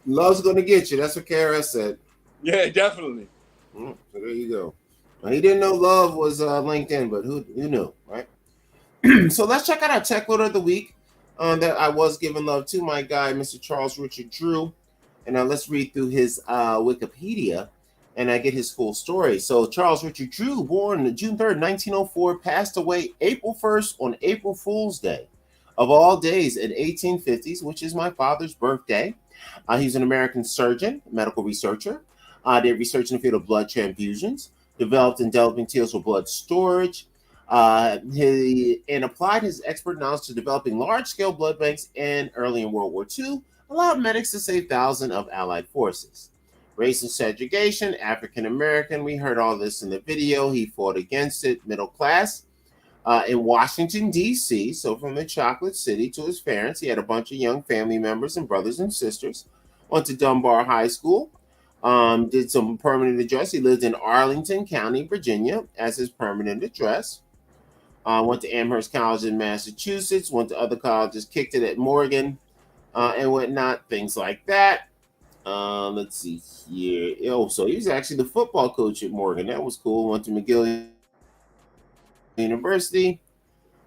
Love's going to get you. That's what KRS said.
Yeah, definitely.
So there you go. Well, he didn't know love was LinkedIn, but who knew, right? So let's check out our tech loader of the week that I was giving love to, my guy, Mr. Charles Richard Drew. And now let's read through his Wikipedia and I get his full story. So Charles Richard Drew, born June 3rd, 1904, passed away April 1st on April Fool's Day. Of all days in 1850s, which is my father's birthday. He's an American surgeon, medical researcher. Did research in the field of blood transfusions, developed and developing tools for blood storage. He applied his expert knowledge to developing large-scale blood banks and early in World War II, allowed medics to save thousands of Allied forces. Race and segregation, African American. We heard all this in the video. He fought against it. Middle class. In Washington, D.C., so from the chocolate city to his parents, he had a bunch of young family members and brothers and sisters. Went to Dunbar High School, did some permanent address. He lived in Arlington County, Virginia, as his permanent address. Went to Amherst College in Massachusetts, went to other colleges, kicked it at Morgan, and whatnot, things like that. Let's see here. Oh, so he was actually the football coach at Morgan. That was cool. Went to McGill University,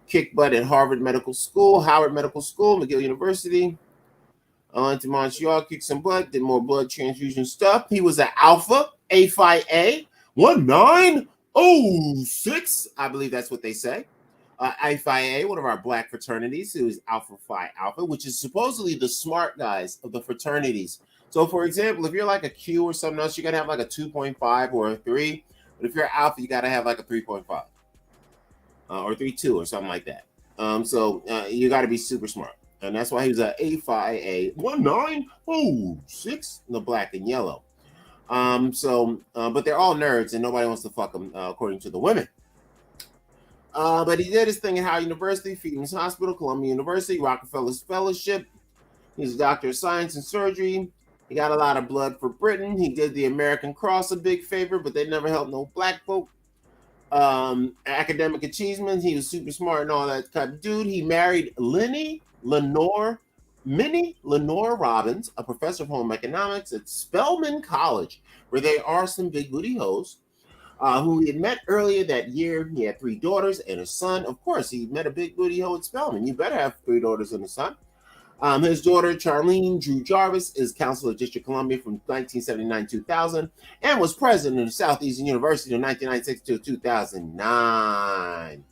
kicked butt at Howard Medical School, McGill University. Went to Montreal, kicked some butt, did more blood transfusion stuff. He was an Alpha, A-Phi-A, 1906, I believe that's what they say. A-Phi-A, one of our black fraternities, who is Alpha Phi Alpha, which is supposedly the smart guys of the fraternities. So, for example, if you're like a Q or something else, you got to have like a 2.5 or a 3. But if you're Alpha, you got to have like a 3.5. Or 3.2 or something like that. So you got to be super smart. And that's why he was an A-Phi-A 1906 in the black and yellow. But they're all nerds and nobody wants to fuck them, according to the women. But he did his thing at Howard University, Freedom's Hospital, Columbia University, Rockefeller's Fellowship. He's a doctor of science and surgery. He got a lot of blood for Britain. He did the American Cross a big favor, but they never helped no black folk. Academic achievements, he was super smart and all that type of dude. He married Minnie Lenore Robbins, a professor of home economics at Spelman College, where there are some big booty hoes, who he had met earlier that year. He had 3 daughters and a son. Of course, he met a big booty hoe at Spelman. You better have 3 daughters and a son. His daughter, Charlene Drew Jarvis, is council of District of Columbia from 1979 to 2000 and was president of Southeastern University from 1996 to 2009.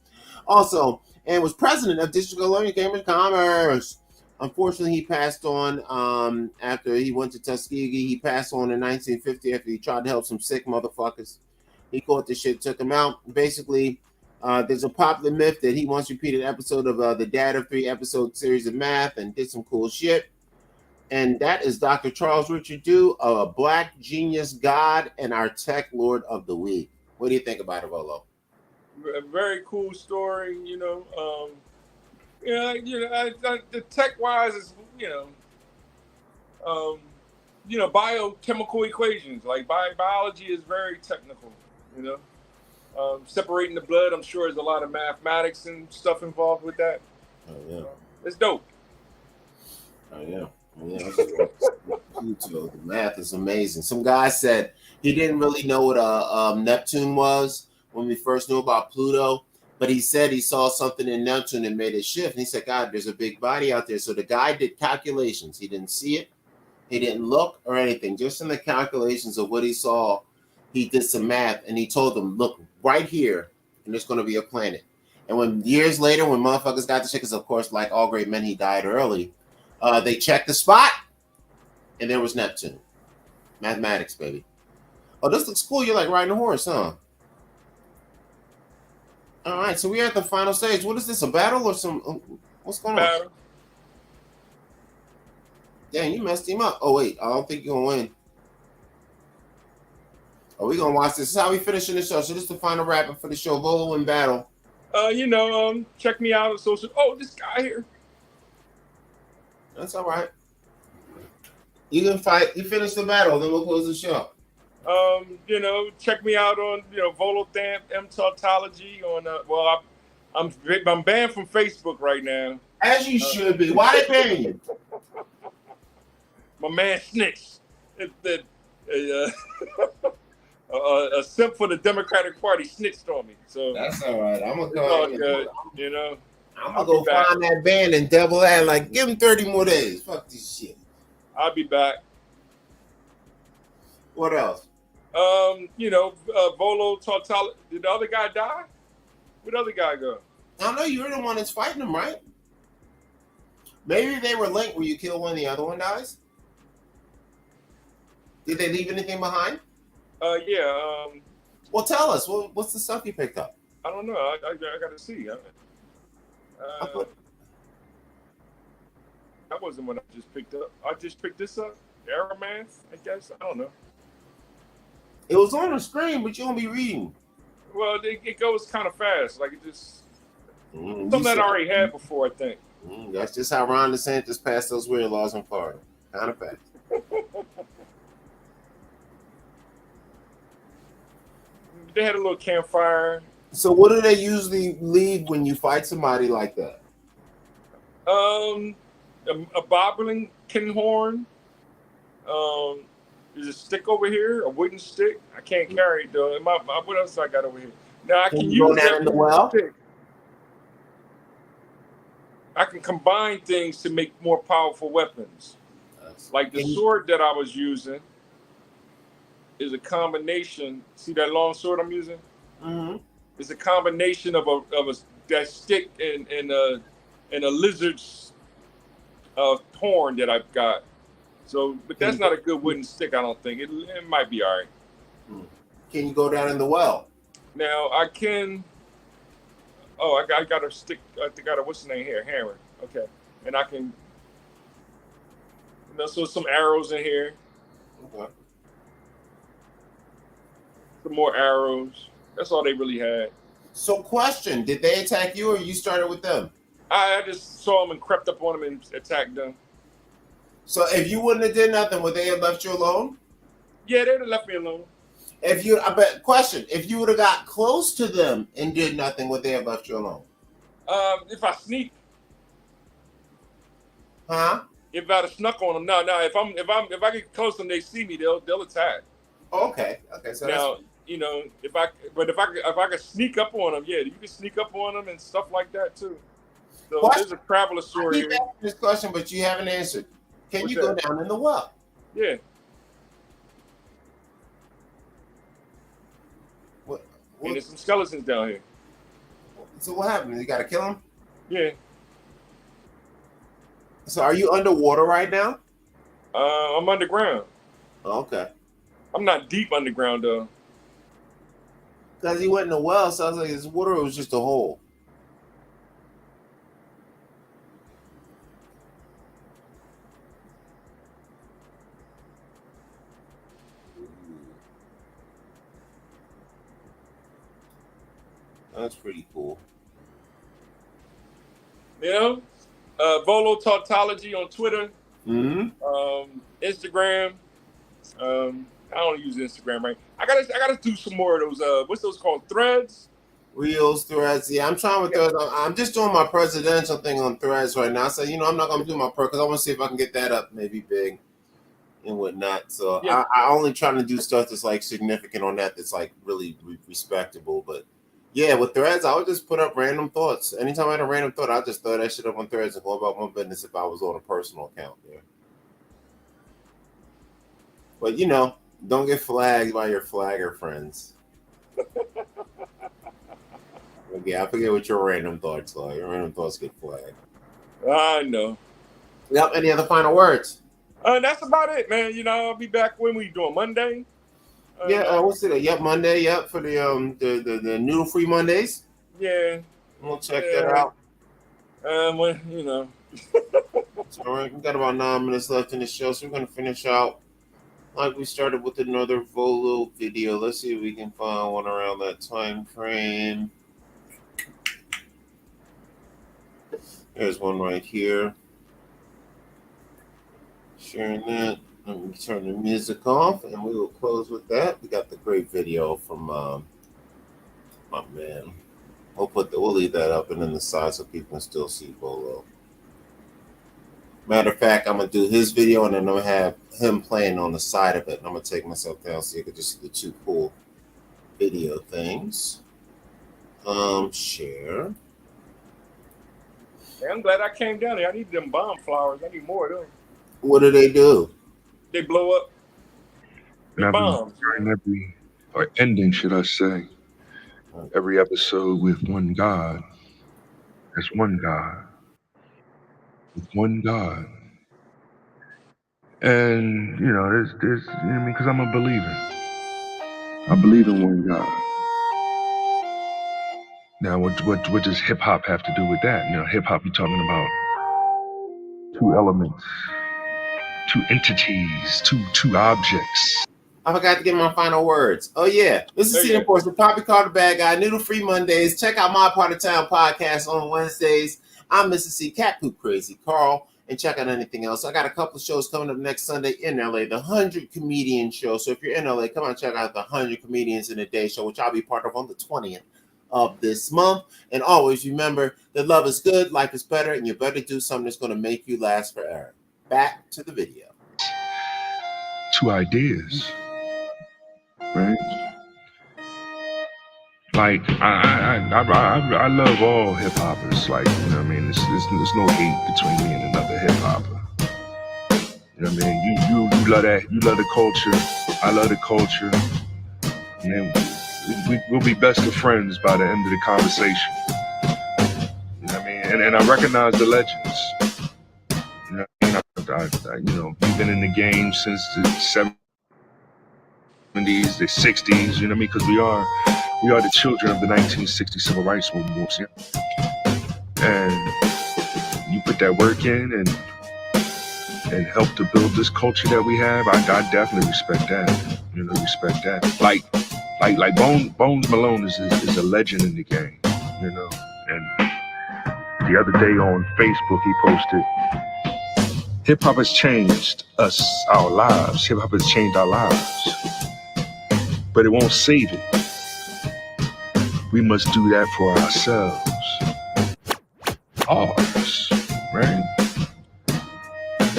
Also, and was president of District of Columbia Chamber of Commerce. Unfortunately, he passed on after he went to Tuskegee. He passed on in 1950 after he tried to help some sick motherfuckers. He caught the shit, took him out. Basically, there's a popular myth that he once repeated an episode of the Dad of 3 episode series of Math and did some cool shit. And that is Dr. Charles Richard Drew, a black genius god and our tech lord of the week. What do you think about it, Volo?
A very cool story, the tech wise is, biochemical equations. Like biology is very technical, separating the blood, I'm sure there's a lot of mathematics and stuff involved with that.
Oh yeah,
it's dope.
Oh yeah. The math is amazing. Some guy said he didn't really know what Neptune was when we first knew about Pluto. But he said he saw something in Neptune that made it shift. And he said, God, there's a big body out there. So the guy did calculations. He didn't see it. He didn't look or anything. Just in the calculations of what he saw, he did some math. And he told them, look, right here, and there's going to be a planet. And when years later, when motherfuckers got the shit, because of course, like all great men, he died early, they checked the spot, and there was Neptune. Mathematics, baby. Oh, this looks cool. You're like riding a horse, huh? All right, so we're at the final stage. What is this, a battle or some... what's going on?
Battle.
Dang, you messed him up. Oh, wait, I don't think you're going to win. Oh, we're going to watch this. This is how we finishing the show. So this is the final wrap-up for the show. Volo in battle.
Check me out on social... Oh, this guy here.
That's all right. You can fight. You finish the battle, then we'll close the show.
Check me out on Volo Tautology on I'm banned from Facebook right now.
As you should be. Why they ban you?
My man snitched. A simp for the Democratic Party snitched on me. So
that's all right. I'm gonna
it's all good.
I'm gonna go find that band and double that. Like, give him 30 more days. Fuck this shit.
I'll be back.
What else?
Volo Tautology. Did the other guy die? Where'd the other guy go?
I know you're the one that's fighting him, right? Maybe they were linked where you kill one, the other one dies. Did they leave anything behind?
Yeah.
Well, tell us. What's the stuff you picked up?
I don't know. I got to see. That wasn't what I just picked up. I just picked this up. Aeromath, I guess. I don't know.
It was on the screen, but you don't be reading.
Well, it goes kind of fast. Like, it just... something that I already had before, I think.
That's just how Ron DeSantis passed those weird laws in Florida. Kind of fast.
They had a little campfire.
So what do they usually leave when you fight somebody like that?
A bobbling horn. There's a stick over here, a wooden stick. I can't carry it though. What else I got over here? Now I can use that
in the well.
Stick. I can combine things to make more powerful weapons. Like the sword that I was using is a combination. See that long sword I'm using?
Mm-hmm.
It's a combination of that stick and a lizard's horn that I've got. So, but that's not a good wooden stick. I don't think it might be all right.
Can you go down in the well?
Now I can. Oh, I got a stick. I got a what's the name here? Hammer. Okay, and I can. So some arrows in here.
Okay.
Some more arrows. That's all they really had.
So, question: did they attack you, or you started with them?
I just saw them and crept up on them and attacked them.
So, if you wouldn't have did nothing, would they have left you alone?
Yeah, they'd have left me alone.
If you would have got close to them and did nothing, would they have left you alone?
If I sneak.
Huh?
If I'd have snuck on them, no. If I get close and they see me, they'll attack.
Okay. So
now, if I could sneak up on them, yeah, you can sneak up on them and stuff like that too. So there's a traveler story here.
I keep asking this question, but you haven't answered. Can you go down in the well?
Yeah. And there's some skeletons down here.
So what happened? You got to kill them?
Yeah.
So are you underwater right now?
I'm underground.
Okay.
I'm not deep underground though.
Because he went in the well, so I was like, his water was just a hole. That's pretty cool.
Volo Tautology on Twitter,
Mm-hmm.
Instagram. I don't use Instagram, right? I gotta do some more of those. What's those called? Threads.
Reels, Threads. Yeah, I'm trying with Threads. I'm just doing my presidential thing on Threads right now. So I'm not gonna do my because I want to see if I can get that up, maybe big and whatnot. So yeah. I only trying to do stuff that's like significant on that. That's like really respectable, but. Yeah, with Threads, I would just put up random thoughts. Anytime I had a random thought, I'd just throw that shit up on Threads and go about my business if I was on a personal account there. But you know, don't get flagged by your flagger friends. Yeah, I forget what your random thoughts are. Your random thoughts get flagged.
I know.
Yep. Any other final words?
That's about it, man. You know, I'll be back when we doing Monday.
What's it? Yep, Monday. Yep, for the noodle free Mondays.
Yeah.
We'll check that out.
Well, you know.
It's all right. We got about 9 minutes left in the show, so we're gonna finish out like we started with another Volo video. Let's see if we can find one around that time frame. There's one right here. Sharing that. Let me turn the music off, and we will close with that. We got the great video from my man. We'll leave that up and in the side so people can still see Volo. Matter of fact, I'm gonna do his video, and then I'm gonna have him playing on the side of it. And I'm gonna take myself down so you can just see the two cool video things. Share.
Hey, I'm glad I came down here. I need them bomb flowers. I need more of them.
What do they do?
They blow up.
And
Bombs.
or ending, should I say, every episode with one God. There's one God. With one God. And, you know, there's you know what I mean? Because I'm a believer. I believe in one God. Now, what does hip hop have to do with that? You know, hip hop, you're talking about two elements, two entities, two objects.
I forgot to get my final words. Oh, yeah. This is Cedar Force, the Poppy Called the Bad Guy, Noodle Free Mondays. Check out my Part of Town podcast on Wednesdays. I'm Mr. C, Cat Poop Crazy Carl, and check out anything else. I got a couple of shows coming up next Sunday in LA, the 100 Comedian Show. So if you're in LA, come on, check out the 100 Comedians in a Day show, which I'll be part of on the 20th of this month. And always remember that love is good, life is better, and you better do something that's going to make you last forever. Back to the video.
Two ideas, right? Like I love all hip hoppers. Like, you know what I mean? There's no hate between me and another hip hopper. You know what I mean? You love that. You love the culture. I love the culture. And then we'll be best of friends by the end of the conversation. You know what I mean? And I recognize the legends. You know what I mean? You know, we've been in the game since the 70s, the 60s. You know what I mean? Because we are the children of the 1960 Civil Rights Movement. And you put that work in and help to build this culture that we have. I definitely respect that. You know, respect that. Like Bones Malone is a legend in the game. You know, and the other day on Facebook he posted, "Hip hop has changed our lives. Hip hop has changed our lives, but it won't save it. We must do that for ourselves." Bars, right?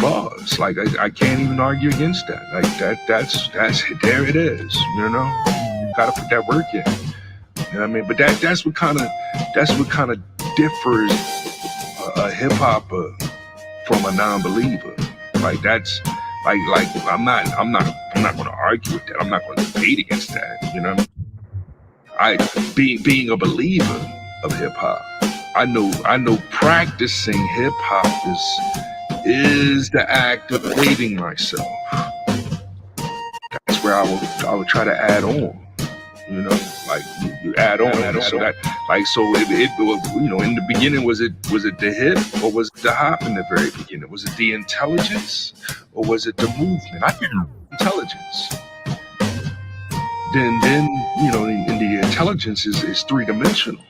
Bars. Like I can't even argue against that. Like that's there it is. You know, you gotta put that work in. You know what I mean? But that's what kind of differs a hip hopper from a non-believer. Like that's like I'm not gonna argue with that. I'm not gonna debate against that. You know what I mean? Being a believer of hip hop, I know practicing hip hop is the act of hating myself. That's where I would try to add on. You know, like you add on. So that, like, so it you know, in the beginning, was it the hip or was it the hop in the very beginning? Was it the intelligence or was it the movement? I think intelligence. Then you know, in the intelligence is three-dimensional.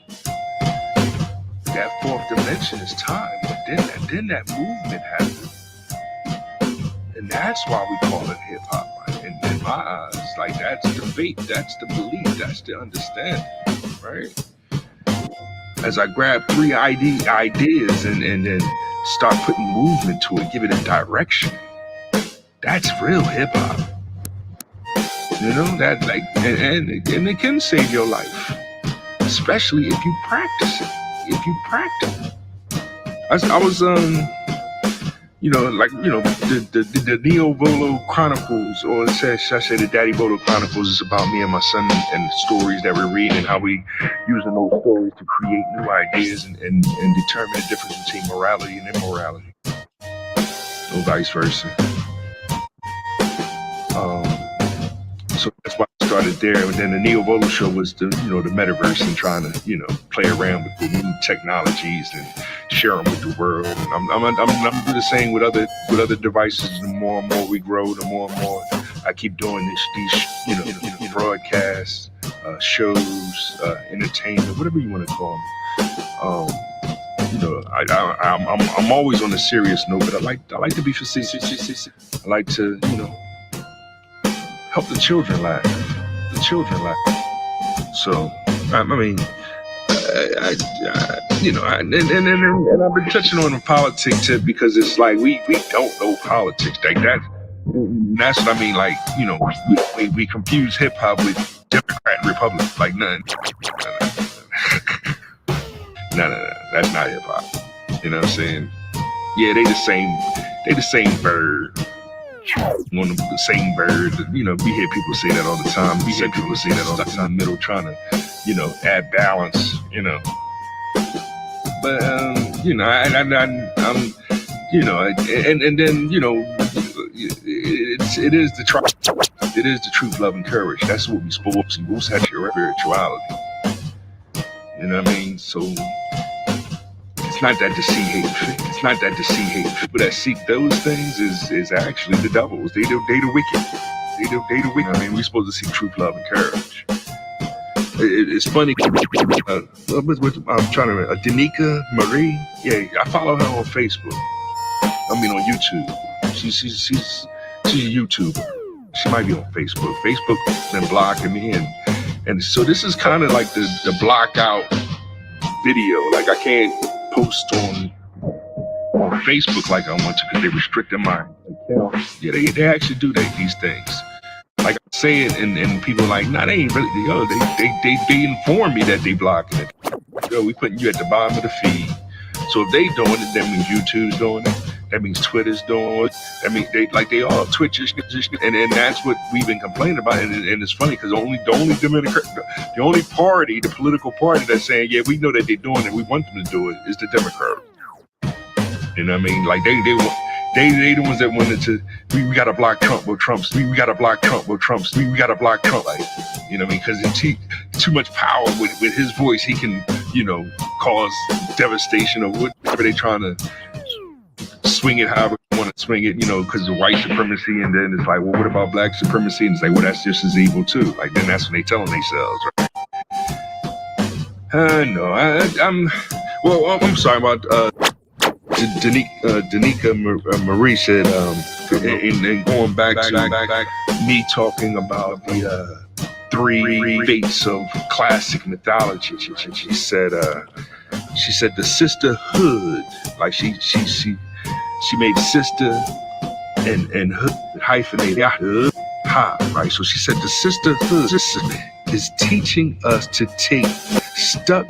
That fourth dimension is time, but then that movement happens, and that's why we call it hip hop. In my eyes, like that's the faith, that's the belief, that's the understanding, right? As I grab three ideas and then start putting movement to it, give it a direction, that's real hip hop. You know, that like and it can save your life. especially if you practice it. If you practice it. I was the Neo Volo Chronicles, or should I say the Daddy Volo Chronicles, is about me and my son and the stories that we're reading and how we using those stories to create new ideas and determine the difference between morality and immorality, or vice versa. So that's why I started there, and then the Neo Volo show was the metaverse and trying to play around with the new technologies and share them with the world. And I'm doing the same with other devices. The more and more we grow, the more and more I keep doing these broadcasts, shows, entertainment, whatever you want to call them. I'm always on a serious note, but I like to be facetious. I like to help the children laugh. So and I've been touching on the politics tip because it's like we don't know politics like that. That's what I mean. Like we confuse hip hop with Democrat and Republican. Like none. No, that's not hip hop. You know what I'm saying? Yeah, they the same bird. On the same bird. We hear people say that all the time. Middle trying to add balance. But it is the truth, love, and courage. That's what we supposed to have your spirituality. You know what I mean? So it's not that to see hate. It's not that to see hate. People that seek those things is actually the devils. They the wicked. They the wicked. I mean, we're supposed to seek truth, love, and courage. It's funny. I'm trying to Danica Marie. Yeah, I follow her on Facebook. I mean, on YouTube. She's a YouTuber. She might be on Facebook. Facebook been blocking me, and so this is kind of like the block out video. Like I can't post on Facebook like I want to because they restricted my account. Yeah, they actually do these things. Like I say it, and people are like, nah, they ain't really. They inform me that they blocking it. We putting you at the bottom of the feed. So if they doing it, that means YouTube's doing it. That means Twitter's doing it. I mean, they all Twitch and that's what we've been complaining about. And it's funny because the only party, the political party that's saying, yeah, we know that they're doing it, we want them to do it, is the Democrats. You know what I mean? Like they the ones that wanted to. We gotta block Trump with Trumps. We gotta block Trump with Trumps. We gotta block Trump. Like, you know what I mean? Because it's too much power with his voice. He can cause devastation or whatever they trying to swing it however you want to swing it, because of white supremacy, and then it's like, well, what about black supremacy? And it's like, well, that's just as evil too. Like, then that's when they telling themselves, right? No, I'm sorry about Danica Marie said, and going back to me talking about the three fates of classic mythology. She said the sisterhood, like she made sister and hood hyphenated right? So she said the sisterhood is teaching us to take stuck,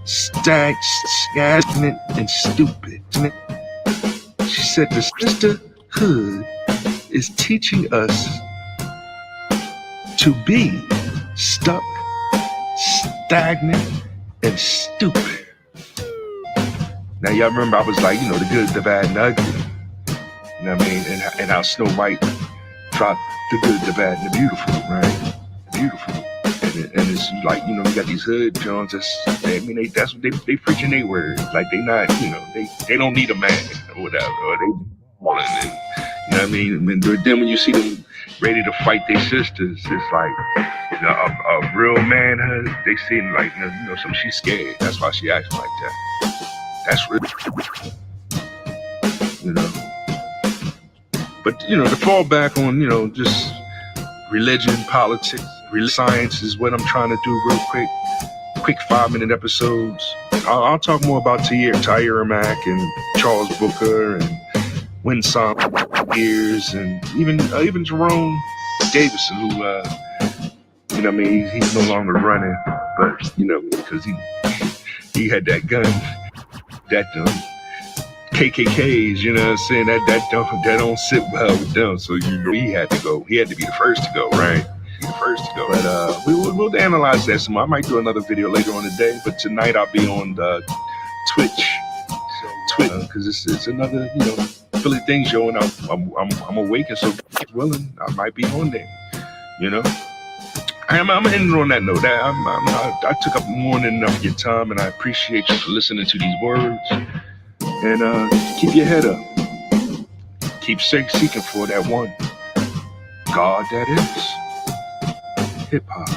stagnant, and stupid. She said the sisterhood is teaching us to be stuck, stagnant, and stupid. Now y'all remember I was like, the good, the bad, and the ugly. You know what I mean? And how Snow White dropped the good, the bad, and the beautiful, right? Beautiful. And it's like, we got these hood Jones. That's what they preaching their words. Like they not, they don't need a man or whatever. Or they, you know what I mean? And then when you see them ready to fight their sisters, it's like a real manhood. They seem like, she's scared. That's why she acts like that. That's real. But to fall back on just religion, politics, real science is what I'm trying to do real quick 5-minute episodes. I'll talk more about Tyra Mack and Charles Booker and Winsome Ears and even Jerome Davison, who he's no longer running. But you know, because he had that gun, that KKKs, you know what I'm saying? That don't sit well with them. So you know he had to go. He had to be the first to go, right? Be the first to go. But we'll analyze that some more. I might do another video later on today. But tonight I'll be on Twitch, because it's another Philly thing show, and I'm awake, and so willing I might be on there. You know. I'm ending on that note. I took up more than enough of your time, and I appreciate you for listening to these words. And keep your head up. Keep seeking for that one God that is hip hop.